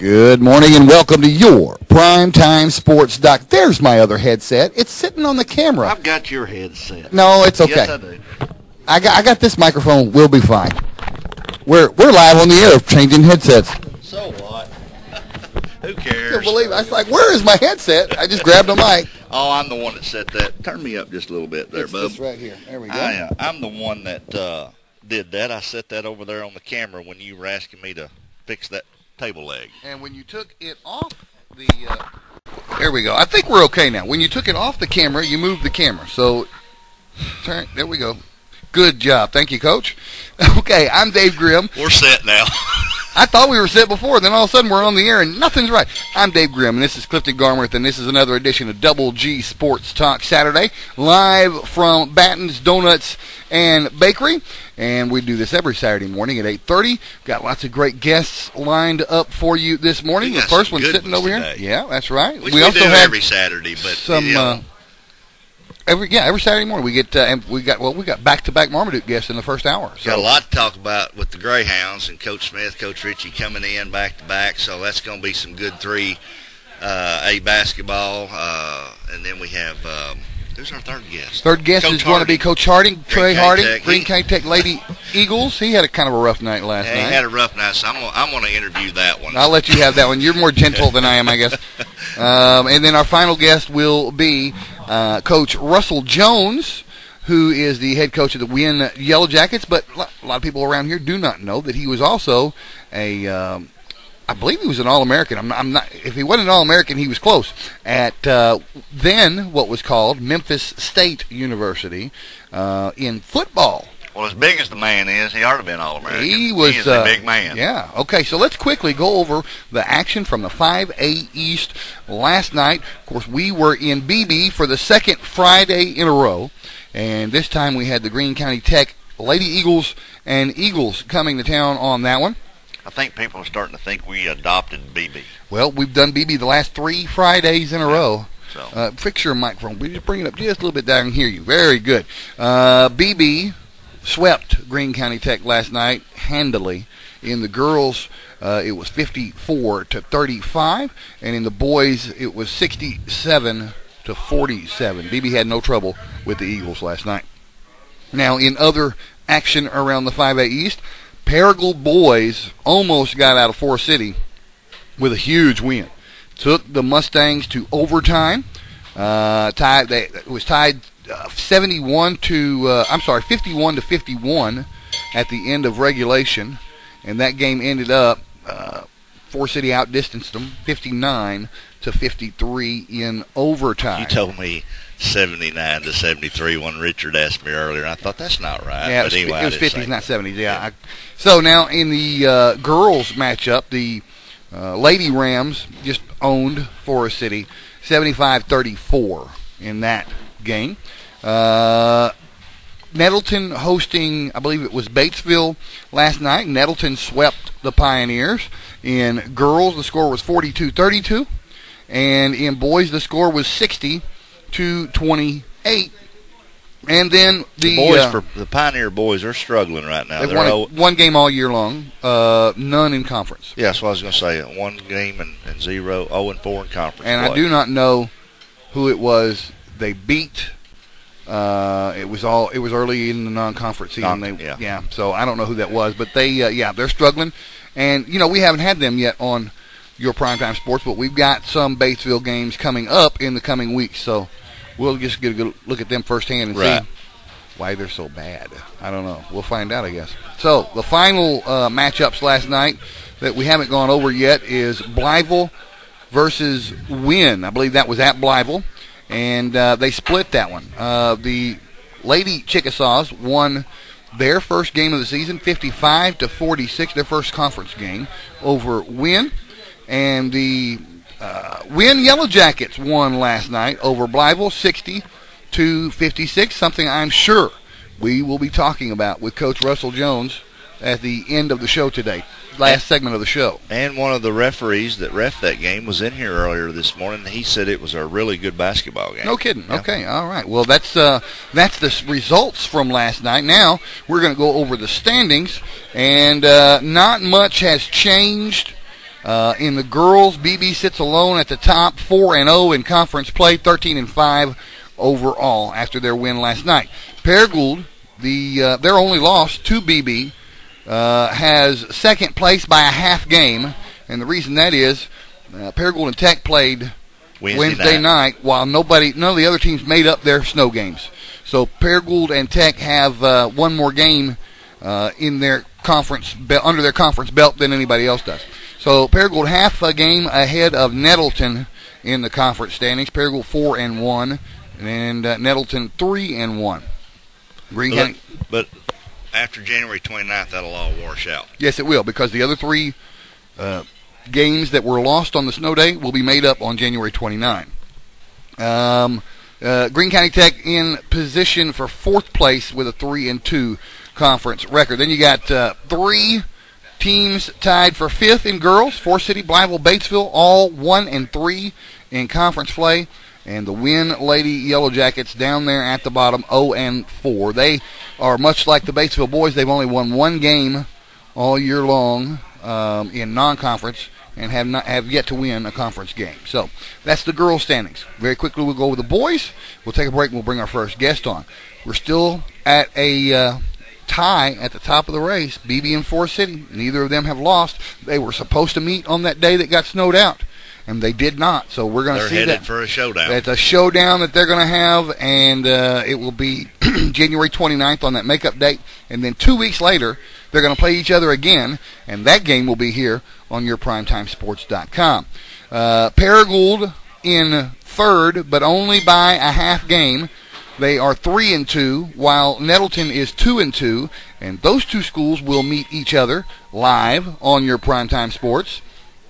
Good morning and welcome to your Primetime Sports Doc. There's my other headset. It's sitting on the camera. I've got your headset. No, it's okay. Yes, I do. I got this microphone. We'll be fine. We're live on the air changing headsets. So what? Who cares? I can't believe it. I was like, where is my headset? I just grabbed a mic. Oh, I'm the one that set that. Turn me up just a little bit there, It's bub. this right here. There we go. I'm the one that did that. I set that over there on the camera when you were asking me to fix that table leg. And when you took it off the, there we go. I think we're okay now. When you took it off the camera, you moved the camera. So, there we go. Good job. Thank you, Coach. Okay, I'm Dave Grimm. We're set now. I thought we were set before, then all of a sudden we're on the air and nothing's right. I'm Dave Grimm, and this is Clifton Garmrath, and this is another edition of Double G Sports Talk Saturday, live from Batten's Donuts and Bakery. And we do this every Saturday morning at 8:30. Got lots of great guests lined up for you this morning. The first one sitting over here. Yeah, that's right. Which we also do have every Saturday, but some every Saturday morning we get and we got back-to-back Marmaduke guests in the first hour. So got a lot to talk about with the Greyhounds and Coach Smith, Coach Richey coming in back-to-back. So that's going to be some good 3A basketball, and then we have. Who's our third guest? Third guest Coach is going to be Coach Harding, Trey Harding, Greene County Tech Lady Eagles. He had a kind of a rough night last night. He had a rough night, so I'm going to interview that one. I'll let you have that one. You're more gentle than I am, I guess. And then our final guest will be Coach Russell Jones, who is the head coach of the Wynne Yellowjackets. But a lot of people around here do not know that he was also I believe he was an All-American. I'm not. If he wasn't an All-American, he was close at then what was called Memphis State University in football. Well, as big as the man is, he ought to have been All-American. He is a big man. Yeah. Okay, so let's quickly go over the action from the 5A East last night. Of course, we were in Beebe for the second Friday in a row, and this time we had the Greene County Tech Lady Eagles and Eagles coming to town on that one. I think people are starting to think we adopted Beebe. Well, we've done Beebe the last 3 Fridays in a row. So. Fix your microphone. We just bring it up just a little bit down and hear you. Very good. Beebe swept Greene County Tech last night handily. In the girls, it was 54-35, and in the boys, it was 67-47. Beebe had no trouble with the Eagles last night. Now, in other action around the 5A East, Paragould boys almost got out of Forrest City with a huge win. Took the Mustangs to overtime. It was tied 51-51 at the end of regulation, and that game ended up Forrest City outdistanced them 59-53 in overtime. You told me 79-73 when Richard asked me earlier, and I thought that's not right. Yeah, but anyway, it was 50s, not 70s. Yeah. So now in the girls matchup, the Lady Rams just owned Forrest City 75-34 in that game. Nettleton hosting, I believe it was Batesville last night. Nettleton swept the Pioneers. In girls, the score was 42-32, and in boys, the score was 60-28. And then the boys for the Pioneer boys are struggling right now. They've won one game all year long, none in conference. Yeah, that's what I was going to say. 1 game and 0, 0-4 in conference. And play. I do not know who it was they beat. It was early in the non-conference season. So I don't know who that was, but they're struggling. And we haven't had them yet on your Primetime Sports, but we've got some Batesville games coming up in the coming weeks. So we'll just get a good look at them firsthand and see why they're so bad. I don't know. We'll find out, I guess. So the final matchups last night that we haven't gone over yet is Blytheville versus Wynne. I believe that was at Blytheville, and they split that one. The Lady Chickasaws won their first game of the season, 55-46, their first conference game over Wynne, and the Wynne Yellowjackets won last night over Blytheville, 60-56, something I'm sure we will be talking about with Coach Russell Jones at the end of the show today, last segment of the show. And one of the referees that ref that game was in here earlier this morning. He said it was a really good basketball game. No kidding. Yeah. Okay, all right. Well, that's the results from last night. Now we're going to go over the standings, and not much has changed In the girls, Beebe sits alone at the top, 4-0 in conference play, 13-5 overall after their win last night. Paragould, their only loss to Beebe, has second place by a half game, and the reason that is Paragould and Tech played Wednesday night while none of the other teams made up their snow games. So Paragould and Tech have one more game in their conference under their conference belt than anybody else does. So Paragould half a game ahead of Nettleton in the conference standings. Paragould 4-1, and Nettleton 3-1. Greene County. But after January 29th, that'll all wash out. Yes, it will, because the other three games that were lost on the snow day will be made up on January 29. Greene County Tech in position for fourth place with a 3-2 conference record. Then you got three teams tied for fifth in girls: Forrest City, Blytheville, Batesville, all 1-3 in conference play. And the Wynne Lady Yellowjackets down there at the bottom, 0-4. They are much like the Batesville boys. They've only won one game all year long in non-conference and have yet to win a conference game. So that's the girls' standings. Very quickly, we'll go over the boys. We'll take a break and we'll bring our first guest on. We're still at a tie at the top of the race, Beebe and Forrest City. Neither of them have lost. They were supposed to meet on that day that got snowed out, and they did not. So we're going to see that. They're headed for a showdown. It's a showdown that they're going to have, and it will be January 29th on that makeup date. And then 2 weeks later, they're going to play each other again, and that game will be here on yourprimetimesports.com. Paragould in third, but only by a half game. They are 3-2, while Nettleton is 2-2, and those two schools will meet each other live on your Primetime Sports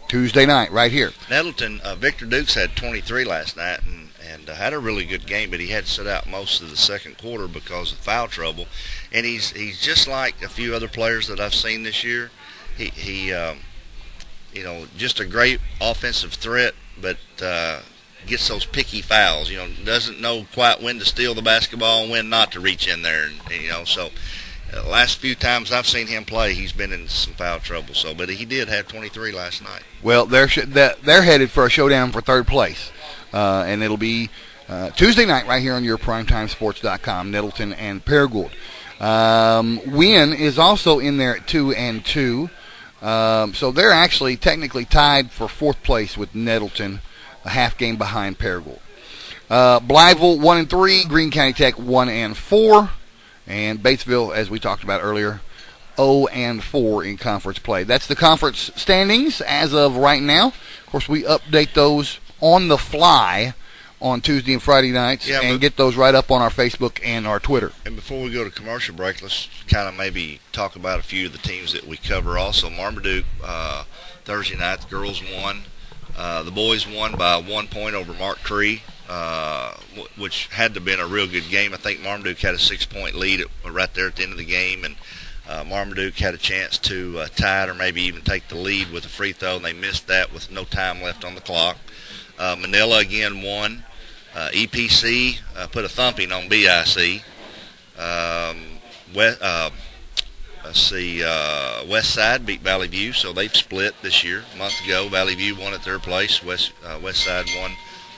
Tuesday night right here. Nettleton, Victor Dukes had 23 last night and had a really good game, but he had to sit out most of the second quarter because of foul trouble. And he's just like a few other players that I've seen this year. He just a great offensive threat, but gets those picky fouls. Doesn't know quite when to steal the basketball and when not to reach in there. And, so last few times I've seen him play, he's been in some foul trouble. But he did have 23 last night. Well, they're headed for a showdown for third place, and it'll be Tuesday night right here on your primetimesports.com. Nettleton and Paragould. Wynne is also in there at 2-2, so they're actually technically tied for fourth place with Nettleton, a half game behind Paragould. Blytheville 1-3, Greene County Tech 1-4, and Batesville, as we talked about earlier, 0-4 in conference play. That's the conference standings as of right now. Of course, we update those on the fly on Tuesday and Friday nights, and get those right up on our Facebook and our Twitter. And before we go to commercial break, let's kind of maybe talk about a few of the teams that we cover also. Marmaduke, Thursday night, the girls won. The boys won by 1 point over Mark Tree, which had to have been a real good game. I think Marmaduke had a 6-point lead right there at the end of the game, and Marmaduke had a chance to tie it or maybe even take the lead with a free throw, and they missed that with no time left on the clock. Manila again won. EPC put a thumping on BIC. West Side beat Valley View, so they've split this year. A month ago, Valley View won at their place. West Side won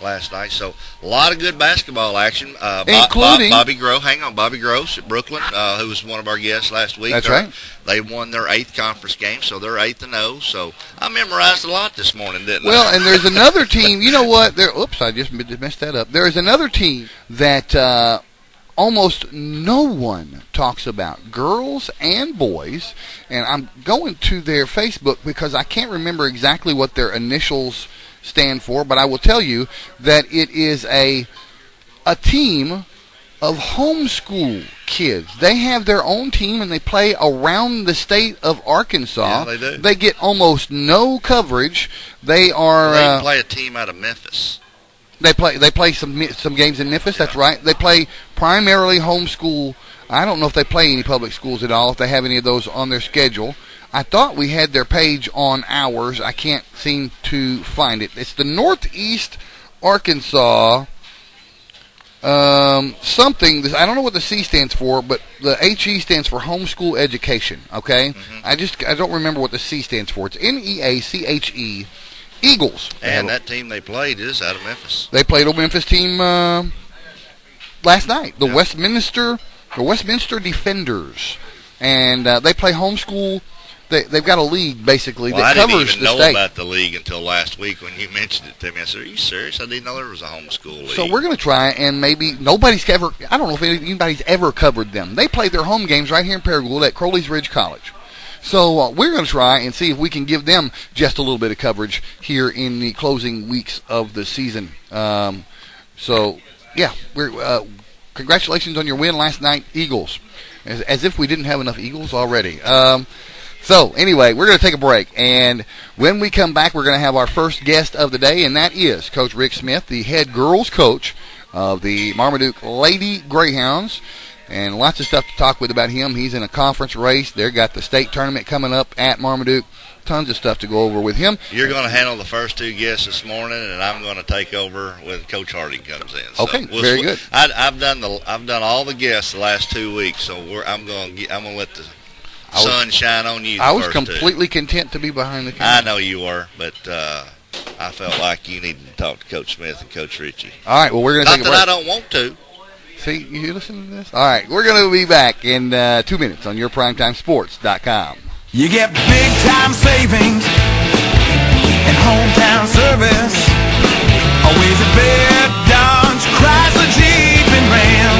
last night. So a lot of good basketball action. Including Bobby Gross at Brooklyn, who was one of our guests last week. That's right. They won their 8th conference game, so they're 8-0. So I memorized a lot this morning, didn't I? Well, and there's another team. You know what? I just messed that up. There is another team that almost no one talks about, girls and boys, and I'm going to their Facebook because I can't remember exactly what their initials stand for, but I will tell you that it is a team of homeschool kids. They have their own team, and they play around the state of Arkansas. Yeah, they do. They get almost no coverage. They play a team out of Memphis. They play some games in Memphis. That's right. They play primarily homeschool. I don't know if they play any public schools at all, if they have any of those on their schedule. I thought we had their page on ours. I can't seem to find it. It's the Northeast Arkansas something. I don't know what the C stands for, but the HE stands for homeschool education. Okay, I don't remember what the C stands for. It's NEACHE Eagles. And that team they played is out of Memphis. They played a Memphis team last night. The Westminster Defenders, and they play homeschool. They've got a league, basically, that covers the state. I didn't even know about the league until last week when you mentioned it to me. I said, are you serious? I didn't know there was a homeschool league. So we're going to try, and maybe nobody's ever, I don't know if anybody's ever covered them. They play their home games right here in Paragould at Crowley's Ridge College. So we're going to try and see if we can give them just a little bit of coverage here in the closing weeks of the season. Congratulations on your win last night, Eagles. As if we didn't have enough Eagles already. So, anyway, we're going to take a break, and when we come back, we're going to have our first guest of the day, and that is Coach Rick Smith, the head girls coach of the Marmaduke Lady Greyhounds, and lots of stuff to talk with about him. He's in a conference race. They've got the state tournament coming up at Marmaduke. Tons of stuff to go over with him. You're going to handle the first two guests this morning, and I'm going to take over when Coach Harding comes in. So okay, very good. I've done all the guests the last 2 weeks, so I'm going to let the sun shine on you. I was completely content to be behind the camera. I know you were, but I felt like you needed to talk to Coach Smith and Coach Richey. All right, well, we're going to take a break. Not that I don't want to. See, you listen to this? All right, we're going to be back in 2 minutes on yourprimetimesports.com. You get big-time savings and hometown service. Always a bed, Dodge, Chrysler, Jeep, and Ram.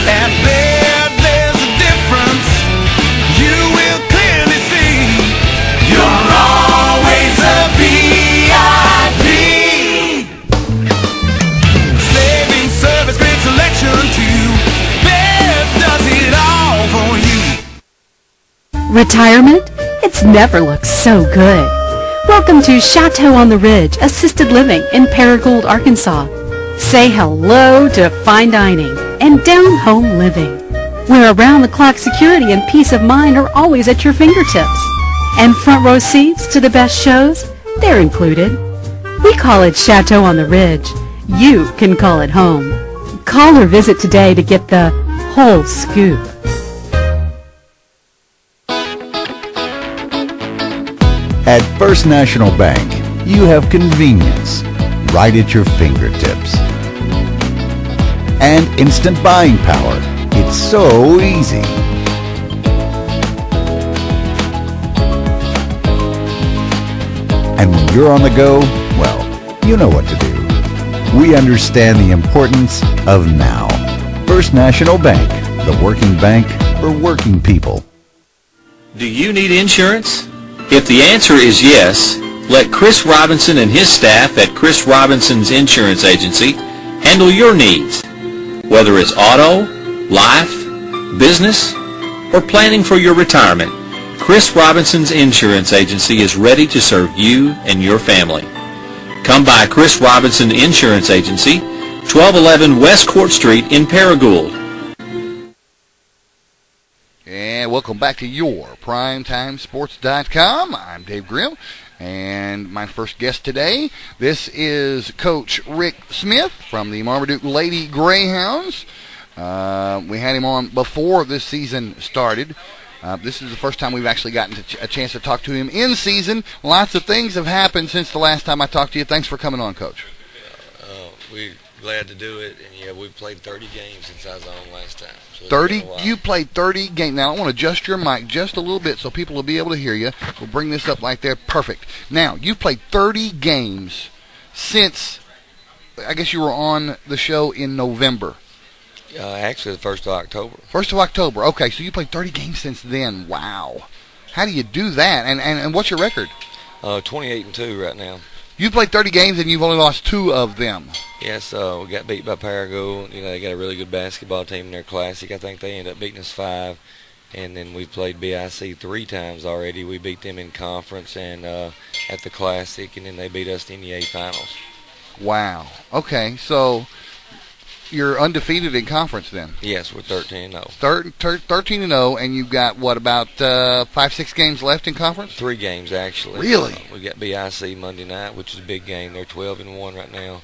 At Baird, there's a difference you will clearly see. You're always a VIP. Saving service, great selection too. Baird does it all for you. Retirement? It's never looked so good. Welcome to Chateau on the Ridge Assisted Living in Paragould, Arkansas. Say hello to fine dining and down-home living, where around-the-clock security and peace of mind are always at your fingertips. And front row seats to the best shows, they're included. We call it Chateau on the Ridge. You can call it home. Call or visit today to get the whole scoop. At First National Bank, you have convenience right at your fingertips. And instant buying power. It's so easy. And when you're on the go, well, you know what to do. We understand the importance of now. First National Bank, the working bank for working people. Do you need insurance? If the answer is yes, let Chris Robinson and his staff at Chris Robinson's Insurance Agency handle your needs. Whether it's auto, life, business, or planning for your retirement, Chris Robinson's Insurance Agency is ready to serve you and your family. Come by Chris Robinson Insurance Agency, 1211 West Court Street in Paragould. And welcome back to your PrimetimeSports.com. I'm Dave Grimm, and my first guest today, this is Coach Rick Smith from the Marmaduke Lady Greyhounds. We had him on before this season started. This is the first time we've actually gotten a chance to talk to him in season. Lots of things have happened since the last time I talked to you. Thanks for coming on, Coach. We're glad to do it, and yeah, we've played 30 games since I was on last time. So 30? You played 30 games. Now, I want to adjust your mic just a little bit so people will be able to hear you. We'll bring this up right there. Perfect. Now, you've played 30 games since, I guess you were on the show in November. Actually, the 1st of October. 1st of October. Okay, so you played 30 games since then. Wow. How do you do that? And what's your record? 28-2 right now. You played 30 games and you've only lost 2 of them. Yes, we got beat by Paragould. You know, they got a really good basketball team in their classic. I think they ended up beating us 5. And then we played BIC 3 times already. We beat them in conference and at the classic, and then they beat us in the NEA finals. Wow. Okay, so you're undefeated in conference then? Yes, we're 13-0. 13-0, and you've got, what, about 5-6 games left in conference? 3 games, actually. Really? We got BIC Monday night, which is a big game. They're 12-1 right now.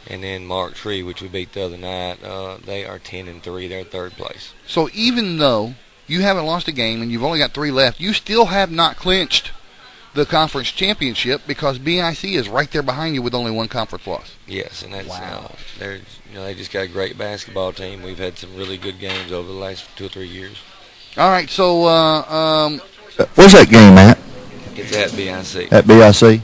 And then Mark Tree, which we beat the other night, they are 10-3. They're third place. So even though you haven't lost a game and you've only got 3 left, you still have not clinched the conference championship because BIC is right there behind you with only 1 conference loss. Yes, and that's wow. They just got a great basketball team. We've had some really good games over the last 2 or 3 years. All right, so where's that game at? It's at BIC. At BIC.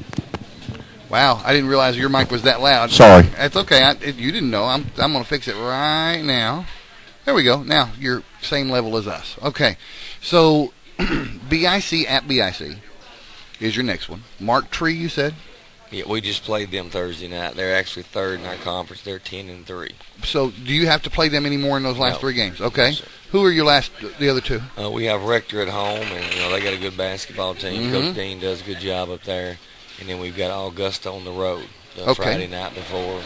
Wow, I didn't realize your mic was that loud. Sorry. That's okay. You didn't know. I'm going to fix it right now. There we go. Now you're same level as us. Okay, so BIC at BIC is your next one. Mark Tree, you said? Yeah, we just played them Thursday night. They're actually third in our conference. They're 10-3. So do you have to play them anymore in those last 3 games? Okay. No, who are your the other 2? We have Rector at home, and they got a good basketball team. Mm-hmm. Coach Dean does a good job up there. And then we've got Augusta on the road Friday night before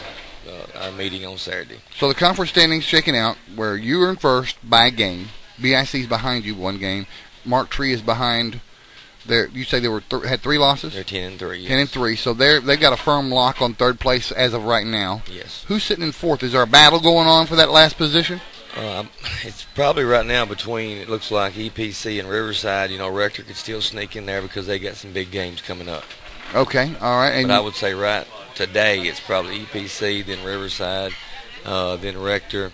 our meeting on Saturday. So the conference standings shaking out where you are in first by a game. BIC's behind you 1 game. Mark Tree is behind. You say they had 3 losses? They're 10-3. Yes. 10-3. So they've got a firm lock on third place as of right now. Yes. Who's sitting in fourth? Is there a battle going on for that last position? It's probably right now between, it looks like, EPC and Riverside. Rector could still sneak in there because they got some big games coming up. Okay, all right. But I would say right today it's probably EPC, then Riverside, then Rector,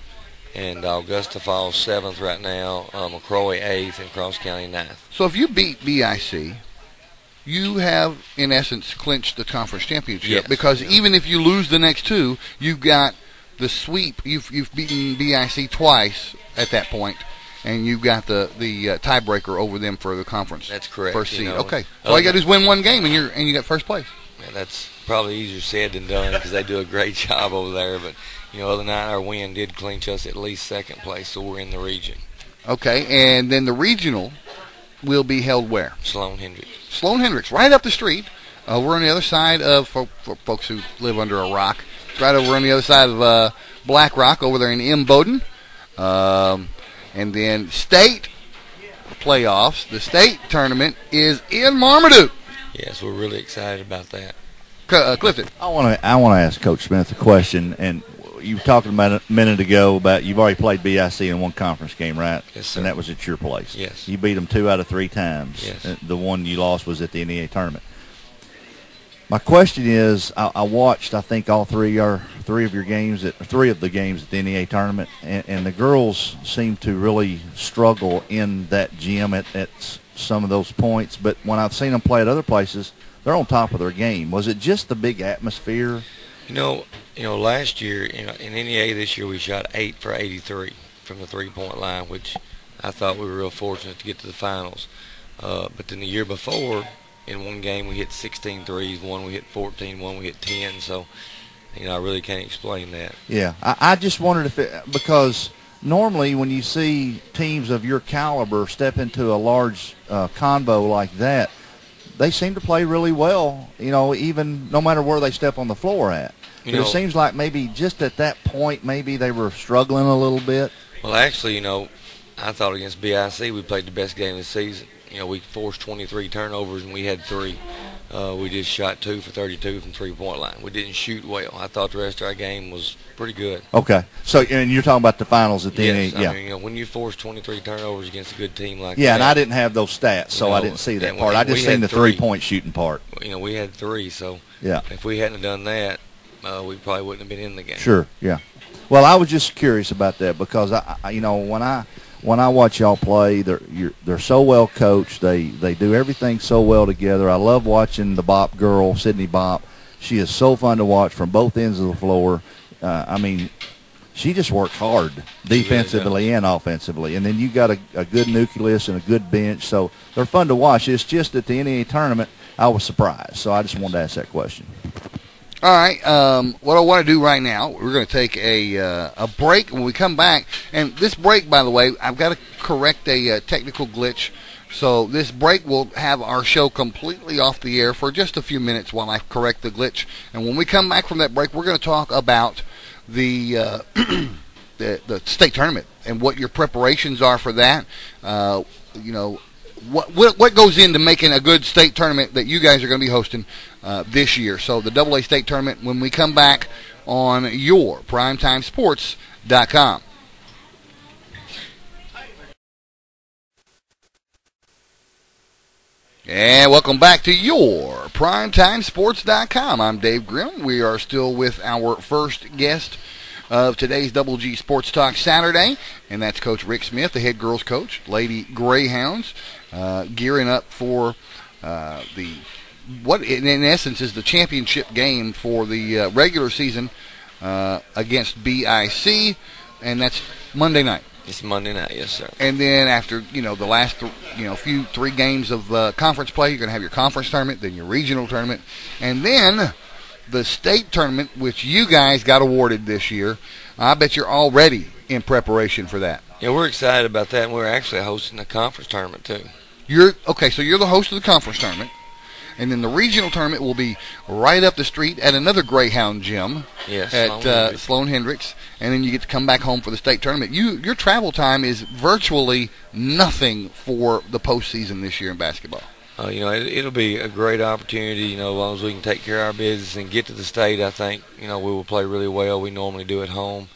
and Augusta Falls 7th right now, McCroy 8th, and Cross County 9th. So if you beat BIC, you have, in essence, clinched the conference championship. Yes. Because even if you lose the next 2, you've got the sweep. You've beaten BIC twice at that point, and you've got the tiebreaker over them for the conference. That's correct. First seed. Okay. So all you got to do is win 1 game, and you got first place. Yeah, that's probably easier said than done because they do a great job over there. But other night our win did clinch us at least second place, so we're in the region. Okay, and then the regional will be held where? Sloan Hendricks. Sloan Hendricks, right up the street. We're on the other side of for folks who live under a rock. It's right over on the other side of Black Rock, over there in M. Bowden. And then state playoffs, the state tournament is in Marmaduke. Yes, we're really excited about that. Clifton. I want to ask Coach Smith a question, and you were talking about a minute ago about you've already played BIC in 1 conference game, right? Yes, sir. And that was at your place. Yes. You beat them 2 out of 3 times. Yes. The one you lost was at the NEA tournament. My question is, I watched, I think, all 3 of your games, 3 of the games at the NEA tournament, and the girls seem to really struggle in that gym at some of those points. But when I've seen them play at other places, they're on top of their game. Was it just the big atmosphere? Last year, in NEA this year, we shot 8 for 83 from the 3-point line, which I thought we were real fortunate to get to the finals. But then the year before, in 1 game we hit 16 threes, 1 we hit 14, 1 we hit 10. So, I really can't explain that. Yeah, I just wondered because normally when you see teams of your caliber step into a large convo like that, they seem to play really well, even no matter where they step on the floor at. But it seems like maybe just at that point, maybe they were struggling a little bit. Well, actually, I thought against BIC we played the best game of the season. We forced 23 turnovers and we had 3. We just shot 2 for 32 from 3-point line. We didn't shoot well. I thought the rest of our game was pretty good. Okay. So, and you're talking about the finals at the yes, NEA. Yeah. I mean, when you force 23 turnovers against a good team like that. Yeah, and I didn't have those stats, so I didn't see that part. I just seen the 3-point shooting part. We had 3, so yeah. If we hadn't done that, we probably wouldn't have been in the game. Sure, yeah. Well, I was just curious about that because, when I watch y'all play, they're so well coached. They do everything so well together. I love watching the Bop girl, Sydney Bop. She is so fun to watch from both ends of the floor. She just works hard defensively and offensively. And then you got a good nucleus and a good bench, so they're fun to watch. It's just at the NEA tournament, I was surprised. So I just wanted to ask that question. All right, what I want to do right now, we're going to take a break. When we come back, and this break, by the way, I've got to correct a technical glitch. So this break will have our show completely off the air for just a few minutes while I correct the glitch. And when we come back from that break, we're going to talk about the the state tournament and what your preparations are for that. What goes into making a good state tournament that you guys are going to be hosting this year. So the AA state tournament, when we come back, on your PrimetimeSports.com. And welcome back to your PrimetimeSports.com. I'm Dave Grimm. We are still with our first guest of today's Double G Sports Talk Saturday, and that's Coach Rick Smith, the head girls coach, Lady Greyhounds, gearing up for what in essence is the championship game for the regular season against BIC, and that's Monday night. It's Monday night, yes, sir. And then after, the last, three games of conference play, you're going to have your conference tournament, then your regional tournament, and then the state tournament, which you guys got awarded this year. I bet you're already in preparation for that. Yeah, we're excited about that, and we're actually hosting a conference tournament, too. So you're the host of the conference tournament. And then the regional tournament will be right up the street at another Greyhound gym at Sloan Hendricks. And then you get to come back home for the state tournament. Your travel time is virtually nothing for the postseason this year in basketball. It'll be a great opportunity, as long as we can take care of our business and get to the state. I think, we will play really well. We normally do at home.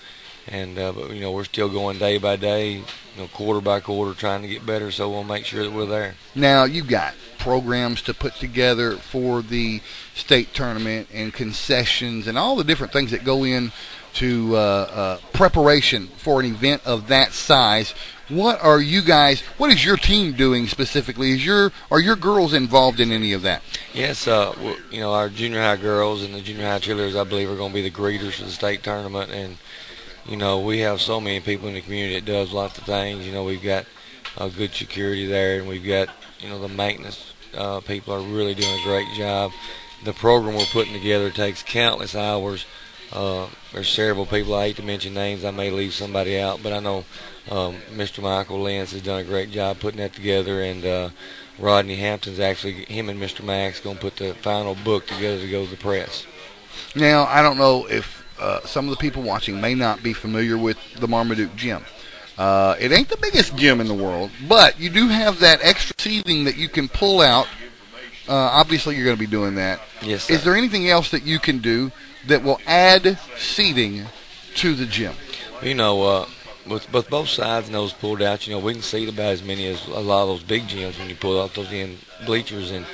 And, but we're still going day by day, quarter by quarter, trying to get better, so we'll make sure that we're there. Now, you've got programs to put together for the state tournament and concessions and all the different things that go into preparation for an event of that size. What is your team doing specifically? Are your girls involved in any of that? Yes, our junior high girls and the junior high cheerleaders, I believe, are going to be the greeters for the state tournament. And we have so many people in the community that does lots of things. We've got good security there, and we've got, the maintenance people are really doing a great job. The program we're putting together takes countless hours. There's several people, I hate to mention names, I may leave somebody out, but I know Mr. Michael Lentz has done a great job putting that together, and Rodney Hampton's actually, him and Mr. Max, going to put the final book together to go to the press. Now, I don't know if some of the people watching may not be familiar with the Marmaduke gym. It ain't the biggest gym in the world, but you do have that extra seating that you can pull out. Obviously, you're going to be doing that. Yes, sir. Is there anything else that you can do that will add seating to the gym? With both sides and those pulled out, we can seat about as many as a lot of those big gyms when you pull out those end bleachers. And,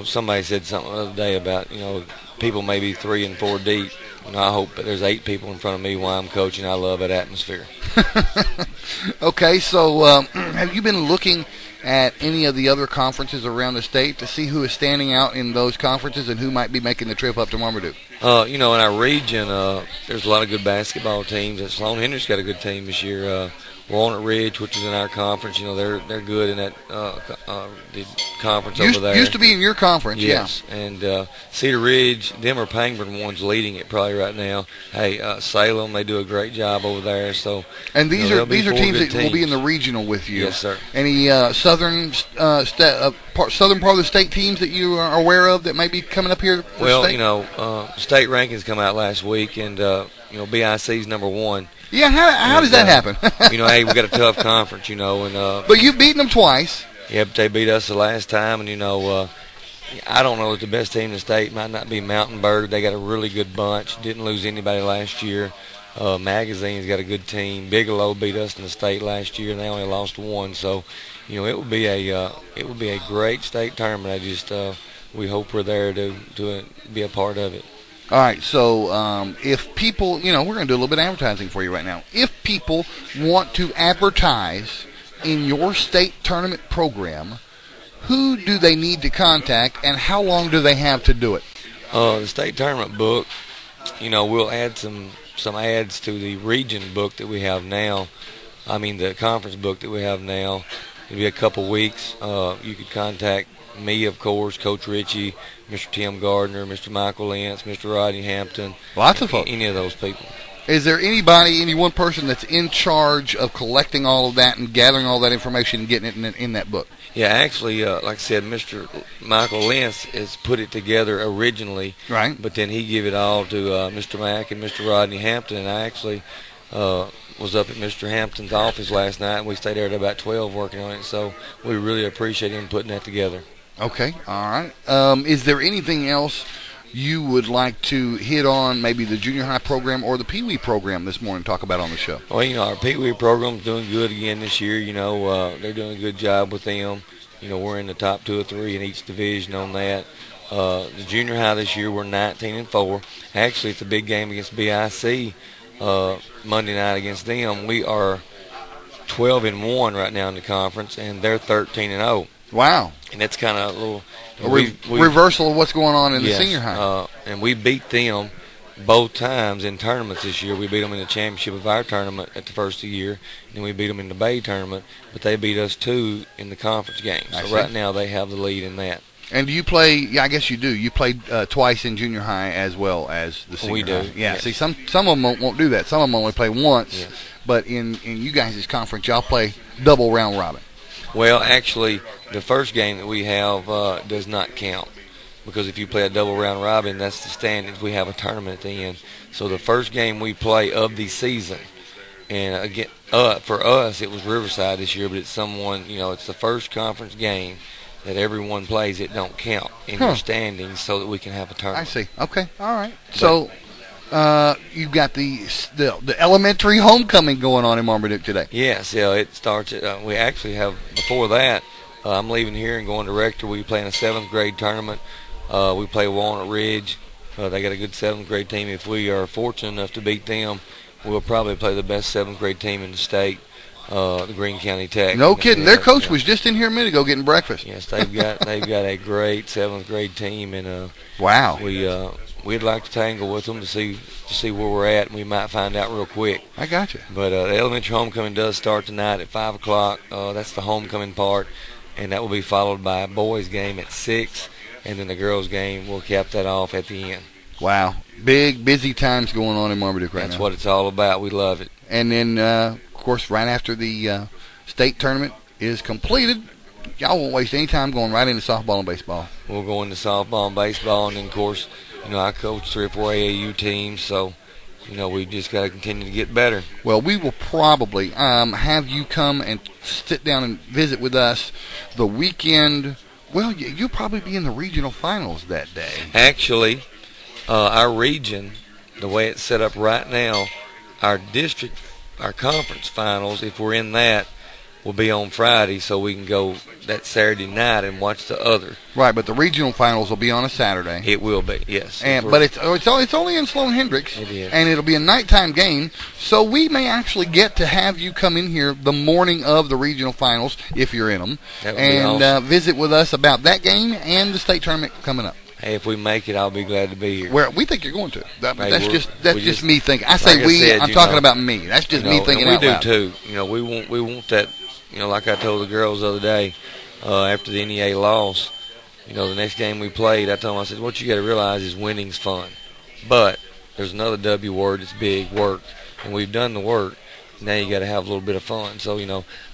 somebody said something the other day about, people may be 3 and 4 deep. I hope that there's 8 people in front of me while I'm coaching. I love that atmosphere. Okay, so have you been looking at any of the other conferences around the state to see who is standing out in those conferences and who might be making the trip up to Marmaduke? In our region, there's a lot of good basketball teams. Sloan Hendricks got a good team this year. Walnut Ridge, which is in our conference, they're good in that the conference over there. Used to be in your conference, yes. Yeah. And Cedar Ridge, them or Pangburn one's leading it probably right now. Hey, Salem, they do a great job over there. So, and these are teams that will be in the regional with you. Yes, sir. Any southern part of the state teams that you are aware of that may be coming up here? State rankings come out last week, and BIC's number 1. Yeah, how does that happen? Hey, we got a tough conference, and but you've beaten them twice. Yeah, but they beat us the last time, and I don't know if the best team in the state might not be Mountain Bird. They got a really good bunch. Didn't lose anybody last year. Magazine's got a good team. Bigelow beat us in the state last year, and they only lost 1. So, it would be a great state tournament. We hope we're there to be a part of it. All right, so if people, we're going to do a little bit of advertising for you right now. If people want to advertise in your state tournament program, who do they need to contact, and how long do they have to do it? The state tournament book, we'll add some ads to the region book that we have now. The conference book that we have now. It'll be a couple weeks. You could contact me, of course, Coach Richey, Mr. Tim Gardner, Mr. Michael Lentz, Mr. Rodney Hampton. Lots of folks. Any of those people. Is there any one person that's in charge of collecting all of that and gathering all that information and getting it in that book? Yeah, actually, like I said, Mr. Michael Lentz has put it together originally. Right. But then he gave it all to Mr. Mack and Mr. Rodney Hampton, and I actually was up at Mr. Hampton's office last night, and we stayed there at about 12 working on it, so we really appreciate him putting that together. Okay, all right. Is there anything else you would like to hit on maybe the junior high program or the Pee Wee program this morning, talk about on the show? Well, our Pee Wee program's doing good again this year. They're doing a good job with them. We're in the top 2 or 3 in each division on that. The junior high this year, we're 19-4. Actually, it's a big game against BIC Monday night against them. We are 12-1 right now in the conference, and they're 13-0. Wow. And that's kind of a little reversal of what's going on in the senior high. And we beat them both times in tournaments this year. We beat them in the championship of our tournament at the first of the year, and then we beat them in the Bay tournament, but they beat us 2 in the conference game. So right now they have the lead in that. And do you play? Yeah, I guess you do. You played twice in junior high as well as the senior high. We do. Yeah. Yes. See, some of them won't do that. Some of them only play once. Yes. But in you guys' conference, y'all play double round robin. Well, actually, the first game that we have does not count, because if you play a double round robin, that's the standings. We have a tournament at the end. So the first game we play of the season, and again, for us, it was Riverside this year, but it's someone, it's the first conference game that everyone plays. It don't count in your standings, so that we can have a tournament. I see. Okay. All right. So you've got the elementary homecoming going on in Marmaduke today. Yes. Yeah. It starts at, we actually have, before that, I'm leaving here and going to Rector. We play in a 7th grade tournament. We play Walnut Ridge. They got a good 7th grade team. If we are fortunate enough to beat them, we'll probably play the best 7th grade team in the state, the Greene County Tech. No kidding. Their coach was just in here a minute ago getting breakfast. Yes, they've got a great 7th grade team, and wow. We'd like to tangle with them to see where we're at, and we might find out real quick. I got you. But the elementary homecoming does start tonight at 5 o'clock. That's the homecoming part, and that will be followed by a boys game at 6, and then the girls game will cap that off at the end. Wow. Big, busy times going on in Marmaduke right now. That's what it's all about. We love it. And then, of course, right after the state tournament is completed, y'all won't waste any time going right into softball and baseball. We'll go into softball and baseball, and then, of course, I coach 3 or 4 AAU teams, so, we just got to continue to get better. Well, we will probably have you come and sit down and visit with us the weekend. Well, you'll probably be in the regional finals that day. Actually, our region, the way it's set up right now, our district, our conference finals, if we're in that, will be on Friday, so we can go that Saturday night and watch the other. Right, but the regional finals will be on a Saturday. It will be, yes. But it's only in Sloan Hendricks. It is. And it'll be a nighttime game, so we may actually get to have you come in here the morning of the regional finals, if you're in them, and awesome. Visit with us about that game and the state tournament coming up. Hey, if we make it, I'll be glad to be here. Where we think you're going to. That's just me thinking. I say we. I'm talking about me. That's just me thinking out loud. We do too. We want that. Like I told the girls the other day, after the NEA loss, the next game we played, I told them, I said, what you got to realize is winning's fun, but there's another W word. It's big work, and we've done the work. Now you got to have a little bit of fun. So,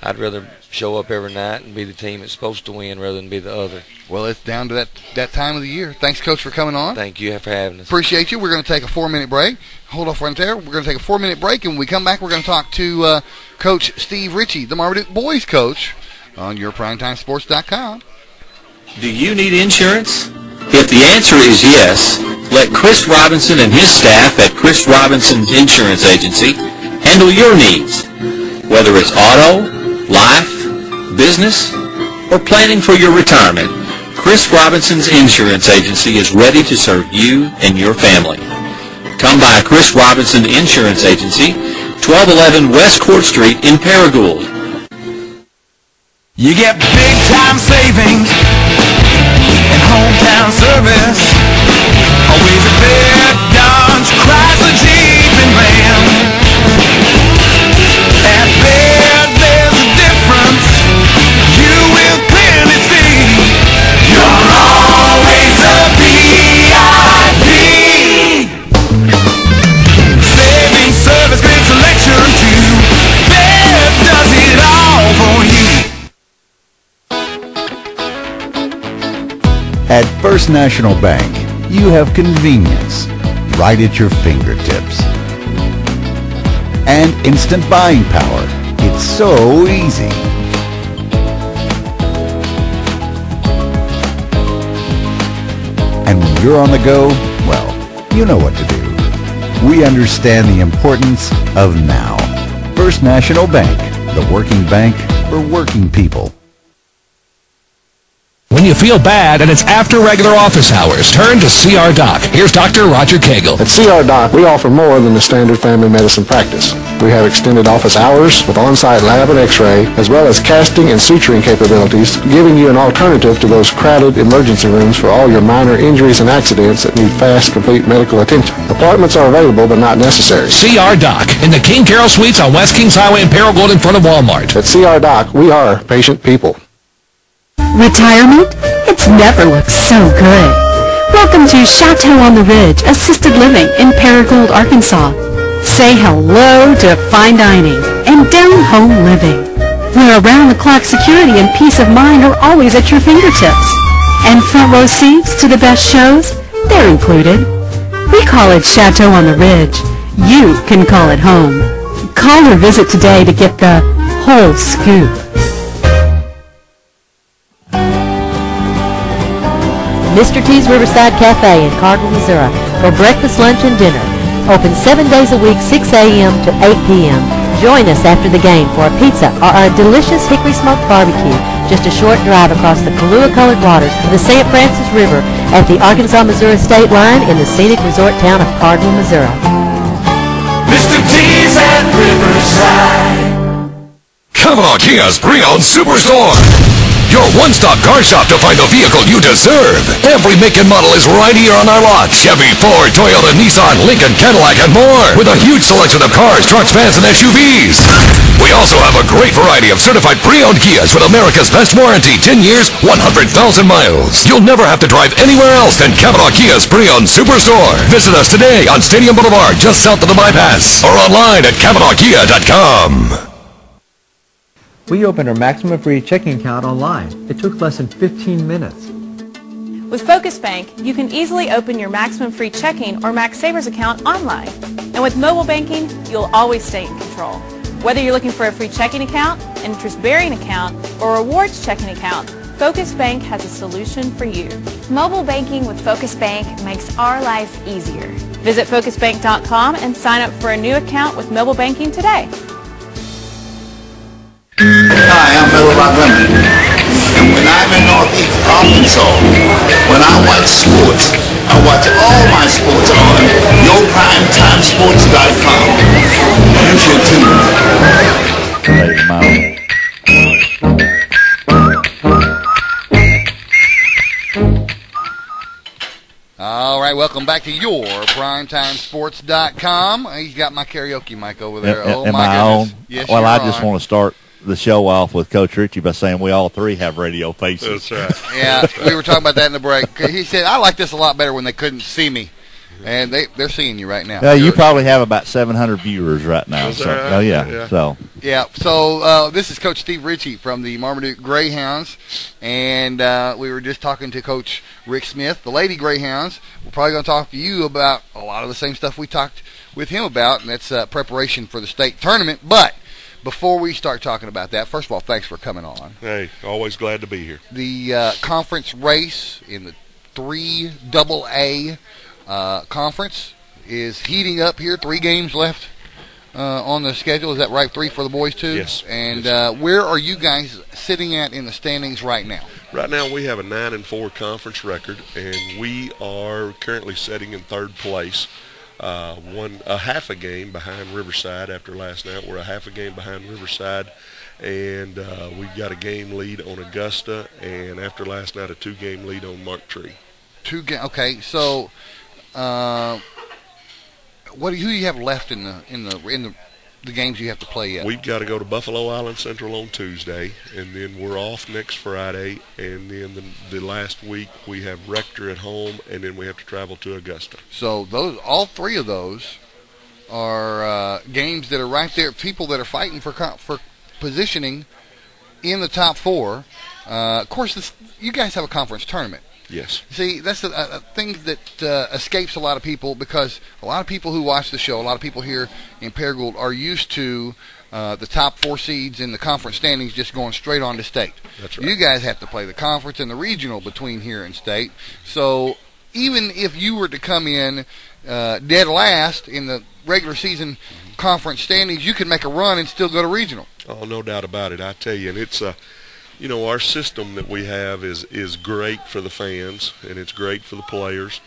I'd rather show up every night and be the team that's supposed to win rather than be the other. Well, it's down to that time of the year. Thanks, Coach, for coming on. Thank you for having us. Appreciate you. We're going to take a 4-minute break. Hold off right there. We're going to take a 4-minute break, and when we come back, we're going to talk to Coach Steve Richey, the Marmaduke boys coach, on yourPrimetimeSports.com. Do you need insurance? If the answer is yes, let Chris Robinson and his staff at Chris Robinson's Insurance Agency handle your needs, whether it's auto, life, business, or planning for your retirement. Chris Robinson's Insurance Agency is ready to serve you and your family. Come by Chris Robinson Insurance Agency, 1211 West Court Street in Paragould. You get big time savings and hometown service. Always a big Dodge, Chrysler, Jeep, and Ram. At Baird, there's a difference you will clearly see. You're always a VIP. Saving service, great selection too. Baird does it all for you. At First National Bank, you have convenience right at your fingertips. And instant buying power. It's so easy. And when you're on the go, You know what to do. We understand the importance of now. First National Bank, the working bank for working people. When you feel bad and it's after regular office hours, turn to CR Doc. Here's Dr. Roger Cagle. At CR Doc, we offer more than the standard family medicine practice. We have extended office hours with on-site lab and x-ray, as well as casting and suturing capabilities, giving you an alternative to those crowded emergency rooms for all your minor injuries and accidents that need fast, complete medical attention. Appointments are available but not necessary. CR Doc in the King Carroll Suites on West Kings Highway in Paragould in front of Walmart. At CR Doc, we are patient people. Retirement? It's never looked so good. Welcome to Chateau on the Ridge Assisted Living in Paragould, Arkansas. Say hello to fine dining and down-home living, where around-the-clock security and peace of mind are always at your fingertips. And front row seats to the best shows, they're included. We call it Chateau on the Ridge. You can call it home. Call or visit today to get the whole scoop. Mr. T's Riverside Cafe in Cardinal, Missouri for breakfast, lunch, and dinner. Open 7 days a week, 6 a.m. to 8 p.m. Join us after the game for a pizza or our delicious hickory smoked barbecue. Just a short drive across the Kahlua-colored waters of the St. Francis River at the Arkansas-Missouri state line in the scenic resort town of Cardinal, Missouri. Mr. T's at Riverside. Kavanaugh Kia's pre-owned superstore. Your one-stop car shop to find the vehicle you deserve. Every make and model is right here on our lot. Chevy, Ford, Toyota, Nissan, Lincoln, Cadillac, and more. With a huge selection of cars, trucks, vans, and SUVs. We also have a great variety of certified pre-owned Kias with America's best warranty. 10 years, 100,000 miles. You'll never have to drive anywhere else than Kavanaugh Kia's pre-owned superstore. Visit us today on Stadium Boulevard, just south of the bypass. Or online at KavanaughKia.com. We opened our maximum free checking account online. It took less than 15 minutes. With Focus Bank, you can easily open your maximum free checking or max savers account online. And with mobile banking, you'll always stay in control. Whether you're looking for a free checking account, an interest-bearing account, or a rewards checking account, Focus Bank has a solution for you. Mobile banking with Focus Bank makes our life easier. Visit FocusBank.com and sign up for a new account with mobile banking today. Hi, I'm Miller Montgomery, and when I'm in Northeast Arkansas, when I watch sports, I watch all my sports on YourPrimeTimeSports.com. You should too. All right, welcome back to YourPrimeTimeSports.com. He's got my karaoke mic over there. Oh, my goodness. Yes, well, I just want to start the show off with Coach Richey by saying we all three have radio faces. That's right. Yeah, we were talking about that in the break. He said, I like this a lot better when they couldn't see me. And they're seeing you right now. You probably have about 700 viewers right now. So, right? Oh, yeah. So this is Coach Steve Richey from the Marmaduke Greyhounds. And we were just talking to Coach Rick Smith, the Lady Greyhounds. We're probably going to talk to you about a lot of the same stuff we talked with him about, and that's preparation for the state tournament. But before we start talking about that, first of all, thanks for coming on. Hey, always glad to be here. The conference race in the 3AA conference is heating up here. 3 games left on the schedule. Is that right? 3 for the boys, too? Yes. And where are you guys sitting at in the standings right now? Right now we have a 9-4 conference record, and we are currently sitting in 3rd place. A half a game behind Riverside after last night. We're a half a game behind Riverside, and we've got a game lead on Augusta, and after last night, a 2-game lead on Mark Tree. Okay, so who do you have left in the games you have to play yet? We've got to go to Buffalo Island Central on Tuesday, and then we're off next Friday, and then the last week we have Rector at home, and then we have to travel to Augusta. So all 3 of those are games that are right there, people that are fighting for positioning in the top 4. Of course, you guys have a conference tournament. Yes. See, that's a thing that escapes a lot of people, because a lot of people who watch the show, a lot of people here in Paragould are used to the top 4 seeds in the conference standings just going straight on to state. That's right. You guys have to play the conference and the regional between here and state. So even if you were to come in dead last in the regular season conference standings, you could make a run and still go to regional. Oh, no doubt about it. I tell you, and it's our system that we have is great for the fans and it's great for the players.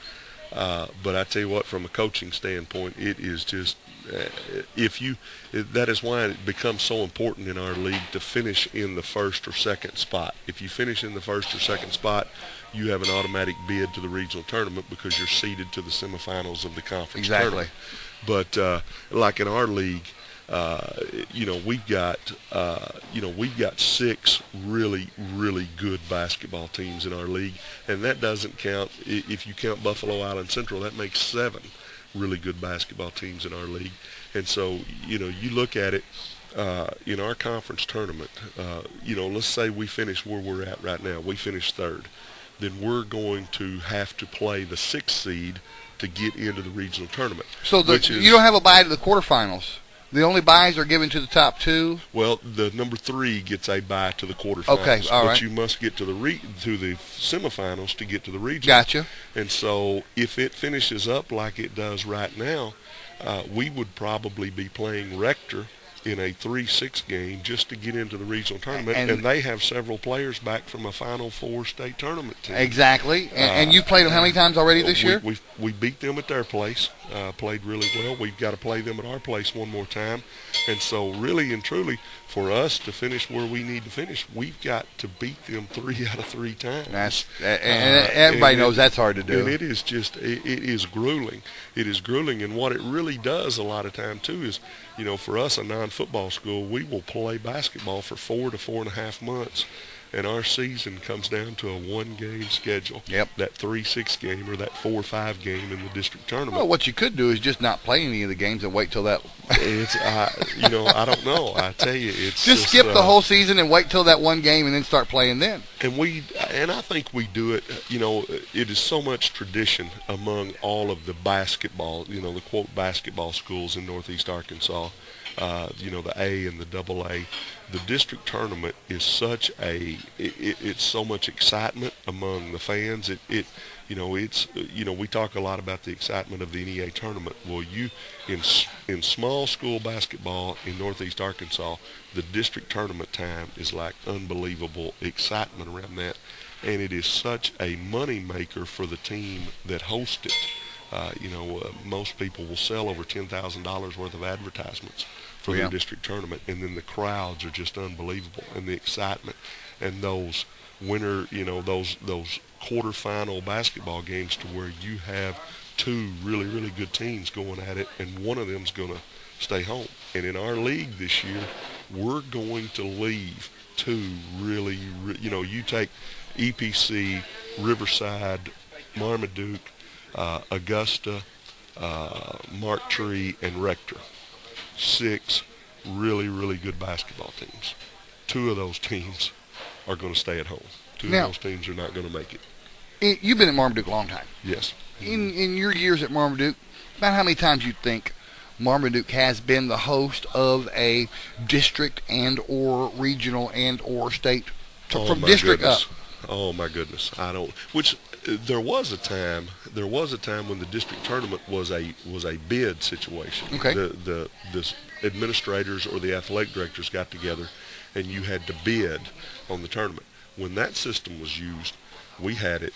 But I tell you what, from a coaching standpoint, it is just that is why it becomes so important in our league to finish in the first or second spot. If you finish in the first or second spot, you have an automatic bid to the regional tournament because you're seeded to the semifinals of the conference tournament. But like in our league, we've got 6 really good basketball teams in our league, and that doesn't count if you count Buffalo Island Central. That makes 7 really good basketball teams in our league. And so you look at it in our conference tournament. Let's say we finish where we're at right now. We finish 3rd. Then we're going to have to play the 6th seed to get into the regional tournament. So you don't have a bye to the quarterfinals. The only byes are given to the top 2? Well, the number 3 gets a bye to the quarterfinals. Okay, all right. But you must get to the semifinals to get to the region. Gotcha. And so if it finishes up like it does right now, we would probably be playing Rector in a 3-6 game just to get into the regional tournament, and they have several players back from a Final Four state tournament team. Exactly. And you played them how many times already this year? We beat them at their place, played really well. We've got to play them at our place one more time. And so really and truly, for us to finish where we need to finish, we've got to beat them 3 out of 3 times. Everybody knows that's hard to do. And it is grueling. It is grueling. And what it really does a lot of time, too, is, for us, a non-football school, we will play basketball for 4 to 4.5 months. And our season comes down to a 1-game schedule. Yep. That 3-6 game or that 4-5 game in the district tournament. Well, what you could do is just not play any of the games and wait till that. I don't know. I tell you, it's just skip the whole season and wait till that 1 game and then start playing then. And I think we do it. It is so much tradition among all of the basketball, the quote basketball schools in Northeast Arkansas. The A and the AA. The district tournament is such it's so much excitement among the fans. We talk a lot about the excitement of the NEA tournament. Well, in small school basketball in Northeast Arkansas, the district tournament time is like unbelievable excitement around that, and it is such a money maker for the team that hosts it. Most people will sell over $10,000 worth of advertisements for the district tournament, and then the crowds are just unbelievable, and the excitement, and those winter, those quarterfinal basketball games to where you have 2 really, really good teams going at it, and one of them's going to stay home. And in our league this year, we're going to leave 2 really, you take EPC, Riverside, Marmaduke, Augusta, Mark Tree, and Rector. 6 really, really good basketball teams. 2 of those teams are going to stay at home. 2 of those teams are not going to make it. You've been at Marmaduke a long time. Yes. In your years at Marmaduke, about how many times you think Marmaduke has been the host of a district and or regional and or state from district up? Oh my goodness, I don't. Which there was a time when the district tournament was a bid situation. Okay. The administrators or the athletic directors got together, and you had to bid on the tournament. When that system was used, we had it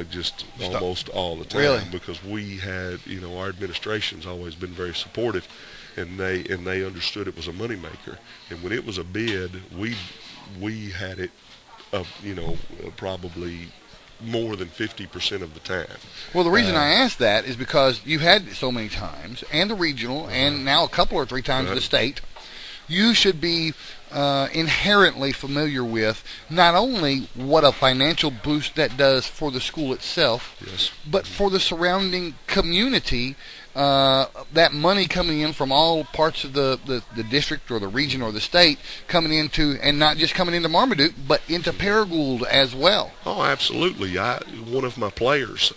just almost all the time. Really? Because we had, our administration's always been very supportive, and they understood it was a moneymaker. And when it was a bid, we had it, probably more than 50% of the time. Well, the reason I asked that is because you had it so many times, and the regional, and now a couple or 3 times the state. You should be inherently familiar with not only what a financial boost that does for the school itself, yes, but for the surrounding community. That money coming in from all parts of the district or the region or the state coming into, and not just coming into Marmaduke, but into Paragould as well. Oh, absolutely. One of my players,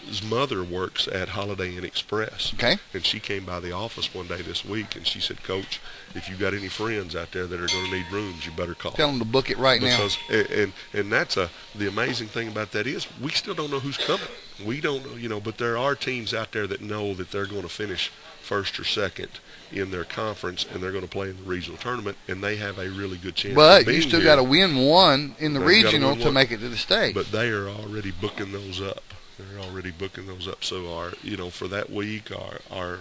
his mother works at Holiday Inn Express. Okay. And she came by the office one day this week, and she said, Coach, if you got any friends out there that are going to need rooms, you better call. Tell them to book it right now. And that's the amazing thing about that is we still don't know who's coming. We don't, you know, but there are teams out there that know that they're going to finish first or second in their conference, and they're going to play in the regional tournament, and they have a really good chance. But you still got to win one in the regional to make it to the state. But they are already booking those up. They're already booking those up. So for that week, our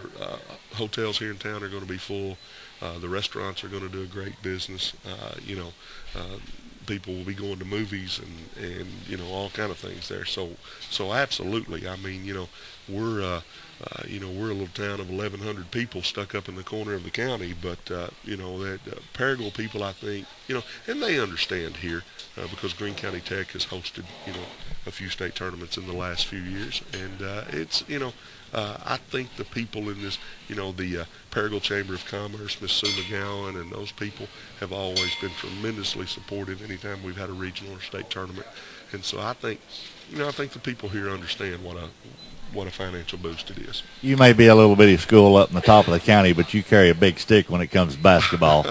hotels here in town are going to be full. The restaurants are going to do a great business. People will be going to movies and all kind of things there. So absolutely. I mean, we're a little town of 1,100 people stuck up in the corner of the county, but that Paragould people, I think, and they understand here because Greene County Tech has hosted a few state tournaments in the last few years, and it's I think the people in this, the Paragould Chamber of Commerce, Miss Sue McGowan, and those people have always been tremendously supportive anytime we've had a regional or state tournament. And so I think, the people here understand what a financial boost it is. You may be a little bitty school up in the top of the county, but you carry a big stick when it comes to basketball.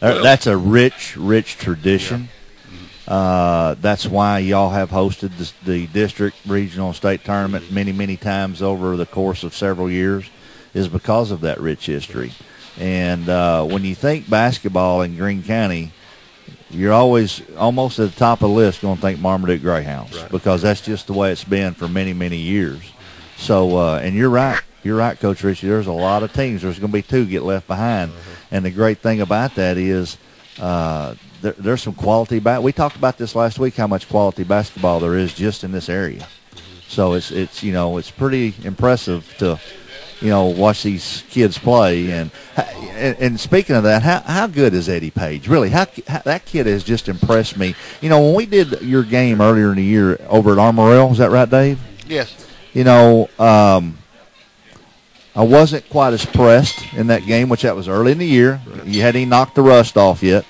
That's a rich tradition. Yeah. That's why y'all have hosted the district, regional, state tournament many times over the course of several years, is because of that rich history. And when you think basketball in Greene County, you're always almost at the top of the list going to think Marmaduke Greyhounds, right, because that's just the way it's been for many years. So, and you're right, Coach Richey. There's a lot of teams. There's going to be two get left behind. And the great thing about that is there's some quality we talked about this last week, how much quality basketball there is just in this area. So it's pretty impressive to watch these kids play. And speaking of that, how good is Eddie Page? Really, how that kid has just impressed me. When we did your game earlier in the year over at Armorel, is that right, Dave? Yes. I wasn't quite as pressed in that game, which that was early in the year. Right. You hadn't even knocked the rust off yet.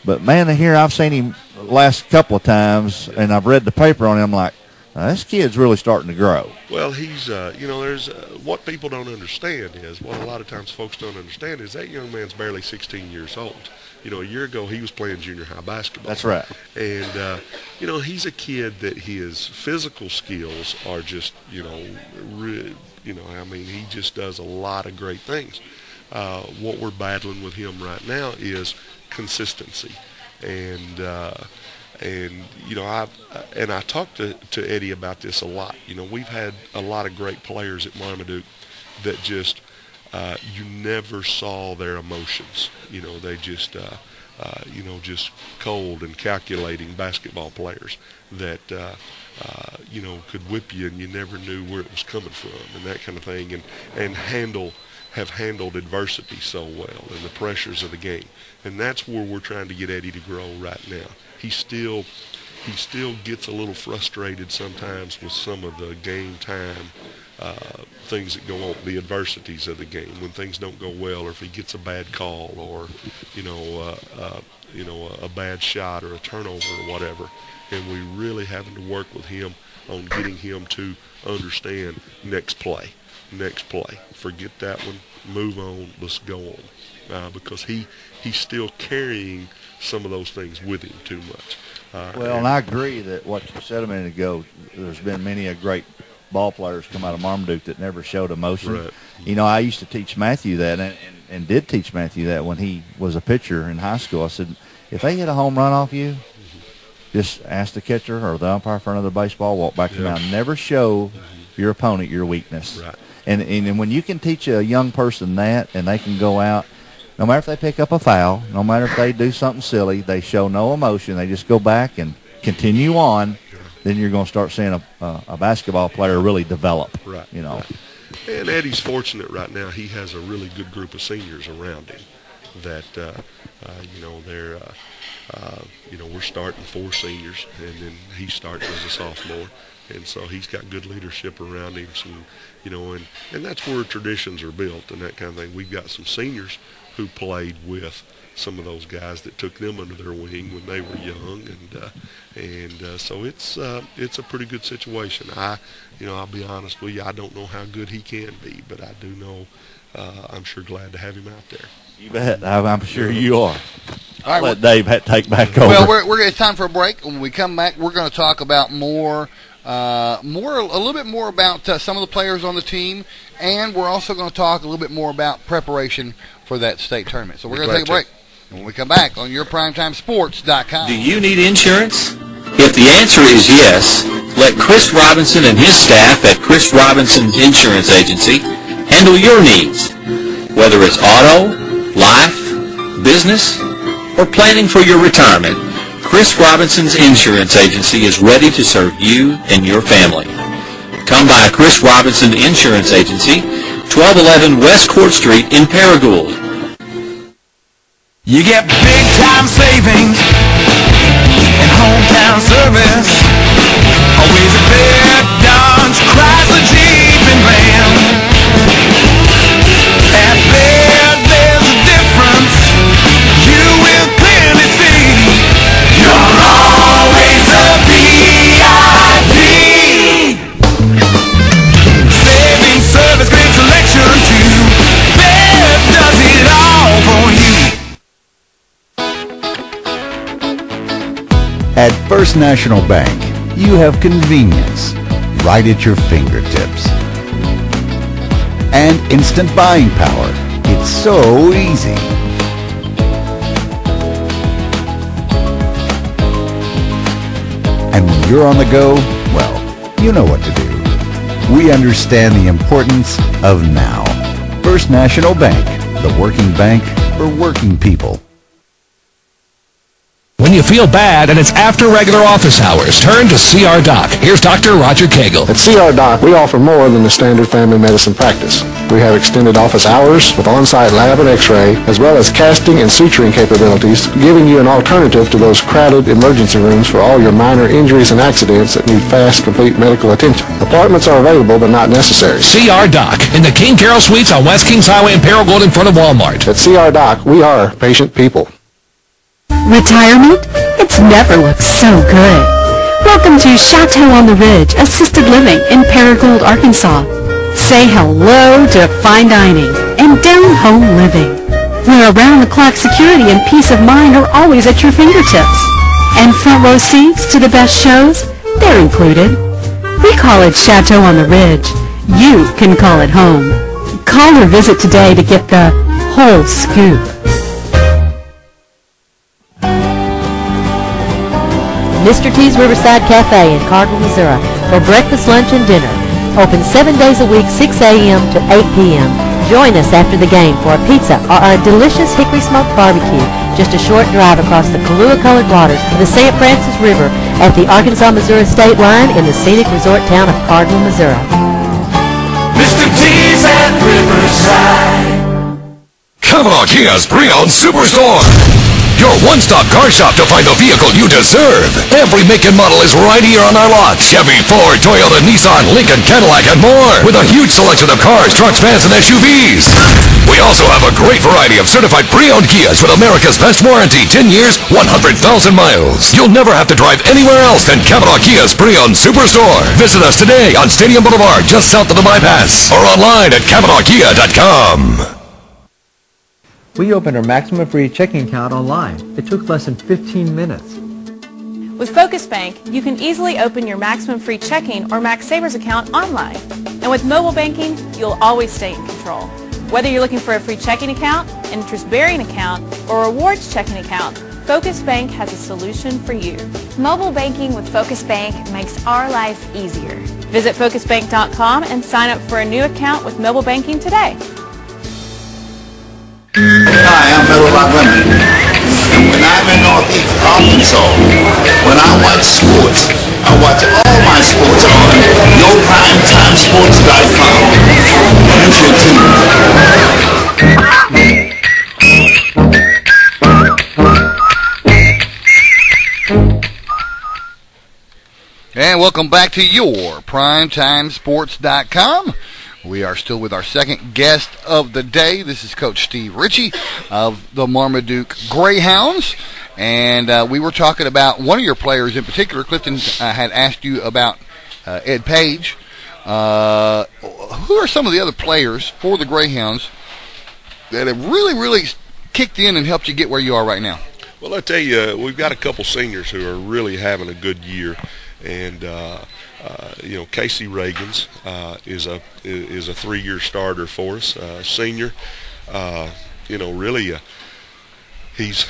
But, man, here I've seen him the last couple of times, and I've read the paper on him like, this kid's really starting to grow. Well, he's, there's what people don't understand is, what a lot of times folks don't understand is that young man's barely 16 years old. A year ago he was playing junior high basketball. That's right. And, he's a kid that his physical skills are just, he just does a lot of great things. What we're battling with him right now is consistency. And I talked to Eddie about this a lot. We've had a lot of great players at Marmaduke that just you never saw their emotions. They just just cold and calculating basketball players that could whip you and you never knew where it was coming from and that kind of thing, and have handled adversity so well and the pressures of the game. And that's where we're trying to get Eddie to grow right now. He still gets a little frustrated sometimes with some of the game time things that go on, the adversities of the game, when things don't go well, or if he gets a bad call, or a bad shot or a turnover or whatever. And we really having to work with him on getting him to understand next play. Forget that one. Move on. Let's go on. Because he's still carrying some of those things with him too much. And I agree that what you said a minute ago, there's been many a great ball players come out of Marmaduke that never showed emotion. Right. I used to teach Matthew that and did teach Matthew that when he was a pitcher in high school. I said, if they hit a home run off you, just ask the catcher or the umpire for another baseball, walk back to the mound. Never show your opponent your weakness. Right. And when you can teach a young person that, and they can go out, no matter if they pick up a foul, no matter if they do something silly, they show no emotion, they just go back and continue on, then you're going to start seeing a basketball player really develop. Right. And Eddie's fortunate right now. He has a really good group of seniors around him that, we're starting 4 seniors, and then he's starting as a sophomore. And so he's got good leadership around him, and that's where traditions are built and that kind of thing. We've got some seniors who played with some of those guys that took them under their wing when they were young, and so it's a pretty good situation. I'll be honest with you, I don't know how good he can be, but I do know I'm sure glad to have him out there. You bet. I'm sure you are. All right, let Dave take back over. Well, it's time for a break. When we come back, we're going to talk about more a little bit more about some of the players on the team, and we're also going to talk a little bit more about preparation for that state tournament. So we're going to take a break. When we come back on yourprimetimesports.com. Do you need insurance? If the answer is yes, let Chris Robinson and his staff at Chris Robinson's Insurance Agency handle your needs. Whether it's auto, life, business, or planning for your retirement, Chris Robinson's Insurance Agency is ready to serve you and your family. Come by Chris Robinson Insurance Agency, 1211 West Court Street in Paragould. You get big time savings and hometown service. Always a big Dodge, Chrysler, Jeep, and Ram. At Baird, there's a difference you will clearly see. You're always a VIP. Saving service, great selection too. Baird does it all for you. At First National Bank, you have convenience right at your fingertips. And instant buying power. It's so easy. And when you're on the go, well, you know what to do. We understand the importance of now. First National Bank, the working bank for working people. When you feel bad and it's after regular office hours, turn to CR Doc. Here's Dr. Roger Cagle. At CR Doc, we offer more than the standard family medicine practice. We have extended office hours with on-site lab and x-ray, as well as casting and suturing capabilities, giving you an alternative to those crowded emergency rooms for all your minor injuries and accidents that need fast, complete medical attention. Appointments are available but not necessary. CR Doc in the King Carroll Suites on West Kings Highway in Paragould in front of Walmart. At CR Doc, we are patient people. Retirement? It's never looked so good. Welcome to Chateau on the Ridge Assisted Living in Paragould, Arkansas. Say hello to fine dining and down-home living, where around-the-clock security and peace of mind are always at your fingertips. And front-row seats to the best shows, they're included. We call it Chateau on the Ridge. You can call it home. Call or visit today to get the whole scoop. Mr. T's Riverside Cafe in Cardinal, Missouri for breakfast, lunch, and dinner. Open 7 days a week, 6 a.m. to 8 p.m. Join us after the game for a pizza or our delicious hickory smoked barbecue just a short drive across the Kahlua-colored waters of the St. Francis River at the Arkansas-Missouri state line in the scenic resort town of Cardinal, Missouri. Mr. T's at Riverside. Kavanaugh Kia's Pre-Owned Superstore. Your one-stop car shop to find the vehicle you deserve. Every make and model is right here on our lot. Chevy, Ford, Toyota, Nissan, Lincoln, Cadillac, and more. With a huge selection of cars, trucks, vans, and SUVs. We also have a great variety of certified pre-owned Kias with America's best warranty. 10 years, 100,000 miles. You'll never have to drive anywhere else than Kavanaugh Kia's Pre-Owned Superstore. Visit us today on Stadium Boulevard, just south of the bypass. Or online at KavanaughKia.com. We opened our Maximum Free checking account online. It took less than 15 minutes. With Focus Bank, you can easily open your Maximum Free checking or Max Savers account online. And with mobile banking, you'll always stay in control. Whether you're looking for a free checking account, an interest-bearing account, or a rewards checking account, Focus Bank has a solution for you. Mobile banking with Focus Bank makes our life easier. Visit FocusBank.com and sign up for a new account with mobile banking today. Hi, I'm Bill Lemon, and when I'm in Northeast Arkansas, when I watch sports, I watch all my sports on YourPrimetimeSports.com. And welcome back to YourPrimetimeSports.com. We are still with our second guest of the day. This is Coach Steve Richey of the Marmaduke Greyhounds. And we were talking about one of your players in particular. Clifton had asked you about Ed Page. Who are some of the other players for the Greyhounds that have really kicked in and helped you get where you are right now? Well, I tell you, we've got a couple seniors who are really having a good year. And Casey Reagans is a 3-year starter for us, senior. Really, he's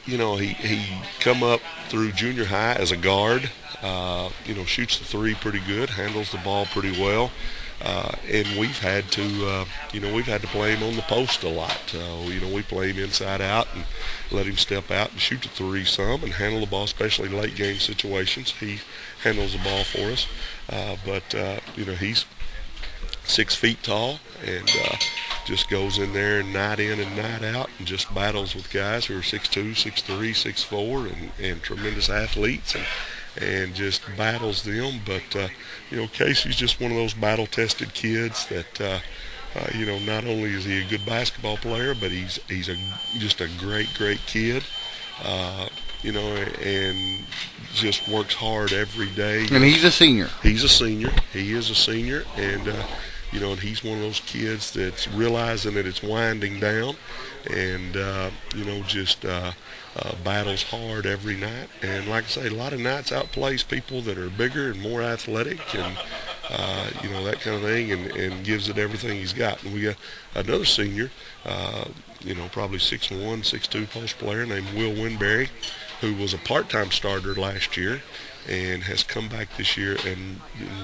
he come up through junior high as a guard. Shoots the three pretty good, handles the ball pretty well. And we've had to play him on the post a lot. We play him inside out and let him step out and shoot the three some and handle the ball, especially in late game situations. He handles the ball for us. He's 6 feet tall and just goes in there and night in and night out and just battles with guys who are 6'2", 6'3", 6'4", and tremendous athletes and just battles them. But Casey's just one of those battle-tested kids that not only is he a good basketball player, but he's just a great kid. And just works hard every day. And he's a senior. He is a senior, and and he's one of those kids that's realizing that it's winding down, and battles hard every night. And like I say, a lot of nights outplays people that are bigger and more athletic, and that kind of thing, and gives it everything he's got. And we got another senior, probably 6'1", 6'2" post player named Will Winberry, who was a part-time starter last year and has come back this year and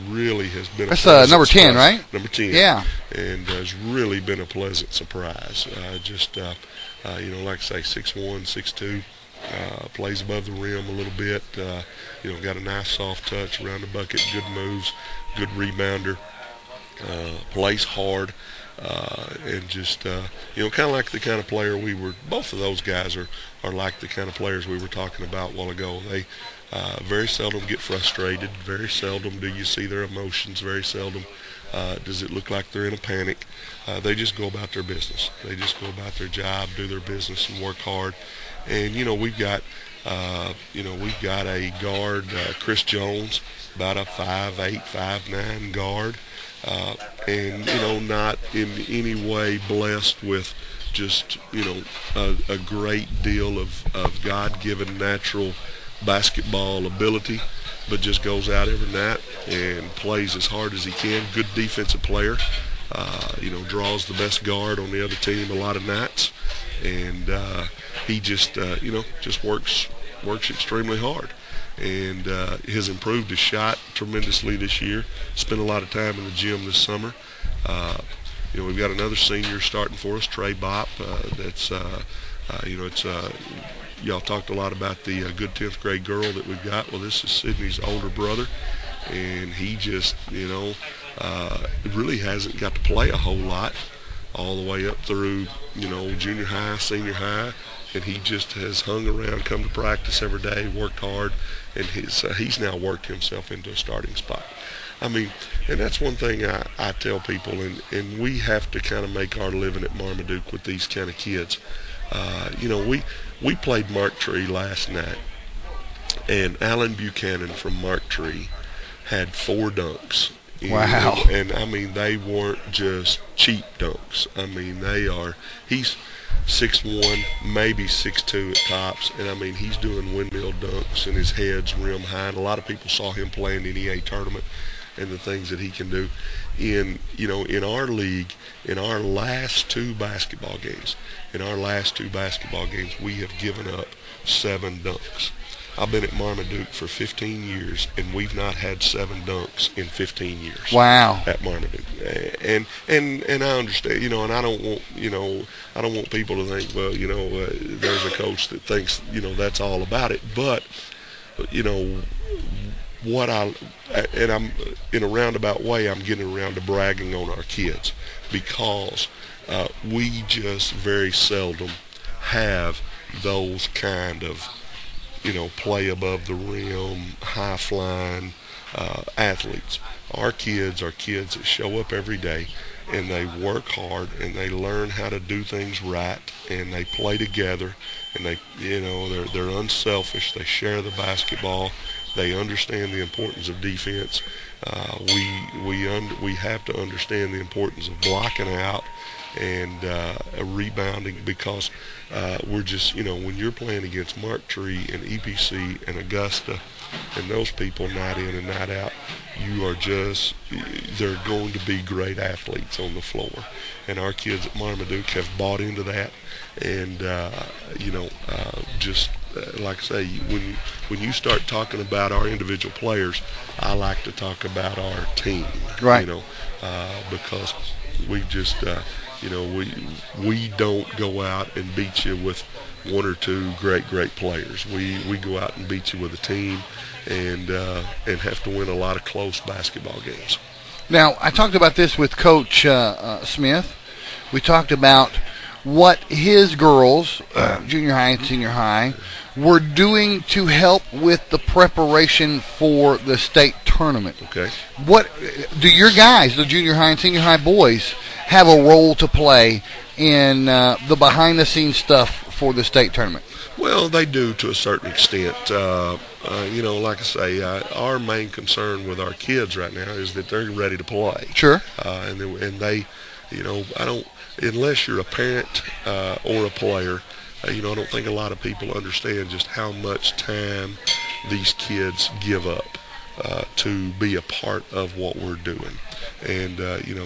really has been That's a number 10, surprise. right? Number 10. Yeah. And has really been a pleasant surprise. Like I say, 6'1", 6'2", plays above the rim a little bit, got a nice soft touch around the bucket, good moves, good rebounder, plays hard. And just, kind of like the kind of player both of those guys are like the kind of players we were talking about a while ago. They very seldom get frustrated. Very seldom do you see their emotions. Very seldom does it look like they're in a panic. They just go about their business. They just go about their job, do their business, and work hard. And, we've got a guard, Chris Jones, about a 5'8", 5'9" guard. And not in any way blessed with just a great deal of God-given natural basketball ability, but just goes out every night and plays as hard as he can. Good defensive player, draws the best guard on the other team a lot of nights, and he just works extremely hard. And has improved his shot tremendously this year. Spent a lot of time in the gym this summer. We've got another senior starting for us, Trey Bopp. Y'all talked a lot about the good 10th grade girl that we've got. Well, this is Sydney's older brother, and he just, really hasn't got to play a whole lot all the way up through, junior high, senior high. And he just has hung around, come to practice every day, worked hard, and he's now worked himself into a starting spot. I mean, and that's one thing I tell people, and we have to kind of make our living at Marmaduke with these kind of kids. We played Mark Tree last night, and Alan Buchanan from Mark Tree had 4 dunks. Wow. And I mean, they weren't just cheap dunks. I mean, he's 6'1", maybe 6'2" at tops, and I mean, he's doing windmill dunks and his head's rim high. And a lot of people saw him play in the NEA tournament and the things that he can do. In our league, in our last two basketball games, we have given up 7 dunks. I've been at Marmaduke for 15 years, and we've not had 7 dunks in 15 years. Wow. At Marmaduke, and I understand, and I don't want people to think, well, there's a coach that thinks, that's all about it. But, and I'm in a roundabout way, I'm getting around to bragging on our kids, because we just very seldom have those kind of play above the rim, high-flying athletes. Our kids are kids that show up every day, and they work hard, and they learn how to do things right, and they play together, and they're unselfish. They share the basketball. They understand the importance of defense. We have to understand the importance of blocking out and rebounding, because we're just, when you're playing against Mark Tree and EPC and Augusta and those people night in and night out, they're going to be great athletes on the floor. And our kids at Marmaduke have bought into that. And, like I say, when you start talking about our individual players, I like to talk about our team, right? Because we just, we don't go out and beat you with one or two great players. We go out and beat you with a team, and have to win a lot of close basketball games. Now, I talked about this with Coach Smith. We talked about what his girls, junior high and senior high, were doing to help with the preparation for the state tournament. Okay. What do your guys, the junior high and senior high boys, have a role to play in the behind-the-scenes stuff for the state tournament? Well, they do to a certain extent. Like I say, our main concern with our kids right now is that they're ready to play. Sure. And they, I don't, unless you're a parent or a player, I don't think a lot of people understand just how much time these kids give up to be a part of what we're doing. And,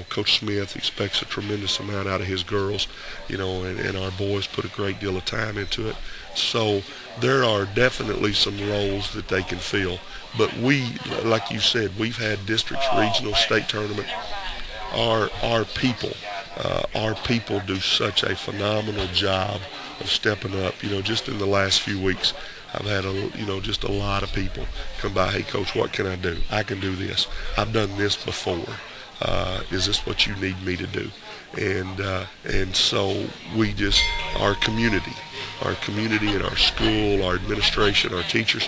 Coach Smith expects a tremendous amount out of his girls, and our boys put a great deal of time into it. So there are definitely some roles that they can fill. But we, like you said, we've had districts, regional, state tournament. Our people do such a phenomenal job of stepping up. Just in the last few weeks, I've had just a lot of people come by. Hey, Coach, what can I do? I can do this. I've done this before. Is this what you need me to do? And so we just, our community and our school, our administration, our teachers,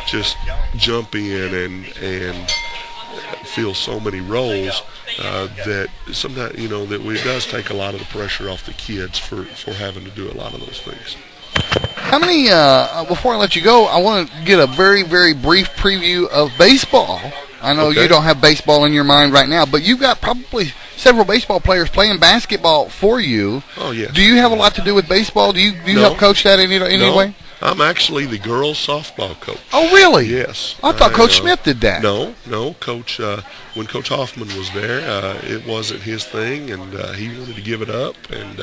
just jump in and fill so many roles that sometimes, that it does take a lot of the pressure off the kids for having to do a lot of those things. How many, before I let you go, I want to get a very, very brief preview of baseball. I know you don't have baseball in your mind right now, but you've got probably several baseball players playing basketball for you. Oh, yeah. Do you have a lot to do with baseball? Do you help coach that in any way? I'm actually the girls softball coach. Oh, really? Yes. I thought Coach Smith did that. No. Coach, when Coach Hoffman was there, it wasn't his thing, and he wanted to give it up. And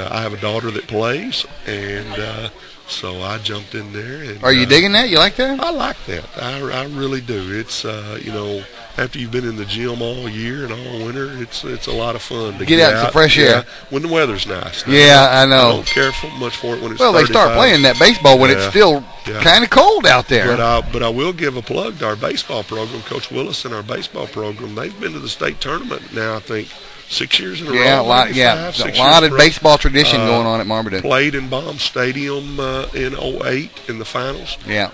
I have a daughter that plays, and so I jumped in there. And, are you digging that? You like that? I like that. I really do. It's after you've been in the gym all year and all winter, it's a lot of fun to get out in some fresh air when the weather's nice. Yeah, I know. I don't care much for it when it's 35. They start playing that baseball when it's still kind of cold out there. But I will give a plug to our baseball program. Coach Willis and our baseball program, they've been to the state tournament now, I think, 6 years in a row. A lot of baseball tradition going on at Marmaduke. Played in Baum Stadium in 2008 in the finals. Yeah.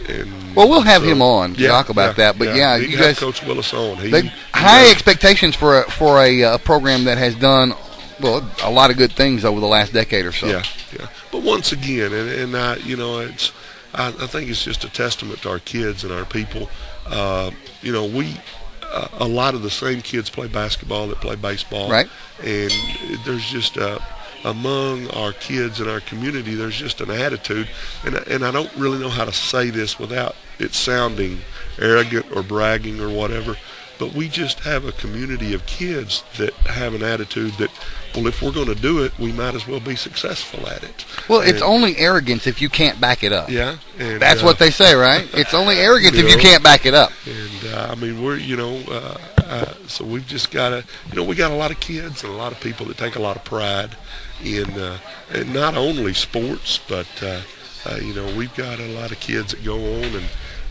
And, well, we'll have him on to talk about that. But you guys, Coach Willis on. High expectations for a program that has done a lot of good things over the last decade or so. Yeah. But once again, I think it's just a testament to our kids and our people. A lot of the same kids play basketball that play baseball. Right. And there's just among our kids in our community, there's just an attitude, and I don't really know how to say this without it sounding arrogant or bragging or whatever, but we just have a community of kids that have an attitude that, well, if we're going to do it, we might as well be successful at it. Well, it's only arrogance if you can't back it up. Yeah. And, that's what they say, right? It's only arrogance if you can't back it up. And, we're, so we've just got we got a lot of kids and a lot of people that take a lot of pride in not only sports, but, we've got a lot of kids that go on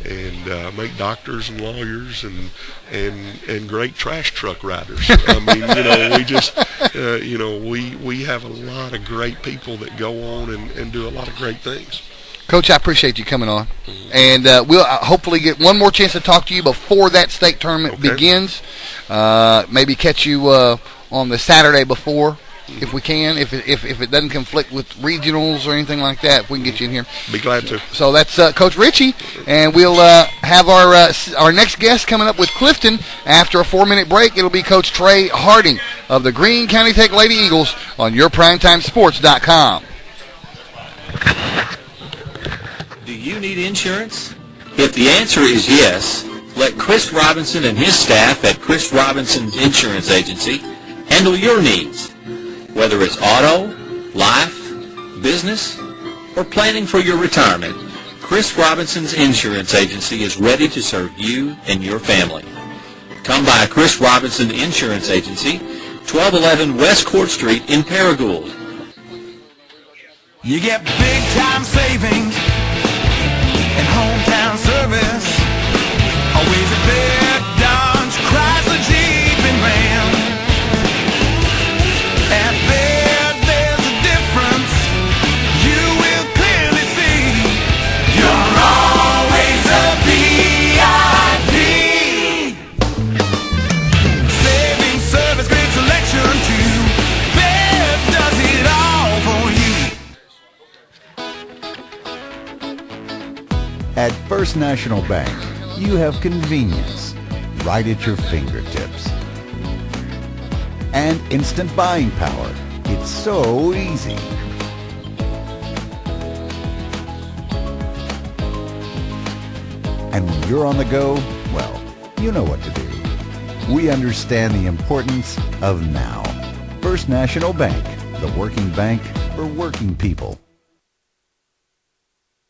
and make doctors and lawyers and great trash truck riders. I mean, we just, we have a lot of great people that go on and do a lot of great things. Coach, I appreciate you coming on. And we'll hopefully get one more chance to talk to you before that state tournament begins. Maybe catch you on the Saturday before if we can, if it doesn't conflict with regionals or anything like that, if we can get you in here. Be glad to. So that's Coach Richey, and we'll have our next guest coming up with Clifton after a 4-minute break. It'll be Coach Trey Harding of the Greene County Tech Lady Eagles on yourprimetimesports.com. Do you need insurance? If the answer is yes, let Chris Robinson and his staff at Chris Robinson's Insurance Agency handle your needs. Whether it's auto, life, business, or planning for your retirement, Chris Robinson's Insurance Agency is ready to serve you and your family. Come by Chris Robinson Insurance Agency, 1211 West Court Street in Paragould. You get big time savings and hometown service. Always a big Dodge, Chrysler, Jeep, and Ram. And there's a difference you will clearly see. You're always a VIP. Saving service, great selection too. Bev does it all for you. At First National Bank, you have convenience right at your fingertips. And instant buying power. It's so easy. And when you're on the go, well, you know what to do. We understand the importance of now. First National Bank, the working bank for working people.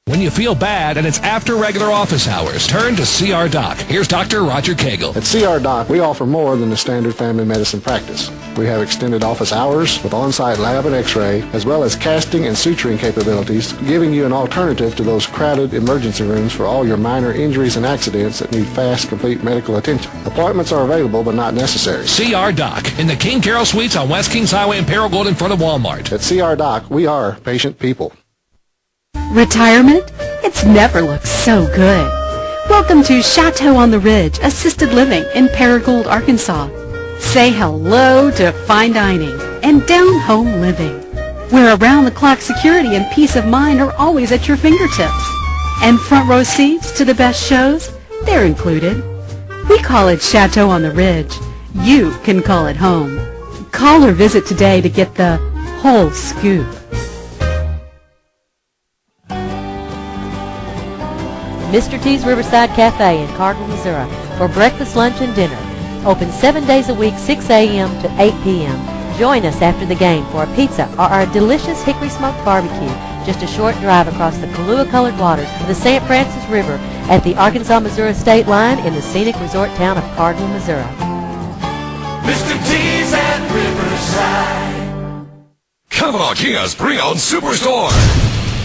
When you feel bad and it's after regular office hours, turn to CR Doc. Here's Dr. Roger Cagle. At CR Doc, we offer more than the standard family medicine practice. We have extended office hours with on-site lab and x-ray, as well as casting and suturing capabilities, giving you an alternative to those crowded emergency rooms for all your minor injuries and accidents that need fast, complete medical attention. Appointments are available but not necessary. CR Doc in the King Carroll Suites on West Kings Highway in Paragould in front of Walmart. At CR Doc, we are patient people. Retirement? It's never looked so good. Welcome to Chateau on the Ridge Assisted Living in Paragould, Arkansas. Say hello to fine dining and down-home living, where around-the-clock security and peace of mind are always at your fingertips. And front row seats to the best shows, they're included. We call it Chateau on the Ridge. You can call it home. Call or visit today to get the whole scoop. Mr. T's Riverside Cafe in Cardinal, Missouri for breakfast, lunch, and dinner. Open 7 days a week, 6 a.m. to 8 p.m. Join us after the game for a pizza or our delicious hickory smoked barbecue, just a short drive across the Kahlua-colored waters of the St. Francis River at the Arkansas-Missouri state line in the scenic resort town of Cardinal, Missouri. Mr. T's at Riverside. Kavanaugh Kia's pre-owned superstore.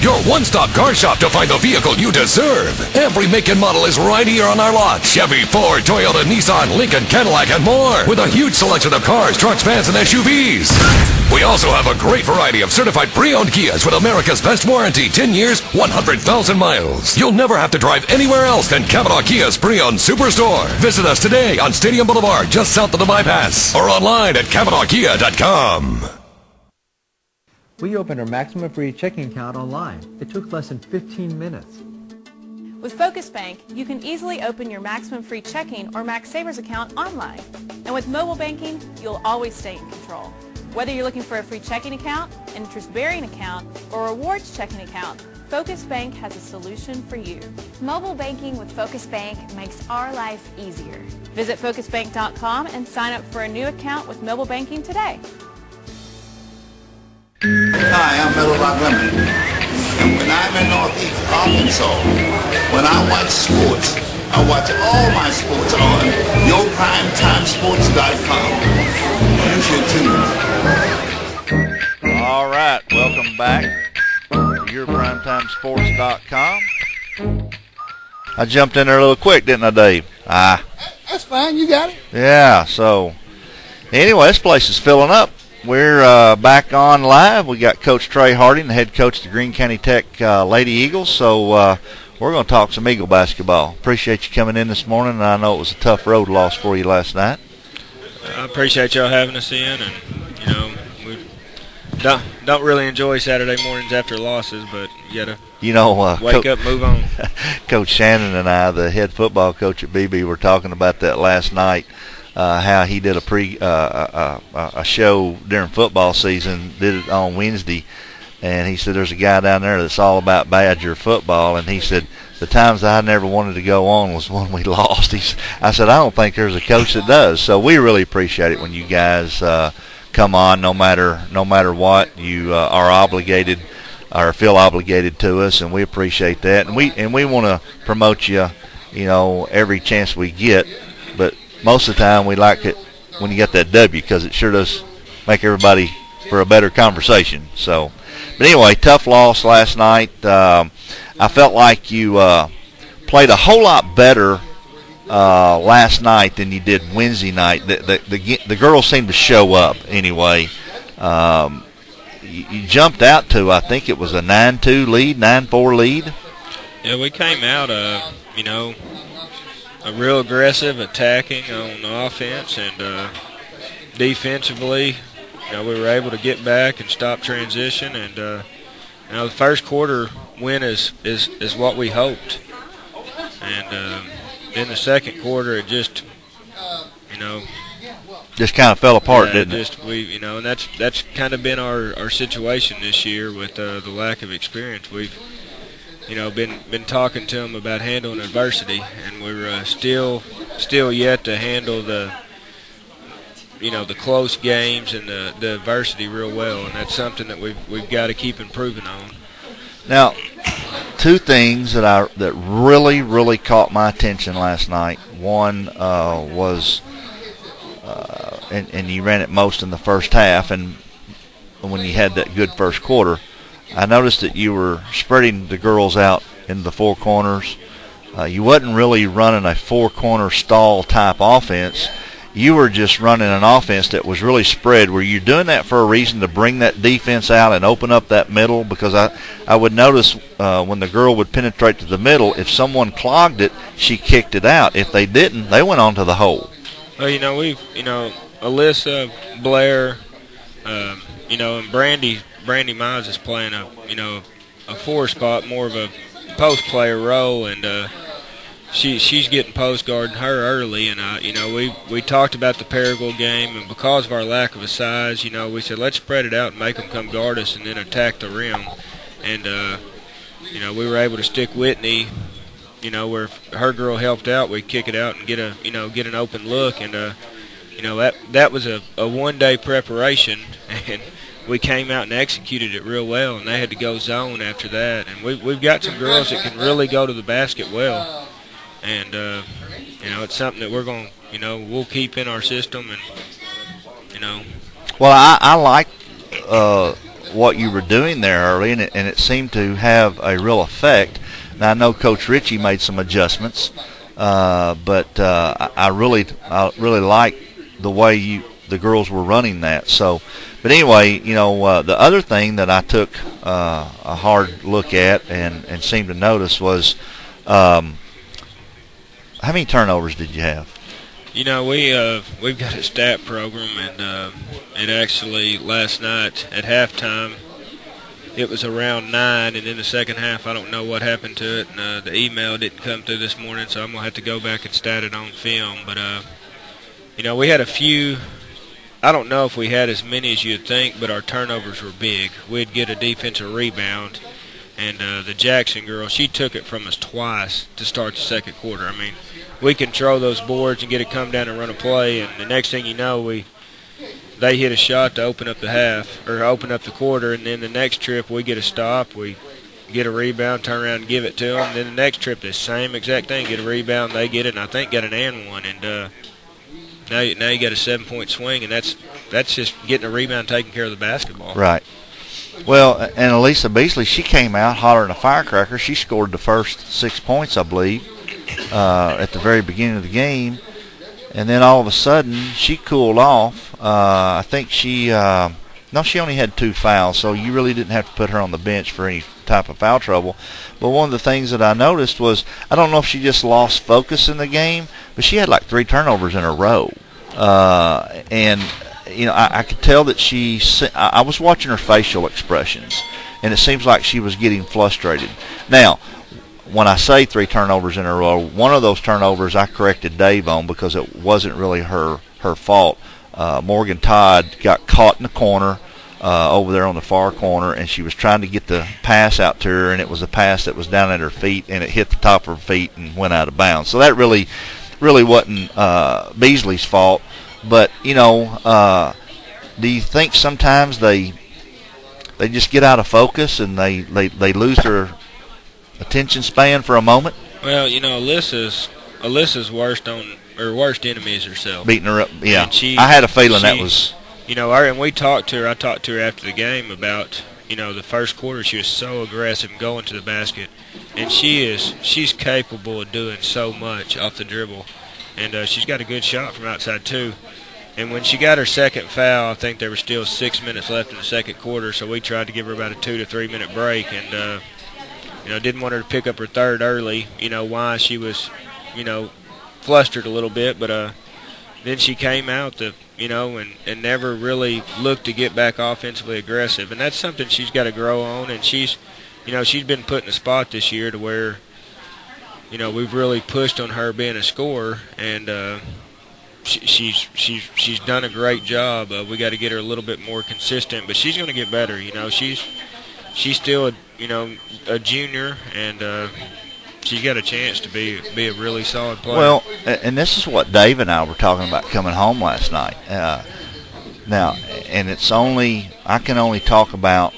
Your one-stop car shop to find the vehicle you deserve. Every make and model is right here on our lot. Chevy, Ford, Toyota, Nissan, Lincoln, Cadillac, and more. With a huge selection of cars, trucks, vans, and SUVs. We also have a great variety of certified pre-owned Kias with America's best warranty, 10 years, 100,000 miles. You'll never have to drive anywhere else than Kavanaugh Kia's pre-owned superstore. Visit us today on Stadium Boulevard, just south of the bypass, or online at KavanaughKia.com. We opened our maximum free checking account online. It took less than 15 minutes. With Focus Bank, you can easily open your maximum free checking or max savers account online. And with mobile banking, you'll always stay in control. Whether you're looking for a free checking account, an interest-bearing account, or a rewards checking account, Focus Bank has a solution for you. Mobile banking with Focus Bank makes our life easier. Visit FocusBank.com and sign up for a new account with mobile banking today. Hi, I'm Metal Rock Lemon. And when I'm in Northeast Arkansas, when I watch sports, I watch all my sports on yourprimetimesports.com. You should too. All right, welcome back to yourprimetimesports.com. I jumped in there a little quick, didn't I, Dave? That's fine. You got it. Yeah, so anyway, this place is filling up. We're back on live. We got Coach Trey Harding, the head coach of the Greene County Tech Lady Eagles. So we're going to talk some Eagle basketball. Appreciate you coming in this morning. I know it was a tough road loss for you last night. I appreciate y'all having us in, and you know don't really enjoy Saturday mornings after losses, but you gotta wake up, move on. Coach Shannon and I, the head football coach at Beebe, were talking about that last night. How he did a show during football season, did it on Wednesday, and he said there's a guy down there that's all about Badger football, and he said the times I never wanted to go on was when we lost. I said I don't think there's a coach that does. So we really appreciate it when you guys come on, no matter what. You are obligated or feel obligated to us, and we appreciate that. And we want to promote you, every chance we get. But most of the time we like it when you get that W, because it sure does make everybody for a better conversation. So, but anyway, tough loss last night. I felt like you played a whole lot better last night than you did Wednesday night. The girls seemed to show up anyway. You jumped out to, I think it was a 9-2 lead, 9-4 lead. Yeah, we came out, a real aggressive attacking on offense, and defensively, we were able to get back and stop transition. And the first quarter win is what we hoped, and in the second quarter it just kind of fell apart, didn't it? And that's kind of been our situation this year with the lack of experience. We've been talking to them about handling adversity, and we're still yet to handle the close games and the adversity real well, and that's something that we've got to keep improving on. Now, two things that really, really caught my attention last night. One was, and you ran it most in the first half, and when you had that good first quarter, I noticed that you were spreading the girls out into the four corners. You wasn't really running a four-corner stall type offense. You were just running an offense that was really spread. Were you doing that for a reason, to bring that defense out and open up that middle? Because I would notice when the girl would penetrate to the middle, if someone clogged it, she kicked it out. If they didn't, they went on to the hole. Well, we've, Alyssa, Blair, and Brandy Mize is playing a four spot, more of a post player role, and she's getting post guarding her early, and we talked about the Paragould game, and because of our lack of a size, we said let's spread it out and make them come guard us and then attack the rim, and we were able to stick Whitney, where if her girl helped out, we kick it out and get an open look, and that was a 1 day preparation, and we came out and executed it real well, and they had to go zone after that, and we've got some girls that can really go to the basket well. And, it's something that we're going to, we'll keep in our system, and, Well, I like what you were doing there early, and it seemed to have a real effect. Now, I know Coach Richey made some adjustments, but I really like the way the girls were running that. So, but anyway, the other thing that I took a hard look at and seemed to notice was how many turnovers did you have? We've got a stat program, and it actually last night at halftime it was around 9, and in the second half I don't know what happened to it, and the email didn't come through this morning, so I'm gonna have to go back and stat it on film. But we had a few. I don't know if we had as many as you'd think, but our turnovers were big. We'd get a defensive rebound, and the Jackson girl, she took it from us twice to start the second quarter. I mean, we control those boards and get it come down and run a play, and the next thing you know, they hit a shot to open up the half, or open up the quarter, and then the next trip we get a stop, we get a rebound, turn around and give it to them. Then the next trip, the same exact thing, get a rebound, they get it, and I think got an and one, and now you got a 7-point swing, and that's just getting a rebound, taking care of the basketball. Right. Well, and Elisa Beasley, she came out hotter than a firecracker. She scored the first 6 points, I believe, at the very beginning of the game. And then all of a sudden, she cooled off. I think she only had 2 fouls, so you really didn't have to put her on the bench for any type of foul trouble. But one of the things that I noticed was, I don't know if she just lost focus in the game, but she had like 3 turnovers in a row. And I could tell that I was watching her facial expressions, and it seems like she was getting frustrated. Now, when I say 3 turnovers in a row, one of those turnovers I corrected Dave on because it wasn't really her fault. Morgan Todd got caught in the corner over there on the far corner, and she was trying to get the pass out to her, and it was a pass that was down at her feet, and it hit the top of her feet and went out of bounds. So that really wasn't Beasley's fault. But, do you think sometimes they just get out of focus and they lose their attention span for a moment? Well, Alyssa's worst enemy is herself. Beating her up, yeah. I had a feeling that was... and we talked to her. I talked to her after the game about, the first quarter she was so aggressive going to the basket. And she's capable of doing so much off the dribble. And she's got a good shot from outside, too. And when she got her second foul, I think there was still 6 minutes left in the second quarter, so we tried to give her about a 2 to 3 minute break. And, didn't want her to pick up her third early, why she was, flustered a little bit. But then she came out, and never really looked to get back offensively aggressive. And that's something she's got to grow on. And she's been put in a spot this year to where, we've really pushed on her being a scorer, and she's done a great job. We got to get her a little bit more consistent, but she's going to get better. She's still a junior, and she's got a chance to be a really solid player. Well, and this is what Dave and I were talking about coming home last night. Now, and I can only talk about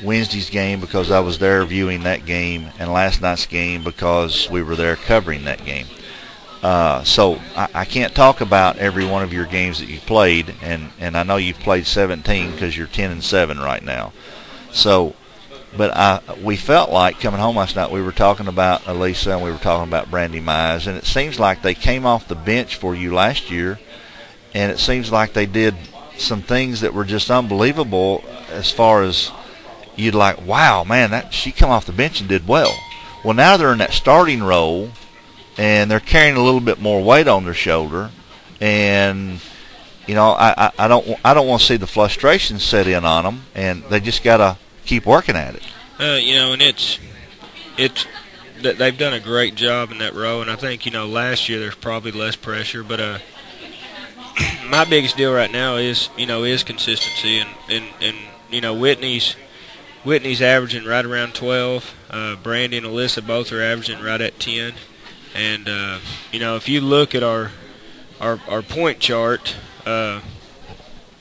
Wednesday's game because I was there viewing that game, and last night's game because we were there covering that game. So I can't talk about every one of your games that you played, and I know you've played 17 because you're 10-7 right now. So, but we felt like coming home last night we were talking about Elisa and we were talking about Brandy Mize, and it seems like they came off the bench for you last year, and it seems like they did some things that were just unbelievable as far as you'd like, wow, man, she come off the bench and did well. Well, now they're in that starting role, and they're carrying a little bit more weight on their shoulder, and I don't want to see the frustration set in on them, and they just got to keep working at it. And it's they've done a great job in that row, and I think last year there's probably less pressure, but my biggest deal right now is consistency, and Whitney's averaging right around 12. Brandy and Alyssa both are averaging right at 10. And if you look at our point chart,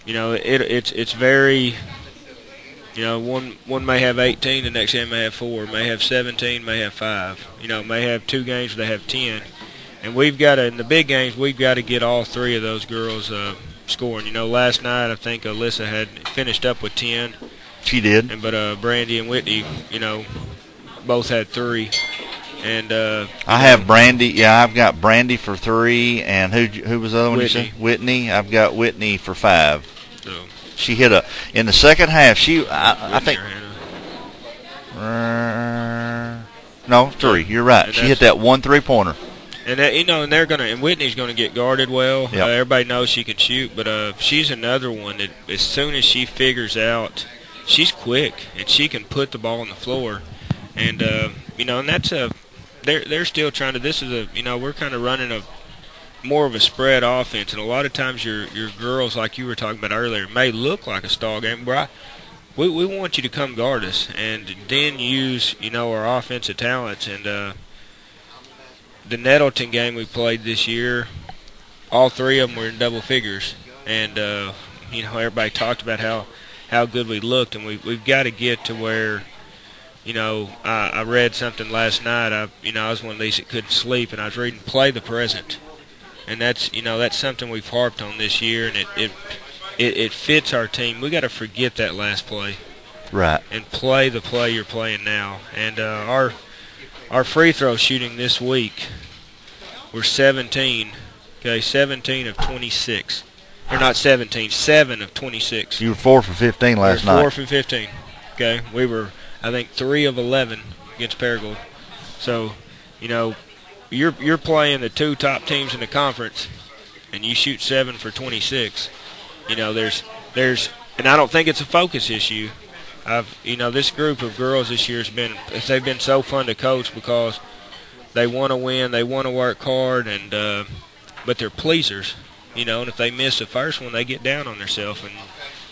it's very, one may have 18, the next game may have 4, may have 17, may have 5. May have 2 games where they have 10. And in the big games, we've got to get all 3 of those girls scoring. Last night I think Alyssa had finished up with 10. She did. But Brandy and Whitney, both had 3. And I have Brandy. Yeah, I've got Brandy for 3, and who was the other one? Whitney. You said? Whitney. I've got Whitney for 5. So. She hit in the second half. I think. No, 3. You're right. She hit that 1 3-pointer. And that, and Whitney's gonna get guarded well. Yep. Everybody knows she can shoot, but she's another one that as soon as she figures out, she's quick and she can put the ball on the floor, and and that's they're still trying to. This is we're kind of running more of a spread offense, and a lot of times your girls, like you were talking about earlier, may look like a stall game. Where we want you to come guard us, and then use our offensive talents. And the Nettleton game we played this year, all 3 of them were in double figures, and everybody talked about how good we looked, and we've got to get to where. I read something last night. I was one of these that couldn't sleep, and I was reading "Play the Present," and that's something we've harped on this year, and it fits our team. We got to forget that last play, right, and play the play you're playing now. And our free throw shooting this week, we're 17 of 26. Or not 17, 7 of 26. You were 4 for 15 last night. 4 for 15. Okay, we were, I think, 3 of 11 against Paragould. So, you're playing the 2 top teams in the conference, and you shoot 7 for 26. and I don't think it's a focus issue. This group of girls this year they've been so fun to coach because they want to win, they want to work hard, and but they're pleasers, and if they miss the first one, they get down on themselves, and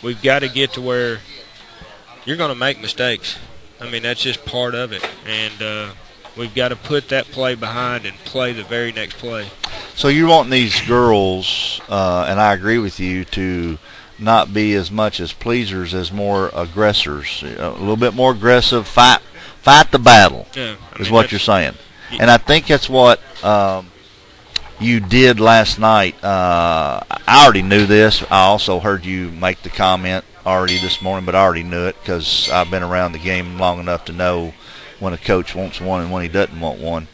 we've got to get to where you're going to make mistakes. I mean, that's just part of it, and we've got to put that play behind and play the very next play. So you want these girls, and I agree with you, to not be as much as pleasers as more aggressors, a little bit more aggressive, fight the battle, is what you're saying. And I think that's what you did last night. I already knew this. I also heard you make the comment already this morning, but I already knew it because I've been around the game long enough to know when a coach wants one and when he doesn't want one.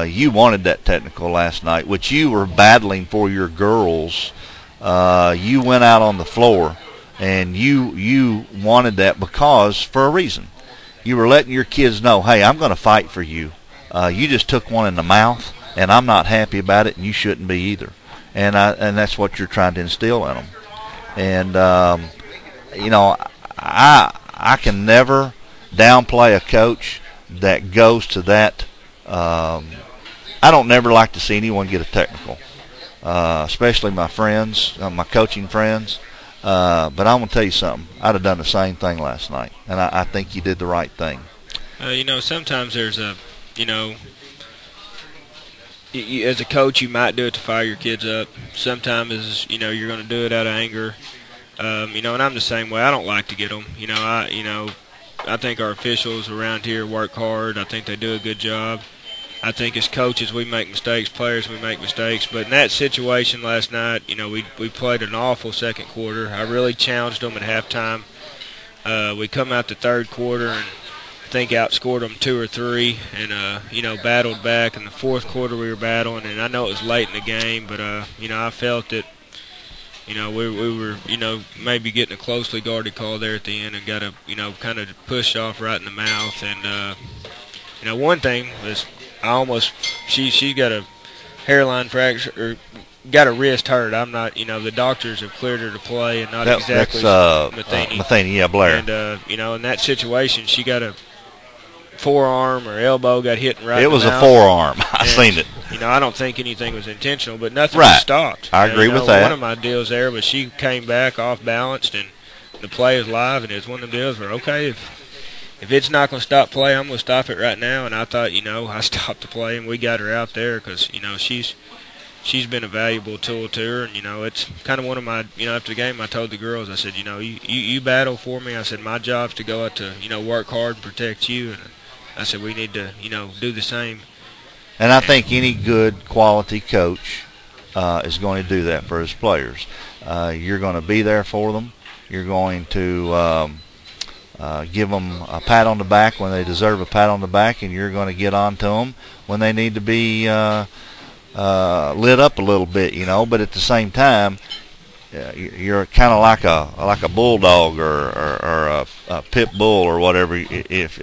You wanted that technical last night, which you were battling for your girls. You went out on the floor, and you wanted that because, for a reason, you were letting your kids know, hey, I'm going to fight for you. You just took one in the mouth, and I'm not happy about it, and you shouldn't be either. And that's what you're trying to instill in them. And I can never downplay a coach that goes to that. I don't never like to see anyone get a technical. Especially my friends, my coaching friends. But I'm going to tell you something. I'd have done the same thing last night, and I think you did the right thing. Sometimes there's as a coach, you might do it to fire your kids up. Sometimes, you're going to do it out of anger. And I'm the same way. I don't like to get them. I think our officials around here work hard. I think they do a good job. I think as coaches we make mistakes, players we make mistakes. But in that situation last night, we played an awful second quarter. I really challenged them at halftime. We come out the third quarter and I think outscored them 2 or 3 and, battled back. In the fourth quarter we were battling, and I know it was late in the game, but, I felt that, we were, maybe getting a closely guarded call there at the end and got a, kind of pushed off right in the mouth. And, one thing was she got a hairline fracture or got a wrist hurt. I'm not, the doctors have cleared her to play and not exactly Matheny, Blair. And, in that situation, she got a forearm or elbow got hit right It in was the a mouth. forearm. I seen it. I don't think anything was intentional, but nothing was stopped. I agree with that. One of my deals there was she came back off balanced and the play is live, and it's one of the deals where, okay, if it's not going to stop play, I'm going to stop it right now. And I thought, I stopped the play and we got her out there because, she's been a valuable tool to her. And, it's kind of one of my, after the game I told the girls, I said, you battle for me. I said, my job's to go out to, work hard and protect you. And I said, we need to, do the same. And I think any good quality coach is going to do that for his players. You're going to be there for them. You're going to give them a pat on the back when they deserve a pat on the back, and you're going to get on to them when they need to be lit up a little bit, But at the same time, you're kind of like a bulldog or a pit bull or whatever. If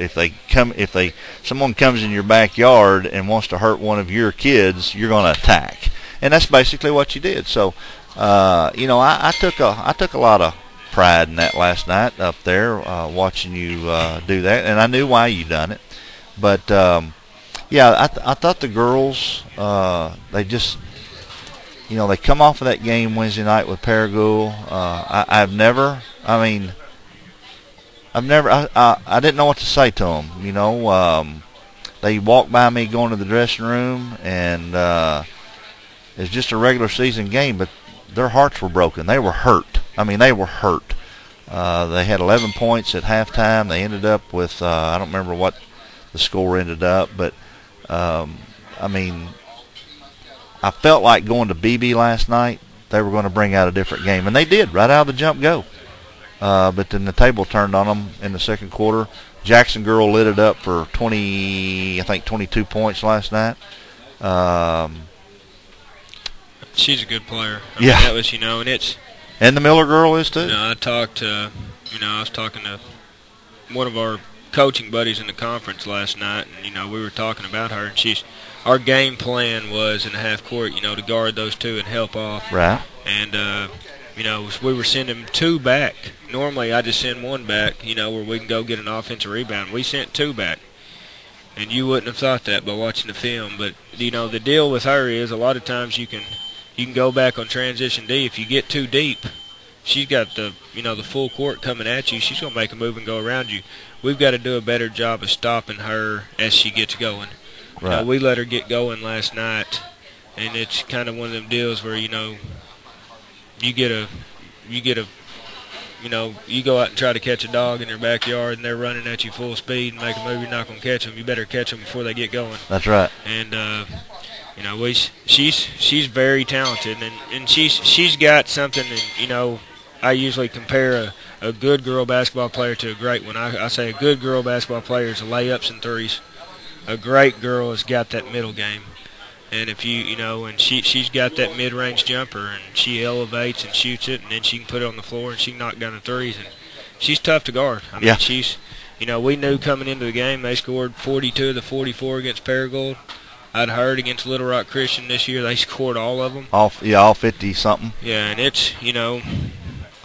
someone comes in your backyard and wants to hurt one of your kids, you're going to attack, and that's basically what you did. So, I took a lot of pride in that last night up there, watching you do that, and I knew why you done it. But I thought the girls, they just, they come off of that game Wednesday night with Paragould. I didn't know what to say to them. They walked by me going to the dressing room, and it's just a regular season game, but their hearts were broken. They were hurt. They were hurt. They had 11 points at halftime. They ended up with, I don't remember what the score ended up, but, I felt like going to Beebe last night, they were going to bring out a different game, and they did right out of the jump go. But then the table turned on them in the second quarter. Jackson girl lit it up for 22 points last night. She's a good player. That was, and it's. And the Miller girl is too. I talked to, I was talking to one of our coaching buddies in the conference last night, and we were talking about her, and our game plan was in the half court, to guard those two and help off. Right. And we were sending 2 back. Normally I just send 1 back, where we can go get an offensive rebound. We sent 2 back. And you wouldn't have thought that by watching the film. But, the deal with her is a lot of times you can go back on transition D. If you get too deep, she's got the full court coming at you. She's going to make a move and go around you. We've got to do a better job of stopping her as she gets going. Right. We let her get going last night, and it's kind of one of them deals where, you go out and try to catch a dog in your backyard, and they're running at you full speed and make a move. You're not going to catch them. You better catch them before they get going. That's right. And she's very talented, and she's got something. And I usually compare a good girl basketball player to a great one. I say a good girl basketball player is layups and threes. A great girl has got that middle game. And if and she's got that mid-range jumper, and she elevates and shoots it, and then she can put it on the floor and she can knock down the threes. And she's tough to guard. I mean, she's, we knew coming into the game they scored 42 of the 44 against Paragould. I'd heard against Little Rock Christian this year they scored all of them. All 50-something. Yeah, and it's,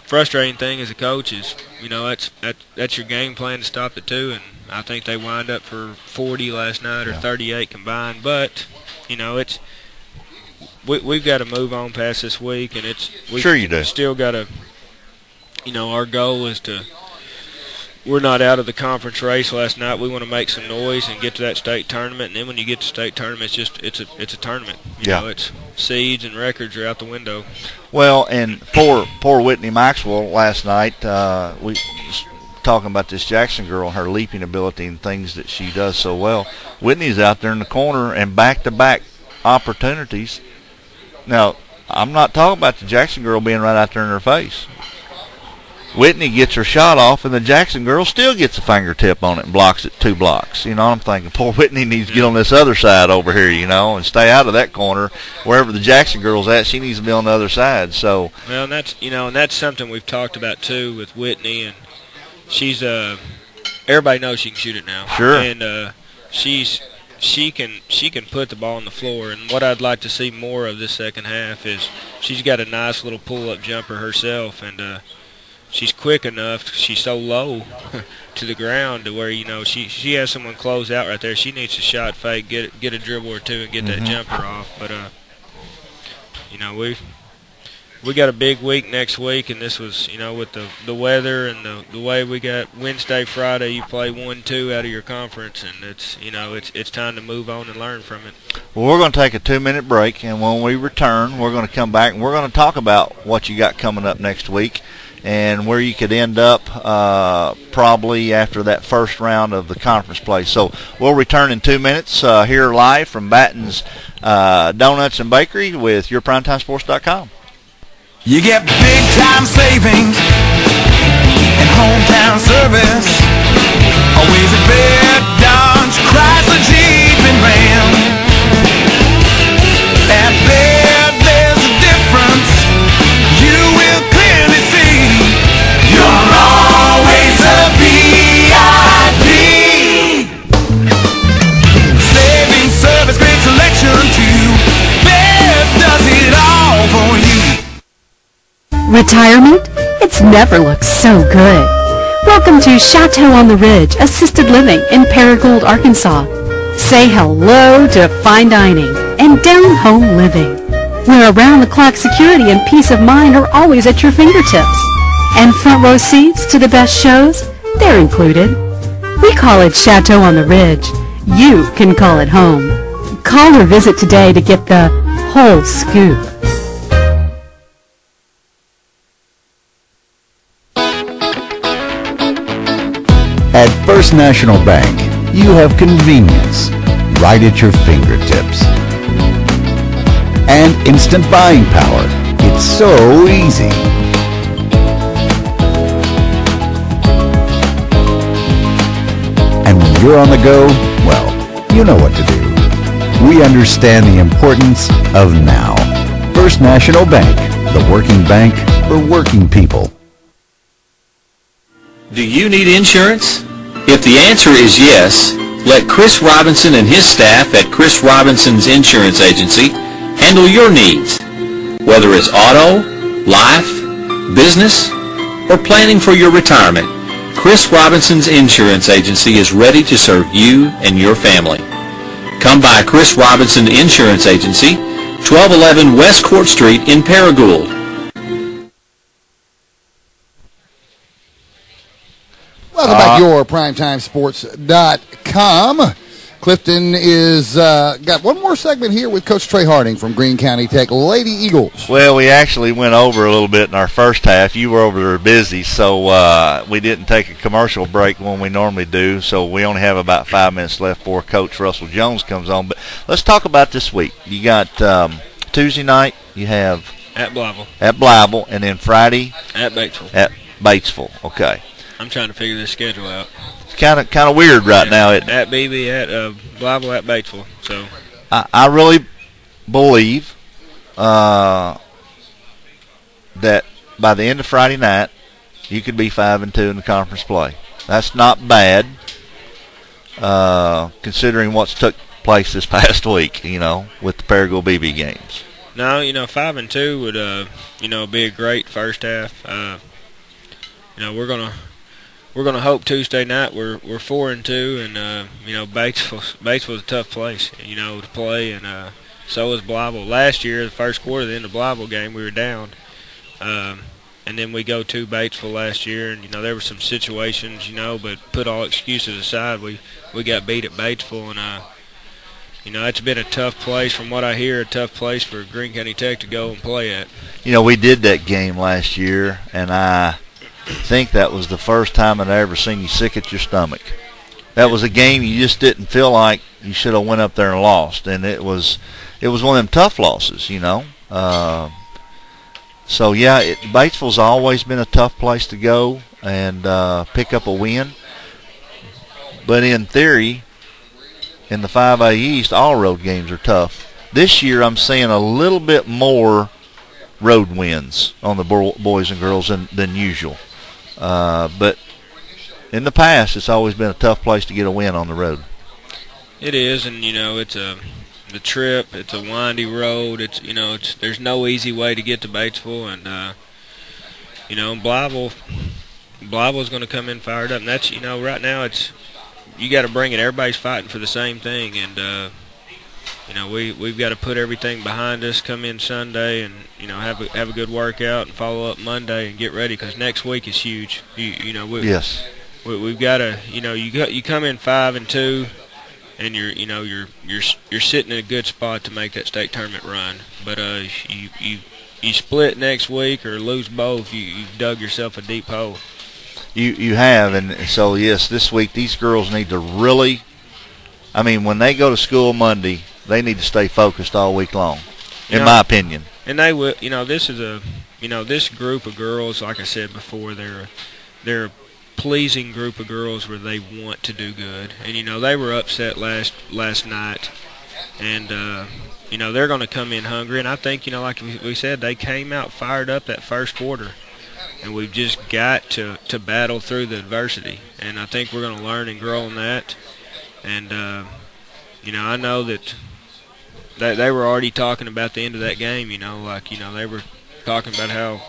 frustrating thing as a coach is, that's your game plan to stop the 2, and I think they wind up for 40 last night or 38 combined. But we've got to move on past this week, and sure you do. Still got to, our goal is to. We're not out of the conference race last night. We want to make some noise and get to that state tournament. And then when you get to state tournament, it's a tournament. It's seeds and records are out the window. Well, and poor Whitney Maxwell last night. We was talking about this Jackson girl, her leaping ability and things that she does so well. Whitney's out there in the corner and back-to-back opportunities. Now, I'm not talking about the Jackson girl being right out there in her face. Whitney gets her shot off, and the Jackson girl still gets a fingertip on it and blocks it 2 blocks. I'm thinking, poor Whitney needs to get on this other side over here, and stay out of that corner. Wherever the Jackson girl's at, she needs to be on the other side. So, well, and that's and that's something we've talked about too with Whitney, and she's everybody knows she can shoot it now. Sure. And she can put the ball on the floor. And what I'd like to see more of this second half is she's got a nice little pull-up jumper herself, and she's quick enough. She's so low to the ground to where she has someone close out right there. She needs a shot fake, get a dribble or 2, and get that jumper off. But we got a big week next week, and this was with the weather and the way we got Wednesday, Friday. You play 1-2 out of your conference, and it's time to move on and learn from it. Well, we're going to take a 2-minute break, and when we return, we're going to come back and we're going to talk about what you got coming up next week. And where you could end up probably after that first round of the conference play. So we'll return in 2 minutes here live from Batten's Donuts and Bakery with YourPrimetimeSports.com. You get big-time savings and hometown service. Always a bed, Dodge, Chrysler, Jeep, and Ram. At Bed, there's a difference you will clearly see. You're always a VIP. Saving service, great selection too. Bed does it all for you. Retirement? It's never looked so good. Welcome to Chateau on the Ridge Assisted Living in Paragould, Arkansas. Say hello to fine dining and down-home living, where around-the-clock security and peace of mind are always at your fingertips. And front row seats to the best shows, they're included. We call it Chateau on the Ridge. You can call it home. Call or visit today to get the whole scoop. At First National Bank, you have convenience right at your fingertips. And instant buying power. It's so easy. And when you're on the go, well, you know what to do. We understand the importance of now. First National Bank, the working bank for working people. Do you need insurance? If the answer is yes, let Chris Robinson and his staff at Chris Robinson's Insurance Agency handle your needs. Whether it's auto, life, business, or planning for your retirement, Chris Robinson's Insurance Agency is ready to serve you and your family. Come by Chris Robinson Insurance Agency, 1211 West Court Street in Paragould. Welcome back to your PrimetimeSports.com. Clifton is got one more segment here with Coach Trey Harding from Greene County Tech Lady Eagles. Well, we actually went over a little bit in our first half. You were over there busy, so we didn't take a commercial break when we normally do, so we only have about 5 minutes left before Coach Russell Jones comes on. But let's talk about this week. You got Tuesday night, you have at Blytheville. At Blytheville, and then Friday at Batesville. At Batesville, okay. I'm trying to figure this schedule out. It's kind of weird right now. At Beebe, at Blytheville, at Batesville. So I really believe that by the end of Friday night, you could be 5-2 in the conference play. That's not bad, considering what's took place this past week. With the Paragould BB games. No, 5-2 would be a great first half. We're gonna hope Tuesday night we're 4-2, and Batesville's a tough place, to play, and so is Blytheville. Last year, the first quarter, the end of the Blytheville game, we were down, and then we go to Batesville last year, and there were some situations, but put all excuses aside, we got beat at Batesville, and it's been a tough place, from what I hear, a tough place for Greene County Tech to go and play at. We did that game last year, and I think that was the first time I'd ever seen you sick at your stomach. That was a game you just didn't feel like you should have went up there and lost, and it was one of them tough losses, So yeah, Batesville's always been a tough place to go and pick up a win. But in theory, in the 5A East, all road games are tough. This year, I'm seeing a little bit more road wins on the boys and girls than usual. But in the past, it's always been a tough place to get a win on the road. It is, and it's the trip. It's a windy road. There's no easy way to get to Batesville, and Blytheville's going to come in fired up. And that's right now you got to bring it. Everybody's fighting for the same thing, and we've got to put everything behind us, come in Sunday, and have a good workout, and follow up Monday and get ready, because next week is huge. Yes. We've got to you come in 5-2, and you're sitting in a good spot to make that state tournament run. But you split next week or lose both, you've dug yourself a deep hole. You have, and so yes, this week these girls need to really. When they go to school Monday, they need to stay focused all week long, in my opinion. And they will. This is this group of girls, like I said before, they're a pleasing group of girls where they want to do good. And they were upset last night, and they're going to come in hungry. And I think like we said, they came out fired up that first quarter, and we've just got to battle through the adversity. And I think we're going to learn and grow on that. And I know that they were already talking about the end of that game. They were talking about how,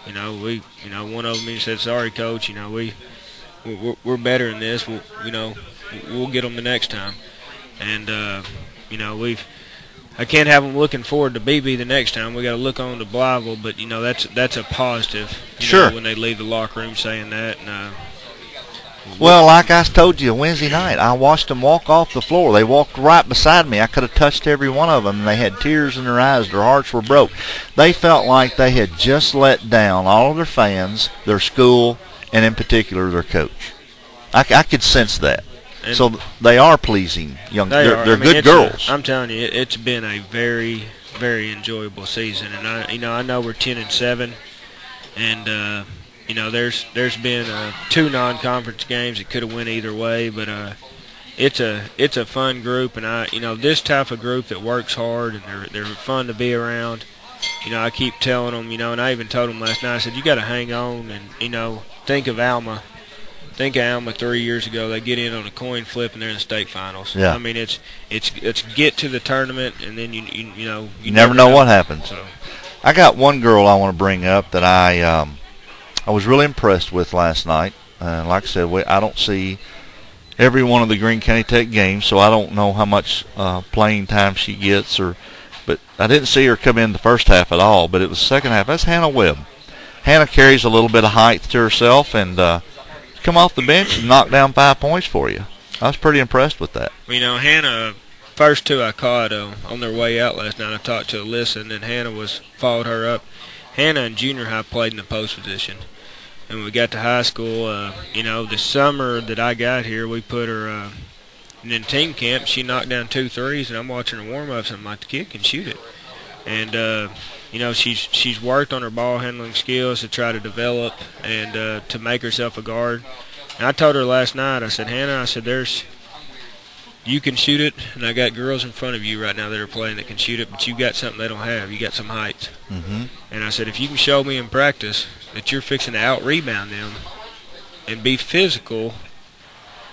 one of them even said, "Sorry, coach. We're better than this. We'll get them the next time." And I can't have them looking forward to BB the next time. We got to look on to Blytheville, but that's a positive. Sure. When they leave the locker room saying that. And, well, like I told you Wednesday night, I watched them walk off the floor. They walked right beside me. I could have touched every one of them, and they had tears in their eyes. Their hearts were broke. They felt like they had just let down all of their fans, their school, and in particular their coach. I could sense that. And so they are pleasing young. They're good girls. I'm telling you, it's been a very, very enjoyable season, and I know we're 10-7, and there's been 2 non-conference games that could have went either way, but it's a fun group, and this type of group that works hard and they're fun to be around. I keep telling them, and I even told them last night. I said, you got to hang on, and think of Alma. Think of Alma 3 years ago. They get in on a coin flip and they're in the state finals. Yeah. It's get to the tournament, and then you never know what happens. So. I got one girl I want to bring up that I was really impressed with last night. Like I said, I don't see every one of the Greene County Tech games, so I don't know how much playing time she gets. But I didn't see her come in the first half at all, but it was the second half. That's Hannah Webb. Hannah carries a little bit of height to herself and come off the bench and knock down 5 points for you. I was pretty impressed with that. You know, Hannah, first two I caught on their way out last night. I talked to Alyssa, and then Hannah followed her up. Hannah in junior high played in the post position. And when we got to high school, you know, the summer that I got here, we put her in team camp. She knocked down 2 threes, and I'm watching her warm-ups, and I'm like, the kid can shoot it. And, you know, she's worked on her ball handling skills to try to develop and to make herself a guard. And I told her last night, I said, Hannah, I said, you can shoot it, and I got girls in front of you right now that are playing that can shoot it, but you got something they don't have. You got some height. Mm-hmm. And I said, if you can show me in practice that you're fixing to out-rebound them and be physical,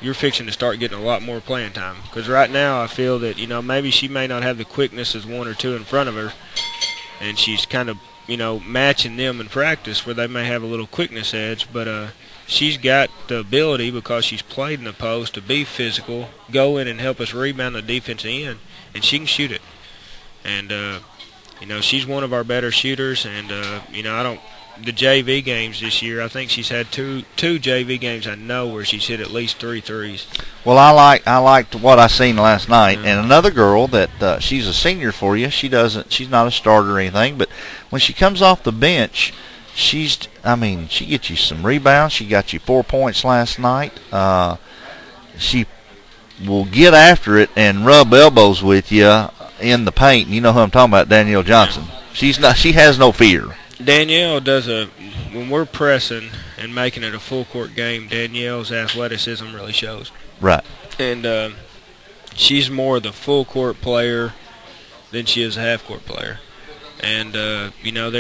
you're fixing to start getting a lot more playing time. Because right now I feel that, you know, maybe she may not have the quickness as 1 or 2 in front of her, and she's kind of, you know, matching them in practice where they may have a little quickness edge, but she's got the ability, because she's played in the post, to be physical, go in and help us rebound the defensive end, and she can shoot it. And, you know, she's one of our better shooters, and, you know, the JV games this year, I think she's had two JV games I know where she's hit at least 3 threes. Well, I liked what I seen last night. And another girl that she's a senior for you. She's not a starter or anything, but when she comes off the bench, she gets you some rebounds. She got you 4 points last night. She will get after it and rub elbows with you in the paint. You know who I'm talking about, Danielle Johnson. She has no fear. Danielle does when we're pressing and making it a full court game, Danielle's athleticism really shows. Right. And she's more the full court player than she is a half court player. And you know,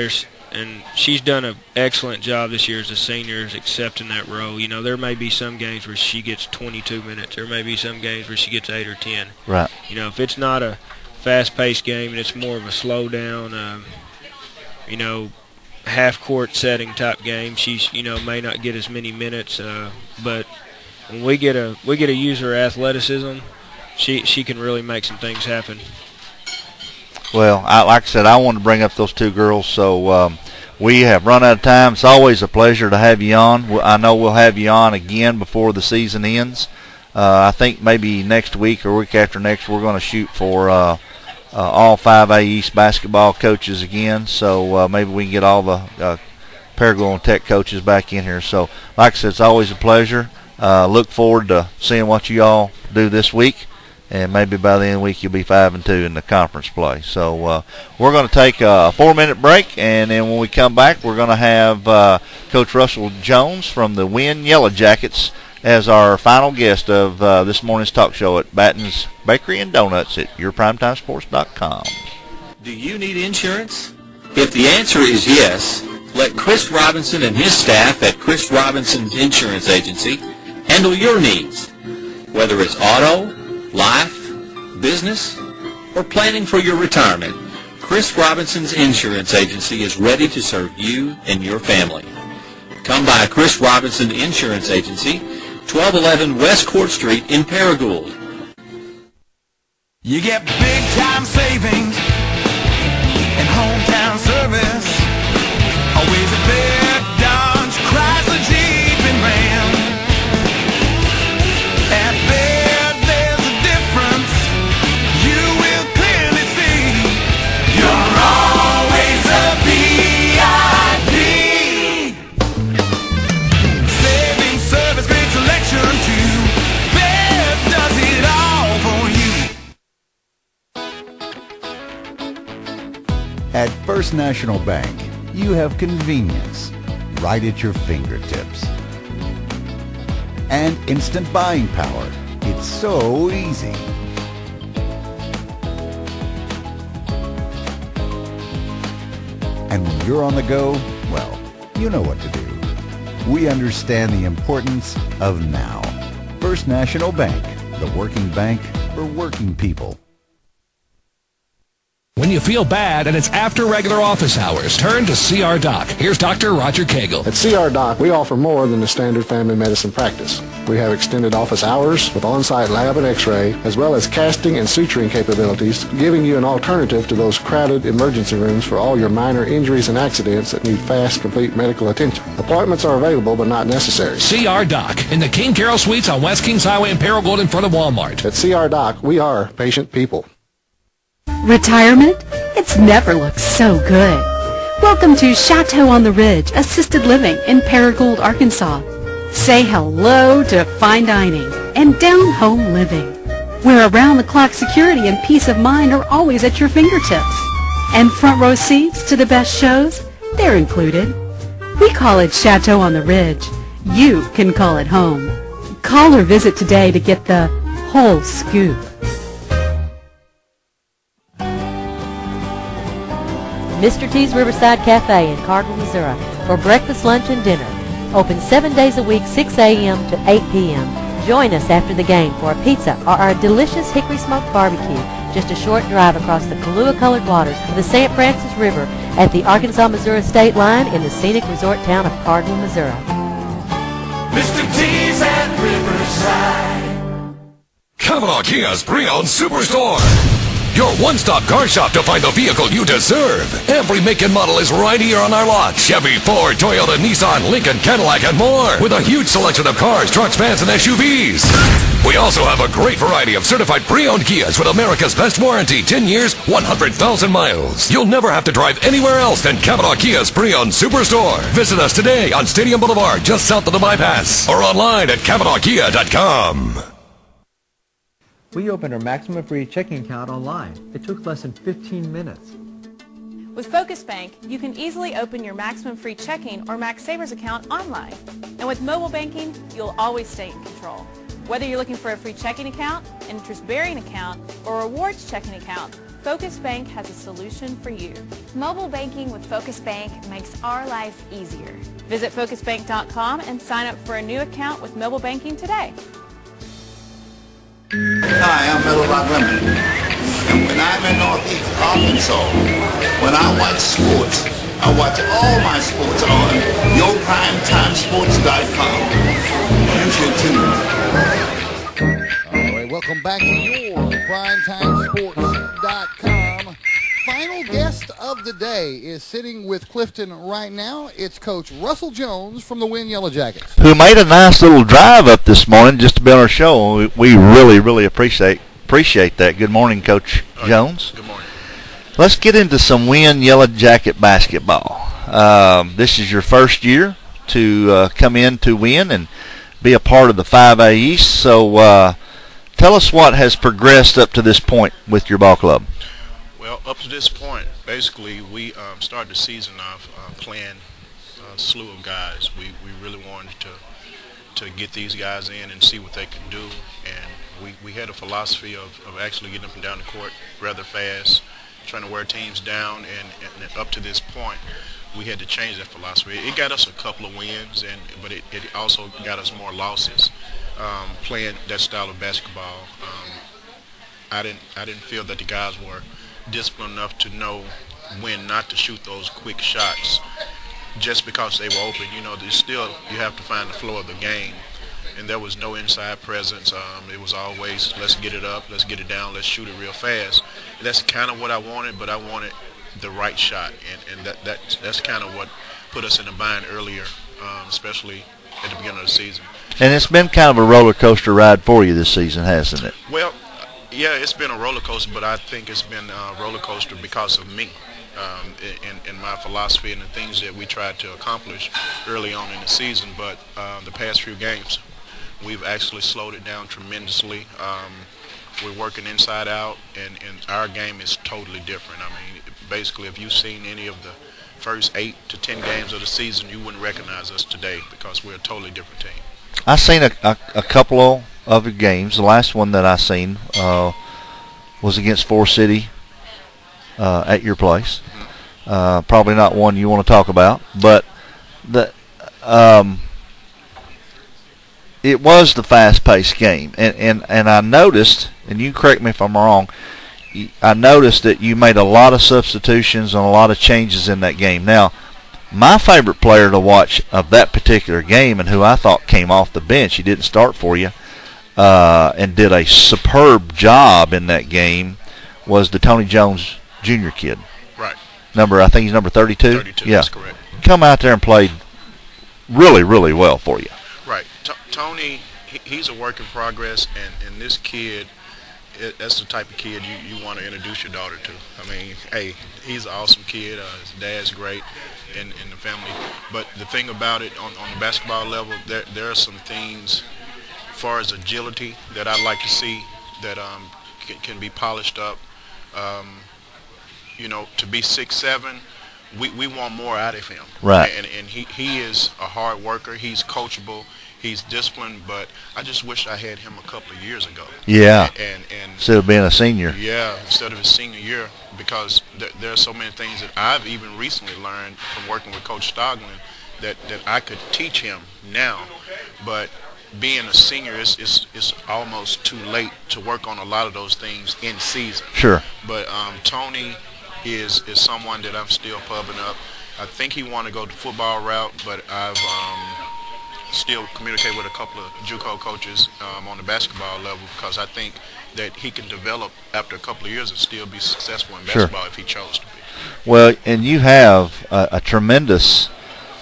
and she's done an excellent job this year as a senior, accepting that role. You know, there may be some games where she gets 22 minutes. There may be some games where she gets 8 or 10. Right. You know, if it's not a fast-paced game and it's more of a slow-down, you know, half-court setting type game, she's, you know, may not get as many minutes. But when we get to use her athleticism, she can really make some things happen. Well, like I said, I wanted to bring up those 2 girls, so we have run out of time. It's always a pleasure to have you on. I know we'll have you on again before the season ends. I think maybe next week or week after next we're going to shoot for all 5A East basketball coaches again, so maybe we can get all the Paragould and Tech coaches back in here. So, like I said, it's always a pleasure. Look forward to seeing what you all do this week, and maybe by the end of the week you'll be 5-2 in the conference play. So we're going to take a 4-minute break, and then when we come back, we're going to have Coach Russell Jones from the Wynne Yellowjackets as our final guest of this morning's talk show at Batten's Bakery and Donuts at yourprimetimesports.com. Do you need insurance? If the answer is yes, let Chris Robinson and his staff at Chris Robinson's Insurance Agency handle your needs. Whether it's auto, life, business, or planning for your retirement, Chris Robinson's Insurance Agency is ready to serve you and your family. Come by Chris Robinson Insurance Agency, 1211 West Court Street in Paragould. You get big time savings and hometown service. Always a big Dodge, Chrysler, Jeep, and Ram. At Baird, there's a difference you will clearly see. You're always a VIP. Saving service, great selection too. Baird does it all for you. At First National Bank, you have convenience right at your fingertips. And instant buying power. It's so easy. And when you're on the go, well, you know what to do. We understand the importance of now. First National Bank, the working bank for working people. When you feel bad and it's after regular office hours, turn to CR Doc. Here's Dr. Roger Cagle. At CR Doc, we offer more than the standard family medicine practice. We have extended office hours with on-site lab and x-ray, as well as casting and suturing capabilities, giving you an alternative to those crowded emergency rooms for all your minor injuries and accidents that need fast, complete medical attention. Appointments are available but not necessary. CR Doc in the King Carroll Suites on West Kings Highway in Paragould in front of Walmart. At CR Doc, we are patient people. Retirement? It's never looked so good. Welcome to Chateau on the Ridge Assisted Living in Paragould, Arkansas. Say hello to fine dining and down-home living, where around-the-clock security and peace of mind are always at your fingertips. And front row seats to the best shows, they're included. We call it Chateau on the Ridge. You can call it home. Call or visit today to get the whole scoop. Mr. T's Riverside Cafe in Cardinal, Missouri for breakfast, lunch, and dinner. Open 7 days a week, 6 a.m. to 8 p.m. Join us after the game for a pizza or our delicious hickory smoked barbecue, just a short drive across the Kahlua-colored waters of the St. Francis River at the Arkansas-Missouri state line in the scenic resort town of Cardinal, Missouri. Mr. T's at Riverside. Kavanaugh Kia's Pre-Owned Superstore. Your one-stop car shop to find the vehicle you deserve. Every make and model is right here on our lot. Chevy, Ford, Toyota, Nissan, Lincoln, Cadillac, and more. With a huge selection of cars, trucks, vans, and SUVs. We also have a great variety of certified pre-owned Kias with America's best warranty, 10 years, 100,000 miles. You'll never have to drive anywhere else than Kavanaugh Kia's Pre-Owned Superstore. Visit us today on Stadium Boulevard, just south of the bypass, or online at KavanaughKia.com. We opened our maximum free checking account online. It took less than 15 minutes. With Focus Bank, you can easily open your maximum free checking or max savers account online. And with mobile banking, you'll always stay in control. Whether you're looking for a free checking account, an interest-bearing account, or a rewards checking account, Focus Bank has a solution for you. Mobile banking with Focus Bank makes our life easier. Visit FocusBank.com and sign up for a new account with mobile banking today. Hi, I'm Middle Rock Lemon. And when I'm in Northeast Arkansas, when I watch sports, I watch all my sports on YourPrimetimeSports.com. You should too. All right, welcome back to your PrimetimeSports.com. Final guest of the day is sitting with Clifton right now. It's Coach Russell Jones from the Wynne Yellowjackets, who made a nice little drive up this morning just to be on our show. We really appreciate that. Good morning, Coach Jones. Good morning. Let's get into some Wynne Yellowjacket basketball. This is your first year to come in to Wynne and be a part of the 5A East. So tell us what has progressed up to this point with your ball club. Well, up to this point, basically, we started the season off playing a slew of guys. We really wanted to get these guys in and see what they could do. And we had a philosophy of actually getting up and down the court rather fast, trying to wear teams down. And up to this point, we had to change that philosophy. It got us a couple of wins, but it also got us more losses playing that style of basketball. I didn't feel that the guys were disciplined enough to know when not to shoot those quick shots just because they were open. You know, you have to find the flow of the game, and there was no inside presence. It was always, let's get it up, let's get it down, let's shoot it real fast. And that's kind of what I wanted, but I wanted the right shot, and that's kind of what put us in a bind earlier, especially at the beginning of the season. And it's been kind of a roller coaster ride for you this season, hasn't it? Well, yeah, it's been a roller coaster, but I think it's been a roller coaster because of me and my philosophy and the things that we tried to accomplish early on in the season. But the past few games, we've actually slowed it down tremendously. We're working inside out, and our game is totally different. I mean, basically, if you've seen any of the first 8 to 10 games of the season, you wouldn't recognize us today because we're a totally different team. I've seen a couple of the games. The last one that I seen was against Forrest City at your place. Probably not one you want to talk about, but it was the fast-paced game, and I noticed, and you correct me if I'm wrong, I noticed that you made a lot of substitutions and a lot of changes in that game. Now, my favorite player to watch of that particular game, and who I thought came off the bench, he didn't start for you, and did a superb job in that game, was the Tony Jones Jr. kid. Right. I think he's number 32. 32, yeah. That's correct. Come out there and played really, really well for you. Right. Tony, he's a work in progress, and this kid, that's the type of kid you want to introduce your daughter to. I mean, hey, he's an awesome kid. His dad's great in the family. But the thing about it, on the basketball level, there are some things as far as agility that I'd like to see that can be polished up. To be 6'7", we want more out of him. Right. And he is a hard worker. He's coachable. He's disciplined, but I just wish I had him a couple of years ago. Yeah. And instead of being a senior. Yeah, instead of his senior year, because there are so many things that I've even recently learned from working with Coach Stoglin that I could teach him now. But being a senior, it's almost too late to work on a lot of those things in season. Sure. But Tony is someone that I'm still pubbing up. I think he want to go the football route, but I've still communicate with a couple of JUCO coaches on the basketball level, because I think that he can develop after a couple of years and still be successful in basketball if he chose to be. Well, and you have a tremendous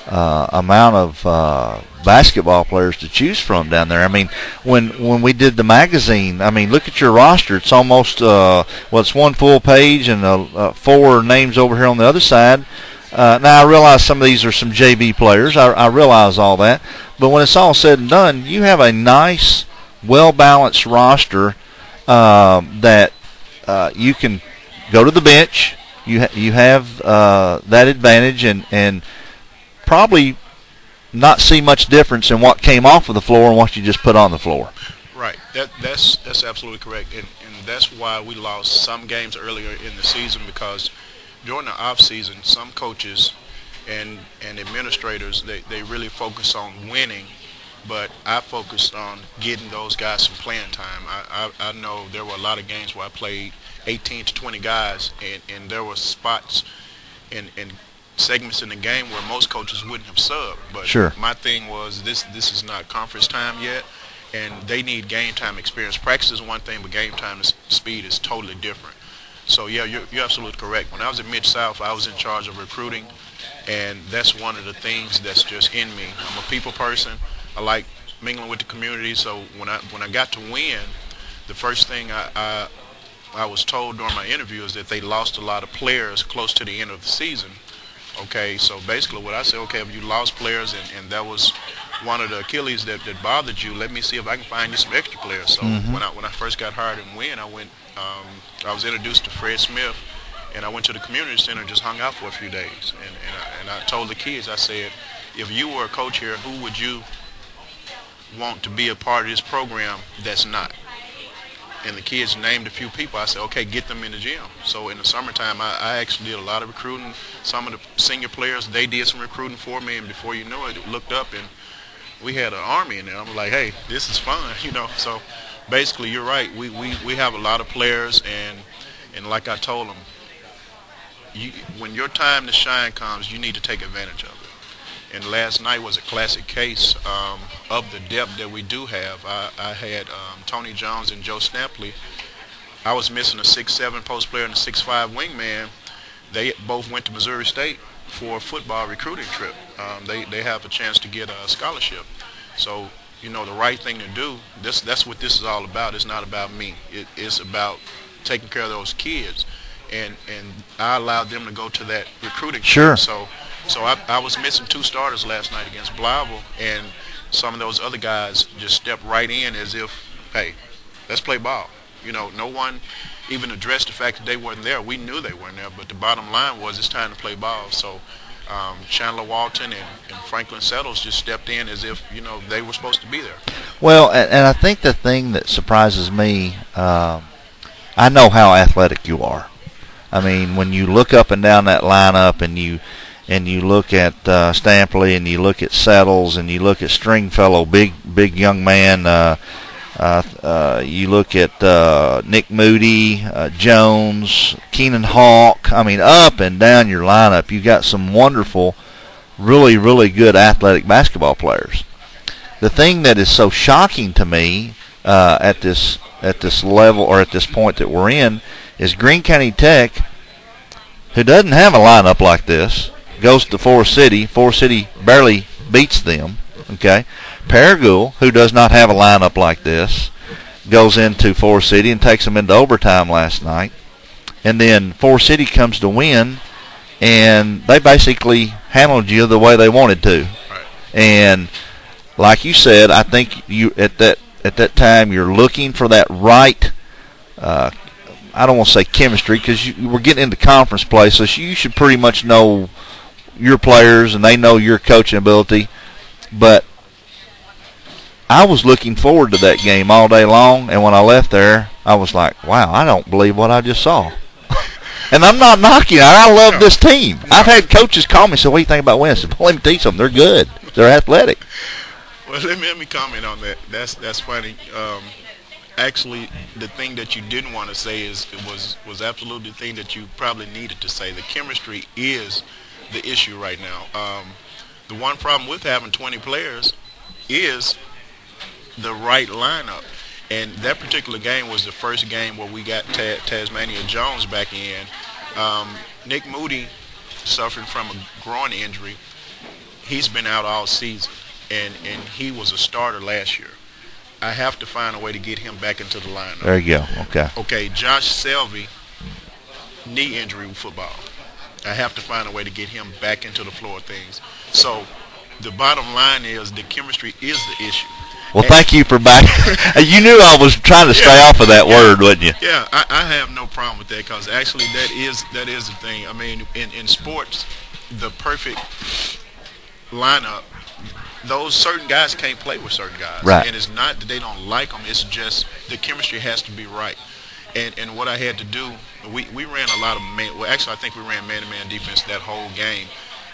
amount of basketball players to choose from down there. I mean, when we did the magazine, I mean, look at your roster. It's almost it's one full page and 4 names over here on the other side. Now, I realize some of these are some JV players. I realize all that. But when it's all said and done, you have a nice, well-balanced roster that you can go to the bench. You have that advantage and probably not see much difference in what came off of the floor and what you just put on the floor. Right. That's absolutely correct. And that's why we lost some games earlier in the season, because during the off season, some coaches and administrators, they really focus on winning, but I focused on getting those guys some playing time. I know there were a lot of games where I played 18 to 20 guys, and there were spots and segments in the game where most coaches wouldn't have subbed. But sure. My thing was this is not conference time yet, and they need game time experience. Practice is one thing, but game time speed is totally different. So, yeah, you're absolutely correct. When I was at Mid-South, I was in charge of recruiting, and that's one of the things that's just in me. I'm a people person. I like mingling with the community. So when I got to Wynne, the first thing I was told during my interview is that they lost a lot of players close to the end of the season. Okay, so basically what I said, okay, if you lost players and that was one of the Achilles that bothered you, let me see if I can find you some extra players. So when I first got hired in Wynne, I was introduced to Fred Smith, and I went to the community center and just hung out for a few days. And I told the kids, I said, if you were a coach here, who would you want to be a part of this program that's not? And the kids named a few people. I said, okay, get them in the gym. So in the summertime, I actually did a lot of recruiting. Some of the senior players, they did some recruiting for me, and before you know it, looked up and we had an army in there. I'm like, hey, this is fun, So basically, you're right. We have a lot of players, and like I told them, when your time to shine comes, you need to take advantage of it. And last night was a classic case of the depth that we do have. I had Tony Jones and Joe Snapley. I was missing a 6'7" post player and a 6'5" wingman. They both went to Missouri State for a football recruiting trip. They have a chance to get a scholarship. So, the right thing to do, that's what this is all about. It's not about me. It's about taking care of those kids. And I allowed them to go to that recruiting sure. trip. So I was missing 2 starters last night against Blytheville, and some of those other guys just stepped right in as if, hey, let's play ball. No one even addressed the fact that they weren't there. We knew they weren't there, but the bottom line was it's time to play ball. So Chandler Walton and Franklin Settles just stepped in as if, they were supposed to be there. Well, and I think the thing that surprises me, I know how athletic you are. I mean, when you look up and down that lineup and you look at Stampley and you look at Settles and you look at Stringfellow, big young man, You look at Nick Moody, Jones, Keenan Hawk. I mean, up and down your lineup, you got some wonderful, really, really good athletic basketball players. The thing that is so shocking to me at this level or at this point that we're in is Greene County Tech, who doesn't have a lineup like this, goes to Forrest City. Forrest City barely beats them. Okay, Paragould, who does not have a lineup like this, goes into Forrest City and takes them into overtime last night. And then Forrest City comes to win, and they basically handled you the way they wanted to. Right. And like you said, I think you at that time you're looking for that right. I don't want to say chemistry because we're getting into conference play, so you should pretty much know your players and they know your coaching ability. But I was looking forward to that game all day long, and when I left there, I was like, wow, I don't believe what I just saw. And I'm not knocking it. I love this team. I've had coaches call me and say, what do you think about Wynne? I said, well, let me tell you something. They're good. They're athletic. Well, let me comment on that. That's funny. Actually, the thing that you didn't want to say was absolutely the thing that you probably needed to say. The chemistry is the issue right now. The one problem with having 20 players is the right lineup. And that particular game was the first game where we got Tasmania Jones back in. Nick Moody suffered from a groin injury. He's been out all season, and he was a starter last year. I have to find a way to get him back into the lineup. There you go. Okay. Okay, Josh Selvey, knee injury with football. I have to find a way to get him back into the floor of things. So the bottom line is the chemistry is the issue. Well, thank you for back. You knew I was trying to stay off of that word, wouldn't you? Yeah, I have no problem with that because actually that is the thing. I mean, in sports, the perfect lineup, those certain guys can't play with certain guys. Right. And it's not that they don't like them. It's just the chemistry has to be right. And what I had to do, we ran a lot of man. Well, actually, I think we ran man-to-man defense that whole game.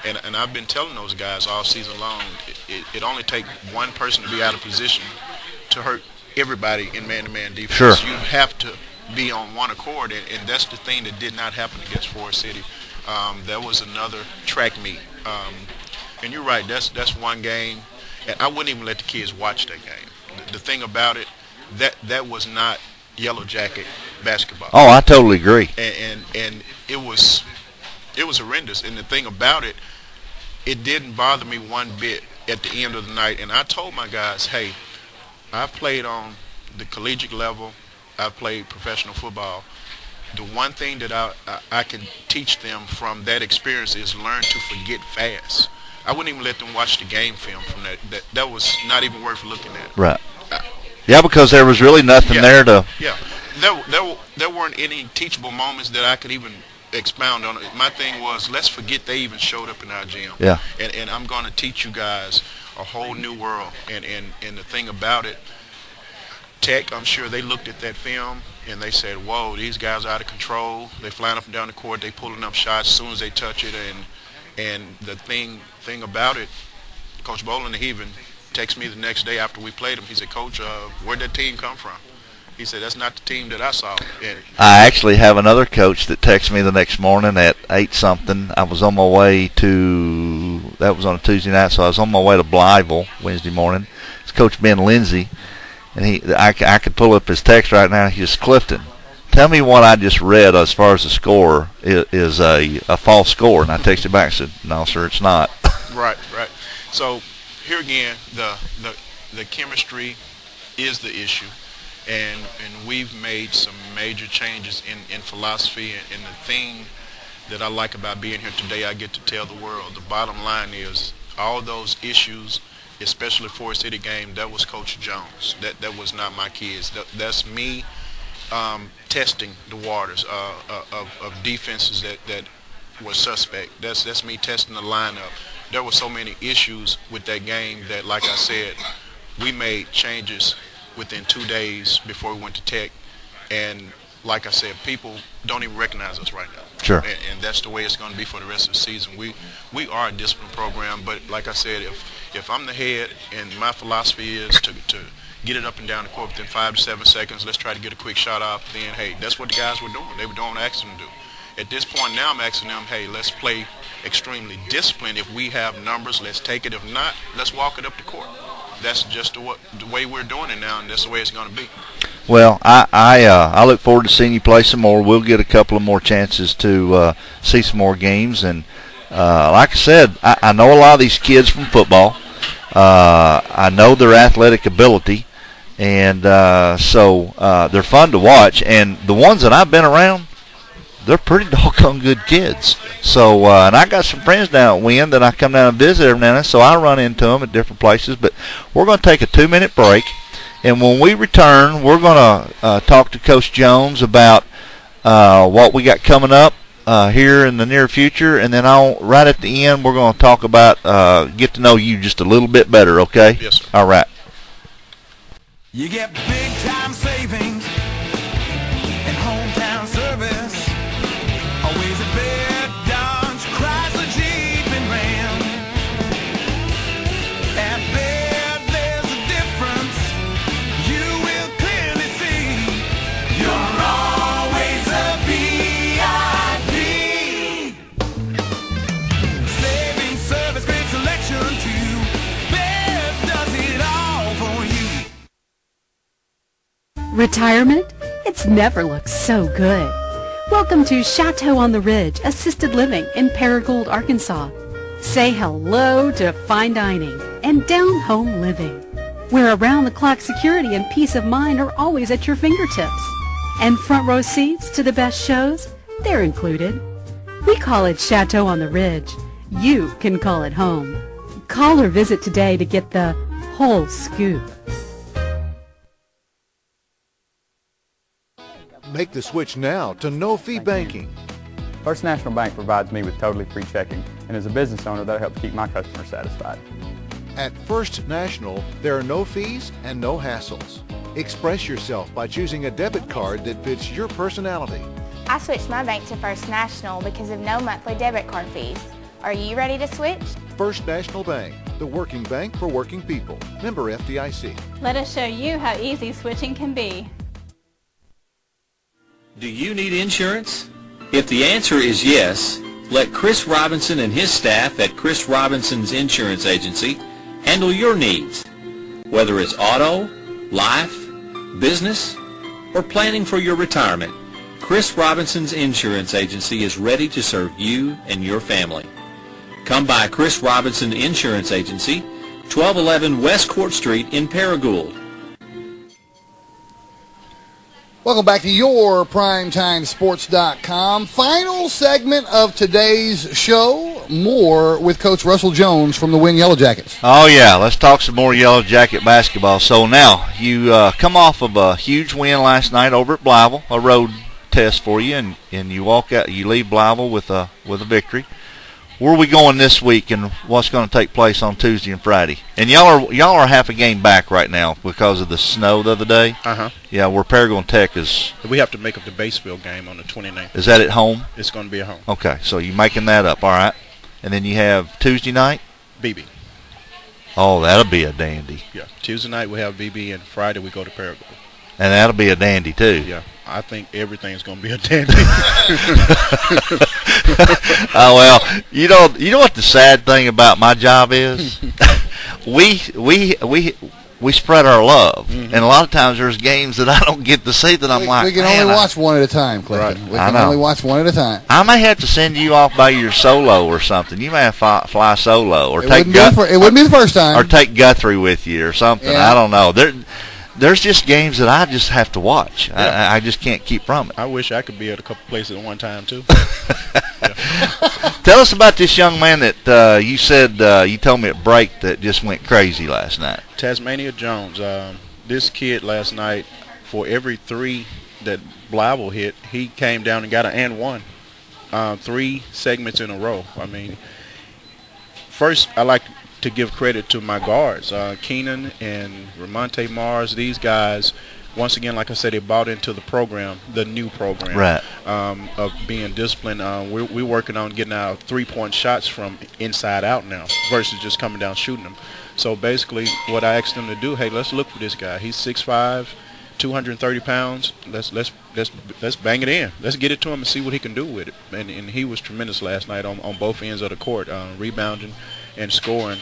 And I've been telling those guys all season long, it only takes one person to be out of position to hurt everybody in man-to-man defense. Sure. You have to be on one accord, and that's the thing that did not happen against Forrest City. That was another track meet. And you're right, that's one game. And I wouldn't even let the kids watch that game. The thing about it, that was not Yellowjacket basketball. Oh, I totally agree. And it was horrendous. And the thing about it, it didn't bother me one bit at the end of the night. And I told my guys, hey, I've played on the collegiate level. I've played professional football. The one thing that I can teach them from that experience is learn to forget fast. I wouldn't even let them watch the game film from that. That was not even worth looking at. Right. Yeah, because there was really nothing there to. Yeah. There weren't any teachable moments that I could even expound on. My thing was, let's forget they even showed up in our gym. Yeah. And I'm going to teach you guys a whole new world. And the thing about it, Tech, I'm sure they looked at that film and they said, whoa, these guys are out of control. They're flying up and down the court. They're pulling up shots as soon as they touch it. And the thing about it, Coach Boland, he even texted me the next day after we played him. He said, Coach, where'd that team come from? He said, that's not the team that I saw. And I actually have another coach that texted me the next morning at 8-something. I was on my way to, that was on a Tuesday night, so I was on my way to Blytheville Wednesday morning. It's Coach Ben Lindsay, and I could pull up his text right now. He says, Clifton, tell me what I just read as far as the score is a false score. And I texted back and said, no, sir, it's not. Right. So here again, the chemistry is the issue. And we've made some major changes in philosophy. And the thing that I like about being here today, I get to tell the world. The bottom line is all those issues, especially Forrest City game, that was Coach Jones. That was not my kids. That's me testing the waters of defenses that were suspect. That's me testing the lineup. There were so many issues with that game that, like I said, we made changes within 2 days before we went to Tech. And like I said, people don't even recognize us right now. Sure. And that's the way it's going to be for the rest of the season. We are a disciplined program, but like I said, if I'm the head and my philosophy is to get it up and down the court within 5 to 7 seconds. Let's try to get a quick shot off. Then, hey, that's what the guys were doing. They were doing what I asked them to do. At this point now, I'm asking them, hey, let's play extremely disciplined. If we have numbers, let's take it. If not, let's walk it up the court. That's just the way we're doing it now, and that's the way it's going to be. Well, I look forward to seeing you play some more. We'll get a couple of more chances to see some more games. And like I said, I know a lot of these kids from football. I know their athletic ability. And so they're fun to watch. And the ones that I've been around, they're pretty doggone good kids. So, and I got some friends down at Wynne that I come down and visit every now and then, so I run into them at different places. But we're going to take a 2-minute break. And when we return, we're going to talk to Coach Jones about what we got coming up here in the near future. And then right at the end, we're going to talk about get to know you just a little bit better, okay? Yes, sir. All right. You get big time savings and hometown service. Always a bed, Dodge, Chrysler, Jeep, and Ram. At Bed, there's a difference you will clearly see. You're always a VIP. Saving service, great selection too. Bed does it all for you. Retirement? It's never looked so good. Welcome to Chateau on the Ridge Assisted Living in Paragould, Arkansas. Say hello to fine dining and down-home living, where around-the-clock security and peace of mind are always at your fingertips. And front row seats to the best shows, they're included. We call it Chateau on the Ridge. You can call it home. Call or visit today to get the whole scoop. Make the switch now to no-fee banking. First National Bank provides me with totally free checking, and as a business owner, that helps keep my customers satisfied. At First National, there are no fees and no hassles. Express yourself by choosing a debit card that fits your personality. I switched my bank to First National because of no monthly debit card fees. Are you ready to switch? First National Bank, the working bank for working people. Member FDIC. Let us show you how easy switching can be. Do you need insurance? If the answer is yes, let Chris Robinson and his staff at Chris Robinson's Insurance Agency handle your needs. Whether it's auto, life, business, or planning for your retirement, Chris Robinson's Insurance Agency is ready to serve you and your family. Come by Chris Robinson Insurance Agency, 1211 West Court Street in Paragould. Welcome back to your PrimetimeSports.com. Final segment of today's show. More with Coach Russell Jones from the Wynne Yellowjackets. Oh, yeah. Let's talk some more Yellowjacket basketball. So now, you come off of a huge win last night over at Blytheville, a road test for you, and you walk out, you leave Blytheville with a victory. Where are we going this week, and what's going to take place on Tuesday and Friday? And y'all are half a game back right now because of the snow the other day. Yeah, where Paragould Tech is. We have to make up the Batesville game on the 29th. Is that at home? It's going to be at home. Okay, so you're making that up, all right. And then you have Tuesday night? Beebe. Oh, that'll be a dandy. Yeah, Tuesday night we have Beebe, and Friday we go to Paragould. And that'll be a dandy too. Yeah, I think everything's going to be a dandy. Oh well, you know what the sad thing about my job is? we spread our love, and a lot of times there's games that I don't get to see that I'm like. We can only watch one at a time, Clifton. Right. We can only watch one at a time. I may have to send you off by your solo or something. You may have to fly solo, or it wouldn't be the first time, or take Guthrie with you or something. Yeah. I don't know. There's just games that I just have to watch. Yeah. I just can't keep from it. I wish I could be at a couple places at one time, too. Tell us about this young man that you said you told me at break that just went crazy last night. Tasmania Jones. This kid last night, for every 3 that Blytheville hit, he came down and got an and one. 3 segments in a row. I mean, first I like to give credit to my guards, Keenan and Ramonte Mars. These guys once again, like I said, they bought into the program, the new program, right, of being disciplined. We're working on getting our 3-point shots from inside out now versus just coming down shooting them. So basically, what I asked them to do, hey, let's look for this guy. He's 6'5", 230 pounds. Let's bang it in. Let's get it to him and see what he can do with it. And he was tremendous last night on both ends of the court, rebounding and scoring.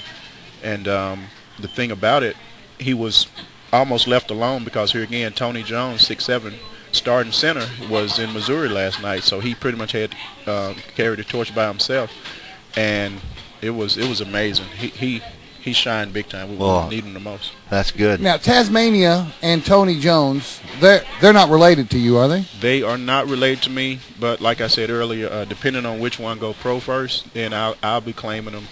And the thing about it, he was almost left alone because here again, Tony Jones, 6'7", starting center, was in Missouri last night. So he pretty much had to carry the torch by himself, and it was amazing. He shined big time. We were needing him the most. That's good. Now, Tasmania and Tony Jones, they're not related to you, are they? They are not related to me, but like I said earlier, depending on which one go pro first, then I'll be claiming them.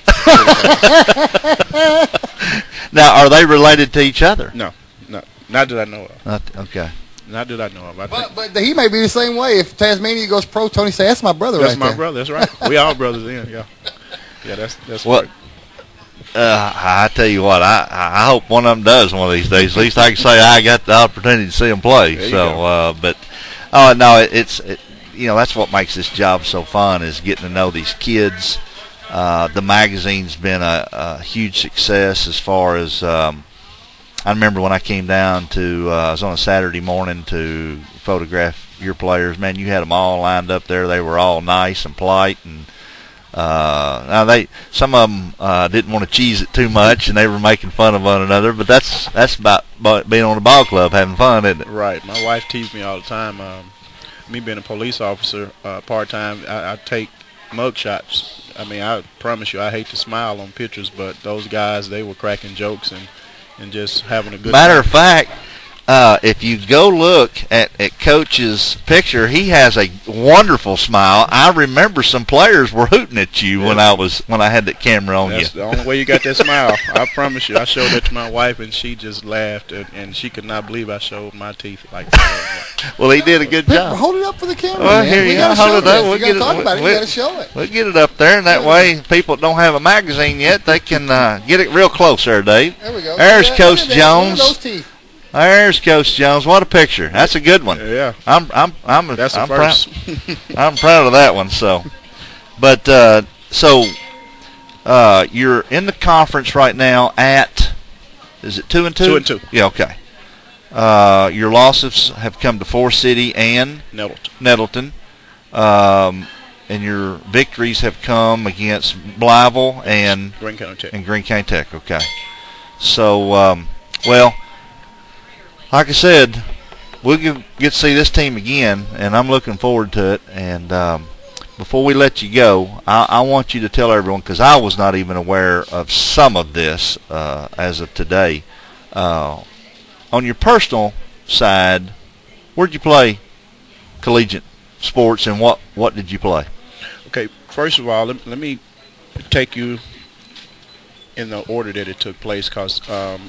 Now, are they related to each other? No, not that I know of. Okay. Not that I know of. But he may be the same way. If Tasmania goes pro, Tony say, that's my brother that's right my there. brother. That's right. We all brothers then, yeah. Yeah, that's what. I tell you what, I hope one of them does one of these days. At least I can say I got the opportunity to see them play. So, no, you know, that's what makes this job so fun, is getting to know these kids. The magazine's been a huge success as far as I remember when I came down to I was on a Saturday morning to photograph your players. Man, you had them all lined up there. They were all nice and polite, and now some of them didn't want to cheese it too much, and they were making fun of one another. But that's about being on the ball club, having fun, isn't it? Right. My wife teased me all the time. Me being a police officer part time, I take mug shots. I mean, I promise you, I hate to smile on pictures, but those guys, they were cracking jokes and just having a good Matter time. of fact, if you go look at Coach's picture, he has a wonderful smile. I remember some players were hooting at you when I had that camera on That's you. the only way you got that smile. I promise you. I showed that to my wife, and she just laughed, and she could not believe I showed my teeth like that. Well, he did a good job. Hold it up for the camera, Well, man. here We you gotta go. Hold show it this. up. We gotta talk about it. You gotta show it. We'll get it up there, and that way people that don't have a magazine yet, they can get it real close there, Dave. There we go. There's Look Coach at that. Jones. Look at those teeth. There's Coach Jones. What a picture! That's a good one. Yeah. That's a first. I'm proud of that one. So, but you're in the conference right now at, is it 2-2? 2-2. Yeah. Okay. Your losses have come to Forrest City and Nettleton. And your victories have come against Blytheville and Greene County Tech. And Greene County Tech. Okay. So, well, like I said, we'll get to see this team again, and I'm looking forward to it. And before we let you go, I want you to tell everyone, because I was not even aware of some of this as of today. On your personal side, where'd you play collegiate sports, and what did you play? Okay, first of all, let me take you in the order that it took place, because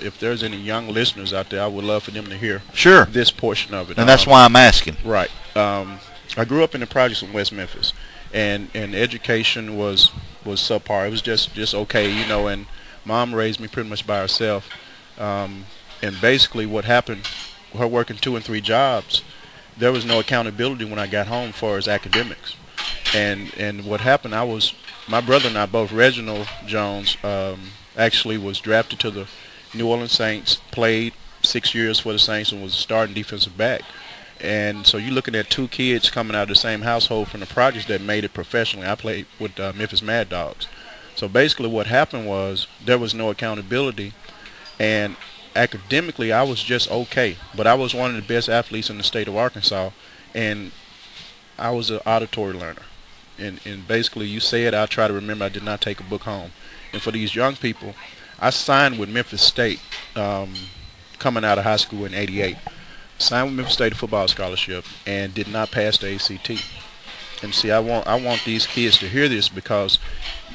if there's any young listeners out there, I would love for them to hear this portion of it. And that's why I'm asking. Right. I grew up in the projects in West Memphis, and education was subpar. It was just okay, you know, and Mom raised me pretty much by herself. And basically what happened, her working 2 and 3 jobs, there was no accountability when I got home for as academics. And what happened, my brother and I, both Reginald Jones, actually was drafted to the New Orleans Saints, played 6 years for the Saints, and was a starting defensive back. And so you're looking at 2 kids coming out of the same household from the projects that made it professionally. I played with Memphis Mad Dogs. So basically what happened was there was no accountability, and academically I was just okay. But I was one of the best athletes in the state of Arkansas, and I was an auditory learner. And basically, you say it, I try to remember. I did not take a book home. And for these young people, I signed with Memphis State coming out of high school in '88. Signed with Memphis State a football scholarship and did not pass the ACT. And see, I want these kids to hear this, because,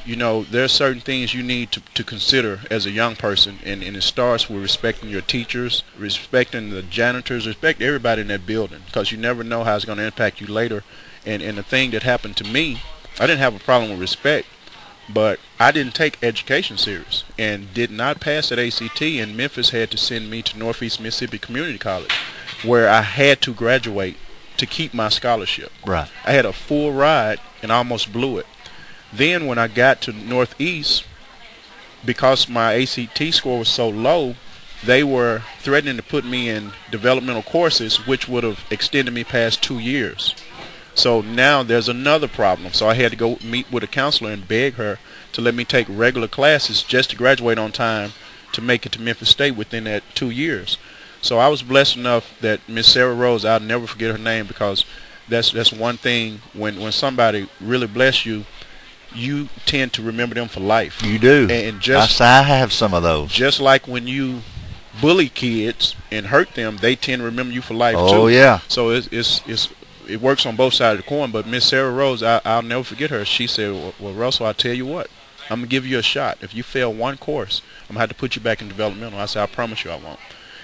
you know, there are certain things you need to consider as a young person, and it starts with respecting your teachers, respecting the janitors, respect everybody in that building, because you never know how it's going to impact you later. And the thing that happened to me, I didn't have a problem with respect, but I didn't take education serious and did not pass that ACT, and Memphis had to send me to Northeast Mississippi Community College. where I had to graduate to keep my scholarship. Right. I had a full ride and I almost blew it. Then when I got to Northeast, because my ACT score was so low, they were threatening to put me in developmental courses, which would have extended me past 2 years. So now there's another problem. So I had to go meet with a counselor and beg her to let me take regular classes just to graduate on time to make it to Memphis State within that 2 years. So I was blessed enough that Miss Sarah Rose, I'll never forget her name, because that's one thing, when somebody really bless you, you tend to remember them for life. You do. And just I have some of those. Just like when you bully kids and hurt them, they tend to remember you for life too. Oh yeah. So it works on both sides of the coin. But Miss Sarah Rose, I'll never forget her. She said, "Well, Russell, I tell you what, I'm gonna give you a shot. If you fail one course, I'm gonna have to put you back in developmental." I said, "I promise you, I won't."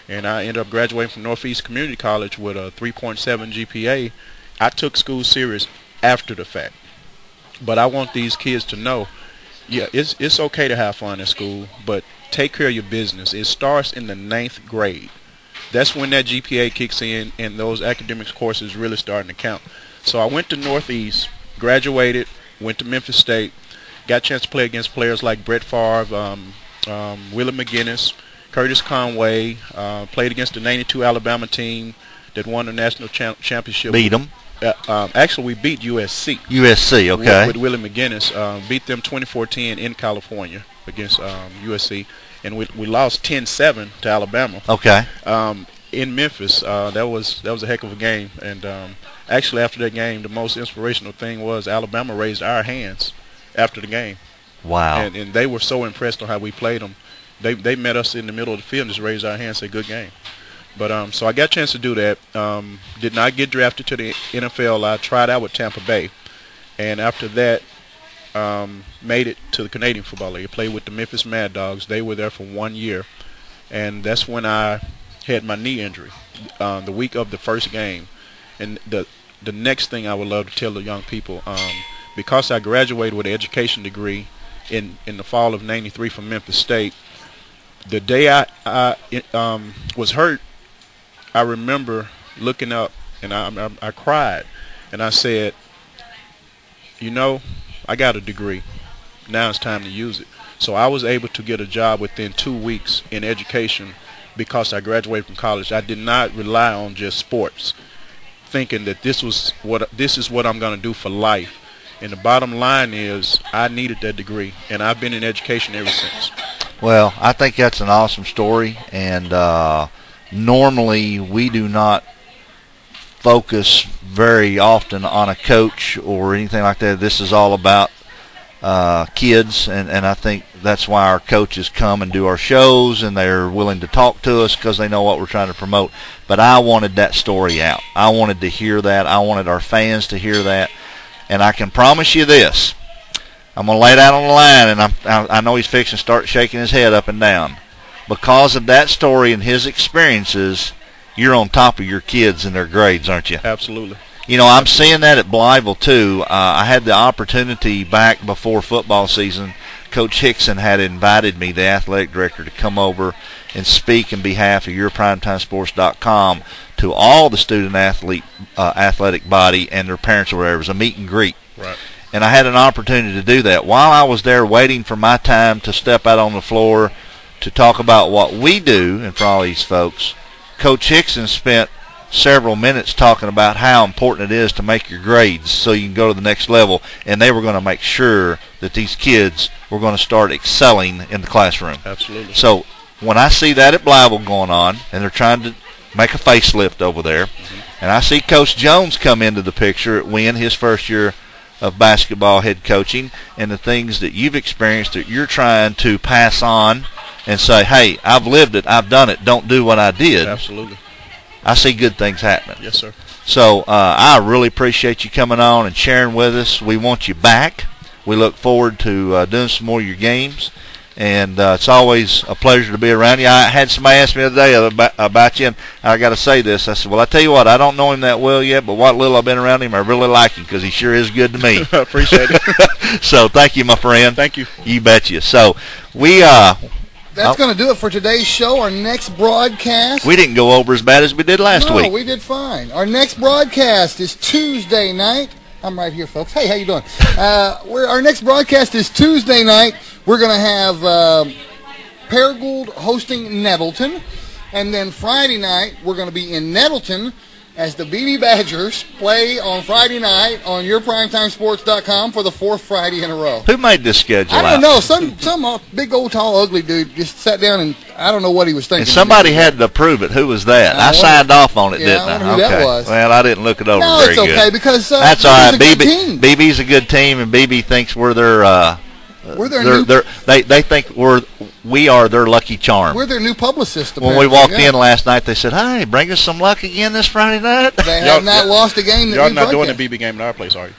And I ended up graduating from Northeast Community College with a 3.7 GPA. I took school serious after the fact. But I want these kids to know, yeah, it's okay to have fun at school, but take care of your business. It starts in the 9th grade. That's when that GPA kicks in and those academics courses really starting to count. So I went to Northeast, graduated, went to Memphis State, got a chance to play against players like Brett Favre, Willie McGinnis, Curtis Conway, played against the 92 Alabama team that won the national championship. Beat them. Actually, we beat USC. USC, okay. With Willie McGinnis. Beat them 24-10 in California against USC. And we lost 10-7 to Alabama. Okay. In Memphis. That was a heck of a game. And actually, after that game, the most inspirational thing was Alabama raised our hands after the game. Wow. And they were so impressed on how we played them. They met us in the middle of the field and just raised our hands and said, "Good game." But so I got a chance to do that. Did not get drafted to the NFL. I tried out with Tampa Bay, and after that, made it to the Canadian Football League. I played with the Memphis Mad Dogs. They were there for 1 year, and that's when I had my knee injury the week of the first game. And the next thing I would love to tell the young people, because I graduated with an education degree in the fall of '93 from Memphis State, the day I was hurt, I remember looking up and I cried, and I said, you know, I got a degree. Now it's time to use it. So I was able to get a job within 2 weeks in education because I graduated from college. I did not rely on just sports, thinking that this is what I'm going to do for life. And the bottom line is I needed that degree, and I've been in education ever since. Well, I think that's an awesome story, and normally we do not focus very often on a coach or anything like that. This is all about kids, and I think that's why our coaches come and do our shows, and they're willing to talk to us because they know what we're trying to promote. But I wanted that story out. I wanted to hear that. I wanted our fans to hear that. And I can promise you this. I'm going to lay it out on the line, and I know he's fixing to start shaking his head up and down. Because of that story and his experiences, you're on top of your kids and their grades, aren't you? Absolutely. You know, I'm seeing that at Blytheville, too. I had the opportunity back before football season. Coach Hickson had invited me, the athletic director, to come over and speak in behalf of YourPrimetimeSports.com to all the student athletic body and their parents or whatever. It was a meet and greet. Right. And I had an opportunity to do that. While I was there waiting for my time to step out on the floor to talk about what we do and for all these folks, Coach Hickson spent several minutes talking about how important it is to make your grades so you can go to the next level, and they were going to make sure that these kids were going to start excelling in the classroom. Absolutely. So when I see that at Blytheville going on, and they're trying to make a facelift over there, and I see Coach Jones come into the picture at Wynne, his first year of basketball head coaching, and the things that you've experienced that you're trying to pass on and say, hey, I've lived it, I've done it, don't do what I did. Absolutely. I see good things happening. Yes, sir. So I really appreciate you coming on and sharing with us. We want you back. We look forward to doing some more of your games. And it's always a pleasure to be around you. I had somebody ask me the other day about you, and I got to say this. I said, well, I tell you what, I don't know him that well yet, but what little I've been around him, I really like him because he sure is good to me. I appreciate it. So thank you, my friend. Thank you. You betcha. So we That's going to do it for today's show. Our next broadcast. We didn't go over as bad as we did last week. No, we did fine. Our next broadcast is Tuesday night. I'm right here, folks. Hey, how you doing? Our next broadcast is Tuesday night. We're going to have Paragould hosting Nettleton. And then Friday night, we're going to be in Nettleton as the Beebe Badgers play on Friday night on yourprimetimesports.com for the 4th Friday in a row. Who made this schedule? I don't know. Some big old tall ugly dude just sat down and I don't know what he was thinking. And somebody had to approve it. Who was that? I signed off on it, didn't I? I wonder who that was. Well, I didn't look it over no, very it's okay good. Because that's all right. BB's a good team, and BB thinks we're their. They think we are their lucky charm. We're their new publicist. When we walked in last night, they said, "Hey, bring us some luck again this Friday night." They have not lost a game. Y'all not doing the BB game at our place, are you?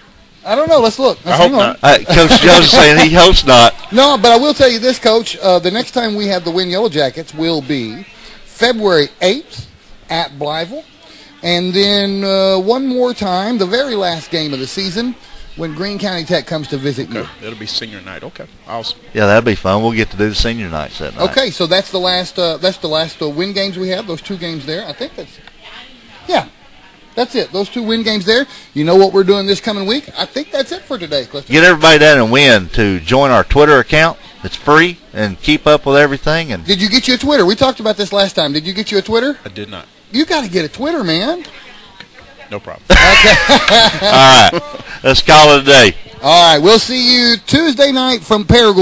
I don't know. Let's look. I hope not. Coach Joe's saying he hopes not. No, but I will tell you this, Coach. The next time we have the Wynne Yellowjackets will be February 8th at Blytheville. And then one more time, the very last game of the season, when Greene County Tech comes to visit you. It'll be senior night. Okay, awesome. Yeah, that'll be fun. We'll get to do the senior nights that night. Okay, so that's the last. Win games we have. Those 2 games there. I think that's. Yeah, that's it. Those 2 win games there. You know what we're doing this coming week. I think that's it for today, Clifton. Get everybody down and Wynne to join our Twitter account. It's free and keep up with everything. And did you get you a Twitter? We talked about this last time. Did you get you a Twitter? I did not. You got to get a Twitter, man. No problem. Okay. All right. Let's call it a day. All right. We'll see you Tuesday night from Paragould.